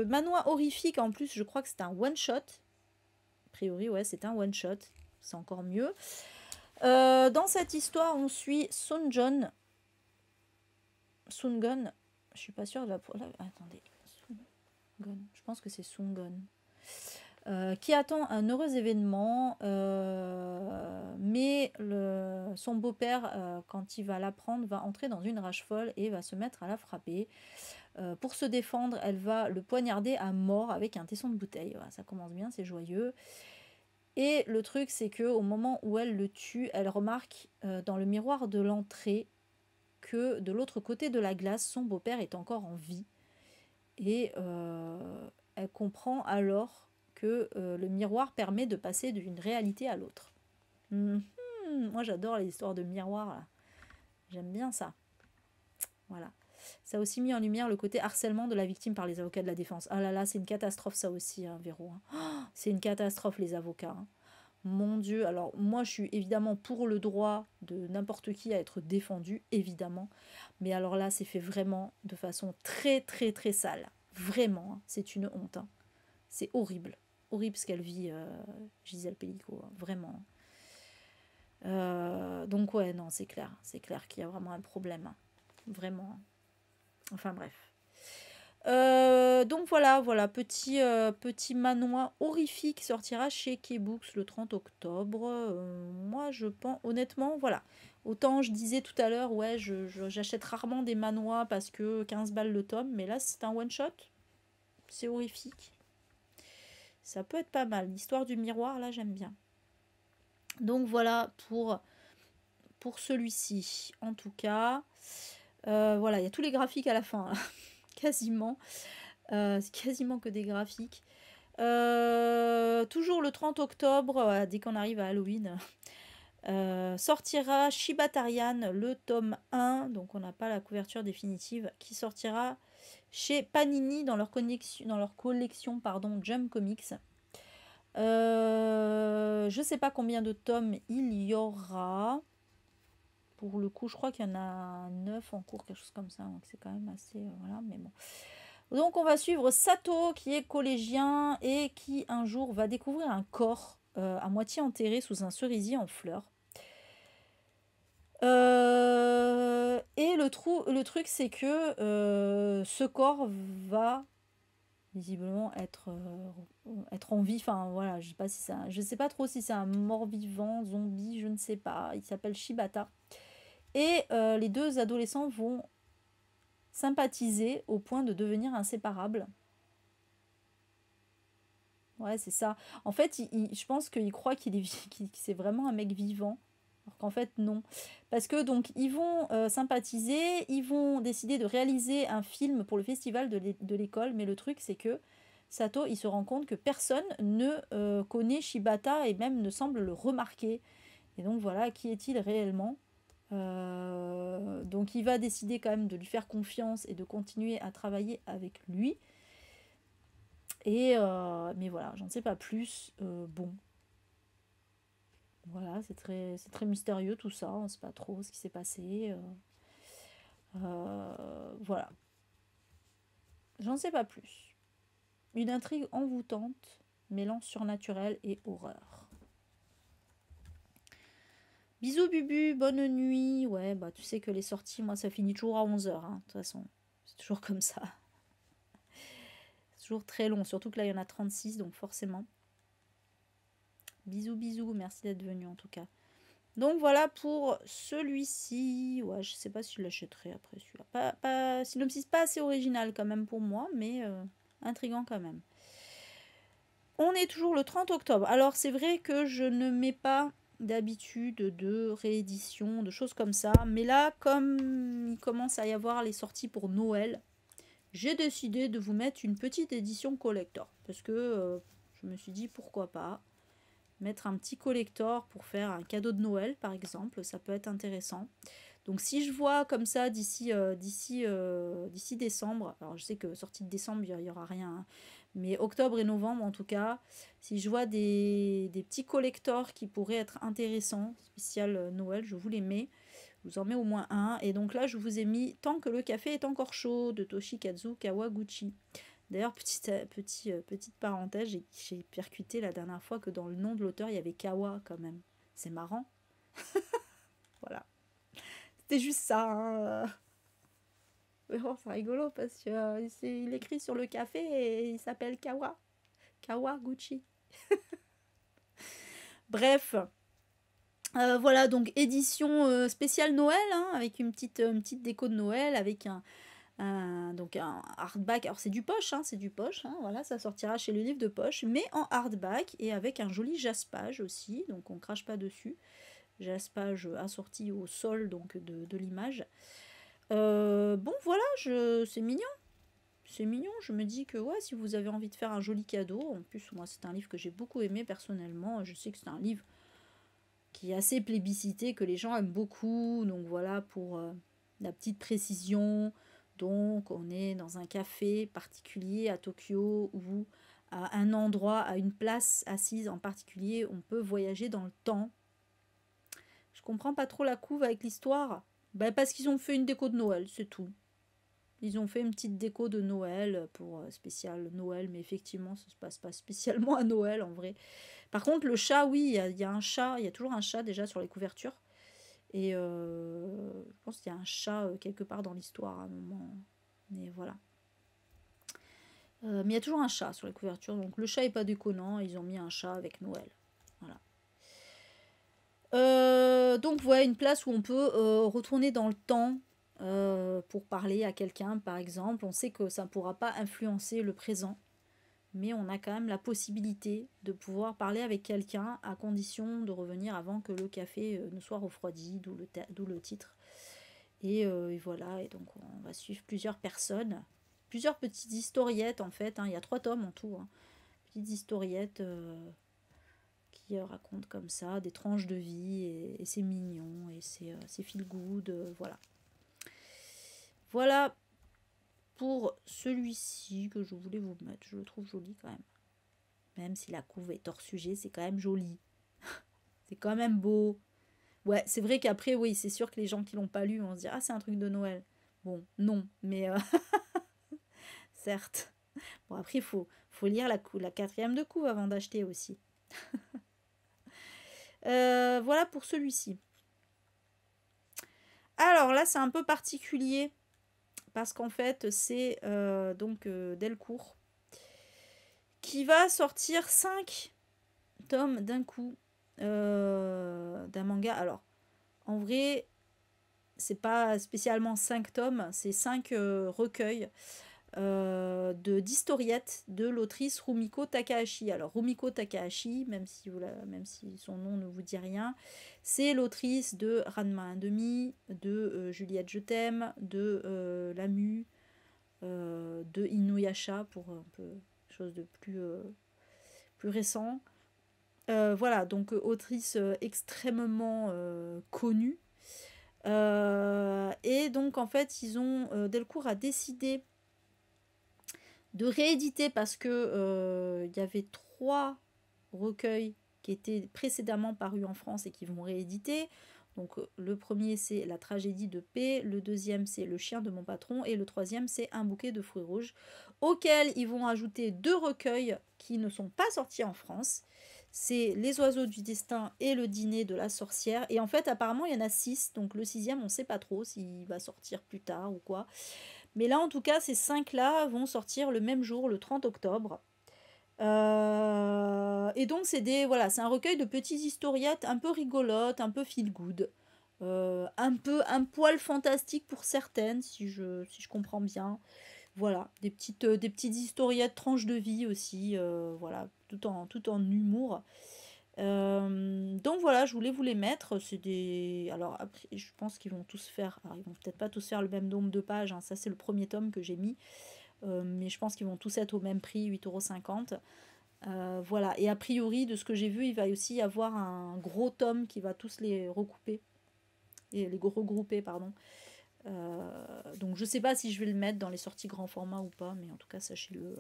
manoir horrifique. En plus, je crois que c'est un one-shot. A priori, ouais, c'est un one-shot. C'est encore mieux. Dans cette histoire, on suit Sungon. Sungon. Je suis pas sûre de la... Attendez. Sungon. Je pense que c'est Sungon. Qui attend un heureux événement, mais son beau-père, quand il va l'apprendre, va entrer dans une rage folle et va se mettre à la frapper. Pour se défendre, elle va le poignarder à mort avec un tesson de bouteille. Voilà, ça commence bien, c'est joyeux. Et le truc, c'est que au moment où elle le tue, elle remarque dans le miroir de l'entrée que de l'autre côté de la glace, son beau-père est encore en vie. Et elle comprend alors que le miroir permet de passer d'une réalité à l'autre. Moi, j'adore les histoires de miroirs, là. J'aime bien ça. Voilà. Ça a aussi mis en lumière le côté harcèlement de la victime par les avocats de la défense. Ah là là, c'est une catastrophe ça aussi, hein, Véro. Hein. Oh, c'est une catastrophe les avocats. Hein. Mon Dieu, alors moi je suis évidemment pour le droit de n'importe qui à être défendu, évidemment. Mais alors là, c'est fait vraiment de façon très très très sale. Vraiment, hein, c'est une honte. Hein. C'est horrible. Horrible ce qu'elle vit, Gisèle Pellicot, hein, vraiment. Donc ouais, non, c'est clair. C'est clair qu'il y a vraiment un problème. Hein. Vraiment. Enfin bref. Donc voilà, petit manoir horrifique sortira chez K-Books le 30 octobre. Moi, je pense, honnêtement, voilà. Autant je disais tout à l'heure, ouais, j'achète rarement des manois parce que 15 balles le tome, mais là, c'est un one-shot. C'est horrifique. Ça peut être pas mal. L'histoire du miroir, là, j'aime bien. Donc voilà pour celui-ci. En tout cas, voilà, il y a tous les graphiques à la fin, là. Quasiment. C'est quasiment que des graphiques. Toujours le 30 octobre, dès qu'on arrive à Halloween, sortira Shibatarian, le tome 1, donc on n'a pas la couverture définitive, qui sortira chez Panini dans leur collection Jump Comics. Je sais pas combien de tomes il y aura. Pour le coup, je crois qu'il y en a 9 en cours, quelque chose comme ça, donc c'est quand même assez... voilà, mais bon. Donc on va suivre Sato qui est collégien et qui un jour va découvrir un corps à moitié enterré sous un cerisier en fleurs. Et le truc c'est que ce corps va visiblement être en vie. Enfin voilà, je sais pas trop si c'est un mort-vivant, zombie, je ne sais pas. Il s'appelle Shibata. Et les deux adolescents vont sympathiser au point de devenir inséparables. Ouais, c'est ça. En fait, je pense qu'il croit que c'est vraiment un mec vivant. Alors qu'en fait, non. Parce que donc, ils vont sympathiser, ils vont décider de réaliser un film pour le festival de l'école. Mais le truc, c'est que Sato, il se rend compte que personne ne connaît Shibata et même ne semble le remarquer. Et donc voilà, qui est-il réellement? Donc il va décider quand même de lui faire confiance et de continuer à travailler avec lui. Mais voilà, j'en sais pas plus. Bon, voilà, c'est très mystérieux tout ça. On sait pas trop ce qui s'est passé. Voilà, j'en sais pas plus. Une intrigue envoûtante, mêlant surnaturel et horreur. Bisous Bubu, bonne nuit. Ouais, bah tu sais que les sorties, moi ça finit toujours à 11h. Hein, de toute façon, c'est toujours comme ça. C'est toujours très long, surtout que là il y en a 36, donc forcément. Bisous, bisous, merci d'être venu en tout cas. Donc voilà pour celui-ci. Ouais, je sais pas si je l'achèterai après celui-là. Synopsis pas assez original quand même pour moi, mais intriguant quand même. On est toujours le 30 octobre. Alors c'est vrai que je ne mets pas d'habitude de réédition, de choses comme ça. Mais là, comme il commence à y avoir les sorties pour Noël, j'ai décidé de vous mettre une petite édition collector. Parce que je me suis dit pourquoi pas. Mettre un petit collector pour faire un cadeau de Noël par exemple, ça peut être intéressant. Donc si je vois comme ça d'ici décembre, alors je sais que sortie de décembre il n'y aura rien, hein, mais octobre et novembre en tout cas, si je vois des petits collectors qui pourraient être intéressants, spécial Noël, je vous les mets. Je vous en mets au moins un. Et donc là je vous ai mis Tant que le café est encore chaud de Toshikazu Kawaguchi. D'ailleurs, petite parenthèse, j'ai percuté la dernière fois que dans le nom de l'auteur, il y avait Kawa quand même. C'est marrant. Voilà. C'était juste ça. Hein. Mais bon, c'est rigolo parce que il écrit sur le café et il s'appelle Kawa. Kawaguchi. Bref. Voilà, donc édition spéciale Noël, hein, avec une petite déco de Noël, avec donc un hardback. Alors c'est du poche, hein, voilà, ça sortira chez le livre de poche, mais en hardback et avec un joli jaspage aussi, donc on crache pas dessus. Jaspage assorti au sol donc de l'image. Bon voilà, c'est mignon. C'est mignon, je me dis que ouais, si vous avez envie de faire un joli cadeau, en plus moi c'est un livre que j'ai beaucoup aimé personnellement, je sais que c'est un livre qui est assez plébiscité, que les gens aiment beaucoup, donc voilà pour la petite précision. Donc on est dans un café particulier à Tokyo ou à un endroit, à une place assise en particulier, on peut voyager dans le temps. Je comprends pas trop la couve avec l'histoire. Ben parce qu'ils ont fait une déco de Noël, c'est tout. Ils ont fait une petite déco de Noël pour spécial Noël, mais effectivement, ça se passe pas spécialement à Noël en vrai. Par contre, le chat, oui, il y a un chat, il y a toujours un chat déjà sur les couvertures. Et je pense qu'il y a un chat quelque part dans l'histoire à un moment. Mais voilà. Mais il y a toujours un chat sur les couvertures, donc le chat est pas déconnant, ils ont mis un chat avec Noël. Voilà. Donc voilà, une place où on peut retourner dans le temps pour parler à quelqu'un, par exemple. On sait que ça ne pourra pas influencer le présent, mais on a quand même la possibilité de pouvoir parler avec quelqu'un à condition de revenir avant que le café ne soit refroidi, d'où le titre. Et voilà, et donc on va suivre plusieurs personnes, plusieurs petites historiettes en fait, hein. Il y a 3 tomes en tout, hein. Petites historiettes qui racontent comme ça des tranches de vie, et c'est mignon, et c'est feel good, voilà. Voilà pour celui-ci que je voulais vous mettre, je le trouve joli quand même. Même si la couve est hors sujet, c'est quand même joli. C'est quand même beau. Ouais, c'est vrai qu'après, oui, c'est sûr que les gens qui l'ont pas lu vont se dire ah, c'est un truc de Noël. Bon, non, mais certes. Bon, après, faut lire la 4e de couve avant d'acheter aussi. Voilà pour celui-ci. Alors là, c'est un peu particulier parce qu'en fait, c'est Delcourt qui va sortir 5 tomes d'un coup d'un manga. Alors, en vrai, c'est pas spécialement 5 tomes, c'est 5 recueils d'historiettes de l'autrice Rumiko Takahashi. Alors Rumiko Takahashi, même si son nom ne vous dit rien, c'est l'autrice de Ranma 1,5, de Juliette Je t'aime, de Lamu, de Inuyasha pour un peu chose de plus récent. Voilà, donc autrice extrêmement connue. Et donc en fait, Delcourt a décidé de rééditer parce que il y avait 3 recueils qui étaient précédemment parus en France et qui vont rééditer. Donc le premier c'est La tragédie de paix, le deuxième c'est Le chien de mon patron et le troisième c'est Un bouquet de fruits rouges, auxquels ils vont ajouter 2 recueils qui ne sont pas sortis en France. C'est Les oiseaux du destin et Le dîner de la sorcière. Et en fait apparemment il y en a 6, donc le 6e on ne sait pas trop s'il va sortir plus tard ou quoi. Mais là, en tout cas, ces 5-là vont sortir le même jour, le 30 octobre. Et donc, c'est un recueil de petites historiettes un peu rigolotes, un peu feel good. Un poil fantastique pour certaines, si je comprends bien. Voilà, des petites historiettes, tranches de vie aussi, voilà, tout en humour. Donc voilà, je voulais vous les mettre. C'est des. Alors après, je pense qu'ils vont tous faire. Alors, ils vont peut-être pas tous faire le même nombre de pages, hein. Ça, c'est le premier tome que j'ai mis. Mais je pense qu'ils vont tous être au même prix, 8,50 €. Voilà. Et a priori, de ce que j'ai vu, il va aussi y avoir un gros tome qui va tous les recouper. Et les regrouper, pardon. Donc je sais pas si je vais le mettre dans les sorties grand format ou pas, mais en tout cas, sachez-le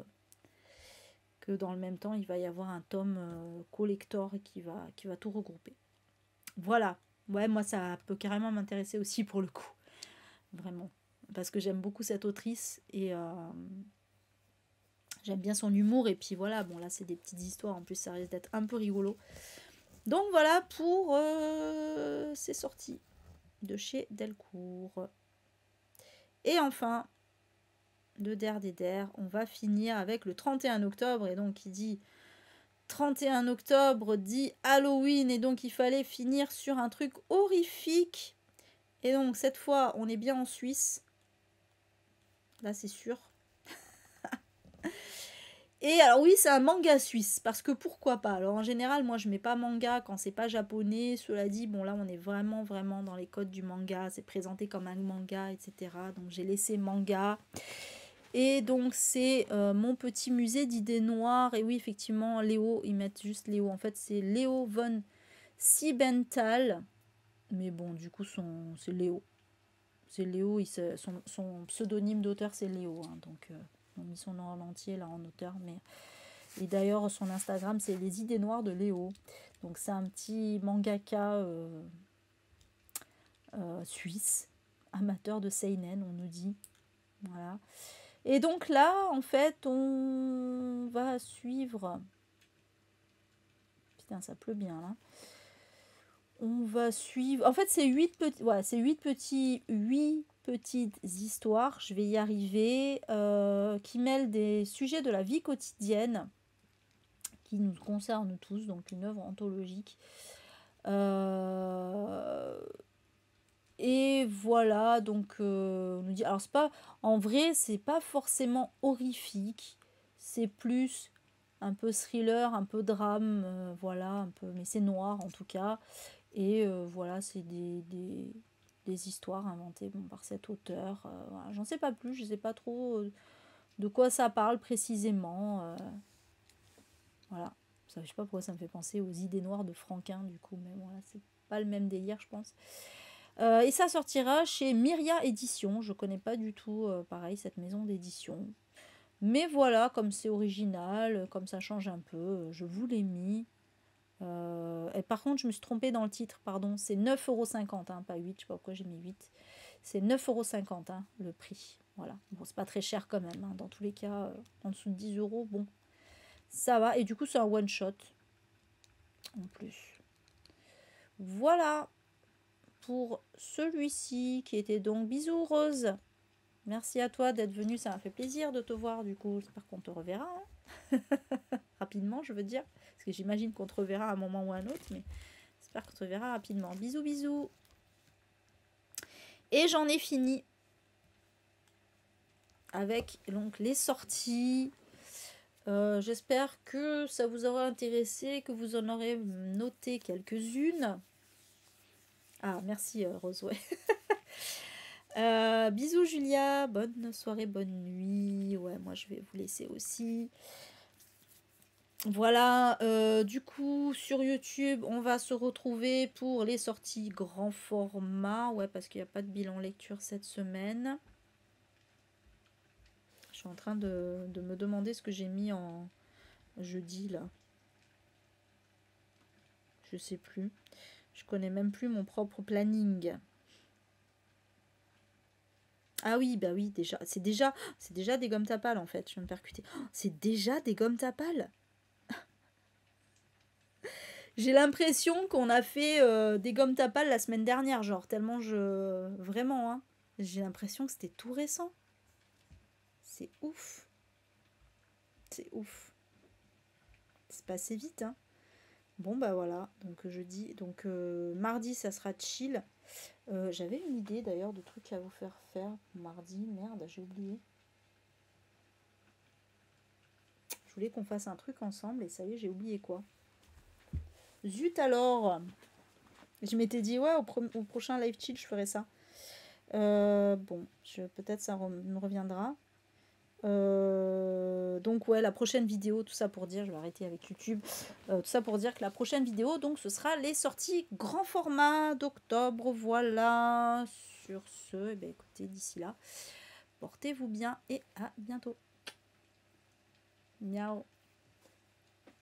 que dans le même temps, il va y avoir un tome collector qui va tout regrouper. Voilà. Ouais, moi, ça peut carrément m'intéresser aussi pour le coup. Vraiment. Parce que j'aime beaucoup cette autrice et j'aime bien son humour. Et puis voilà, bon, là, c'est des petites histoires. En plus, ça risque d'être un peu rigolo. Donc voilà pour ces sorties de chez Delcourt. Et enfin, de Der des Der, on va finir avec le 31 octobre. Et donc, qui dit 31 octobre dit Halloween. Et donc, il fallait finir sur un truc horrifique. Et donc, cette fois, on est bien en Suisse. Là, c'est sûr. Et alors oui, c'est un manga suisse, parce que pourquoi pas. Alors en général, moi je mets pas manga quand c'est pas japonais. Cela dit, bon là on est vraiment dans les codes du manga, c'est présenté comme un manga, etc. Donc j'ai laissé manga. Et donc c'est mon petit musée d'idées noires. Et oui, effectivement, Léo, ils mettent juste Léo. En fait, c'est Léo von Siebenthal. Mais bon, du coup, c'est Léo. C'est Léo, son pseudonyme d'auteur c'est Léo. Hein, donc on a mis son nom en entier là en auteur. Et d'ailleurs, son Instagram c'est Les idées noires de Léo. Donc c'est un petit mangaka suisse, amateur de seinen, on nous dit. Voilà. Et donc là, en fait, on va suivre. Putain, ça pleut bien là. On va suivre. En fait, c'est 8 petites histoires, je vais y arriver, qui mêlent des sujets de la vie quotidienne qui nous concernent tous, donc une œuvre anthologique. Et voilà, donc on nous dit. Alors, c'est pas. En vrai, c'est pas forcément horrifique, c'est plus un peu thriller, un peu drame, voilà, un peu. Mais c'est noir en tout cas. Et voilà, c'est des histoires inventées par cet auteur. Voilà. J'en sais pas plus, je sais pas trop de quoi ça parle précisément. Voilà. Ça, je sais pas pourquoi ça me fait penser aux idées noires de Franquin, du coup, mais voilà, c'est pas le même délire, je pense. Et ça sortira chez Myria Édition. Je connais pas du tout, pareil, cette maison d'édition. Mais voilà, comme c'est original, comme ça change un peu, je vous l'ai mis. Et par contre, je me suis trompée dans le titre, pardon. C'est 9,50 €, hein, pas 8, je sais pas pourquoi j'ai mis 8. C'est 9,50 €, hein, le prix. Voilà. Bon, c'est pas très cher quand même. Hein. Dans tous les cas, en dessous de 10 €, bon, ça va. Et du coup, c'est un one-shot en plus. Voilà pour celui-ci qui était donc Bisous Rose. Merci à toi d'être venu, ça m'a fait plaisir de te voir du coup. J'espère qu'on te reverra. Hein. Rapidement, je veux dire. Parce que j'imagine qu'on te reverra à un moment ou à un autre, mais j'espère qu'on te reverra rapidement. Bisous, bisous. Et j'en ai fini avec donc les sorties. J'espère que ça vous aura intéressé, que vous en aurez noté quelques-unes. Ah, merci Rose, ouais. Bisous Julia, bonne soirée, bonne nuit. Ouais, moi je vais vous laisser aussi. Voilà, du coup sur YouTube, on va se retrouver pour les sorties grand format. Ouais, parce qu'il n'y a pas de bilan lecture cette semaine. Je suis en train de me demander ce que j'ai mis en jeudi là. Je sais plus. Je connais même plus mon propre planning. Ah oui, bah oui, déjà. C'est déjà des gommes tapales en fait. Je viens de percuter. Oh, c'est déjà des gommes tapales. J'ai l'impression qu'on a fait des gommes tapales la semaine dernière, genre tellement je... Vraiment, hein. J'ai l'impression que c'était tout récent. C'est ouf. C'est ouf. C'est passé vite, hein. Bon, bah voilà. Donc jeudi. Donc mardi, ça sera chill. J'avais une idée d'ailleurs de trucs à vous faire mardi. Merde, j'ai oublié. voulais qu'on fasse un truc ensemble et ça y est, j'ai oublié quoi. Zut alors! Je m'étais dit, ouais, au prochain live chill, je ferai ça. Bon, peut-être ça me reviendra. Donc ouais, la prochaine vidéo, tout ça pour dire, je vais arrêter avec YouTube, tout ça pour dire que la prochaine vidéo, donc ce sera les sorties grand format d'octobre, voilà. Sur ce, eh bien, écoutez, d'ici là, portez-vous bien et à bientôt. Miaou.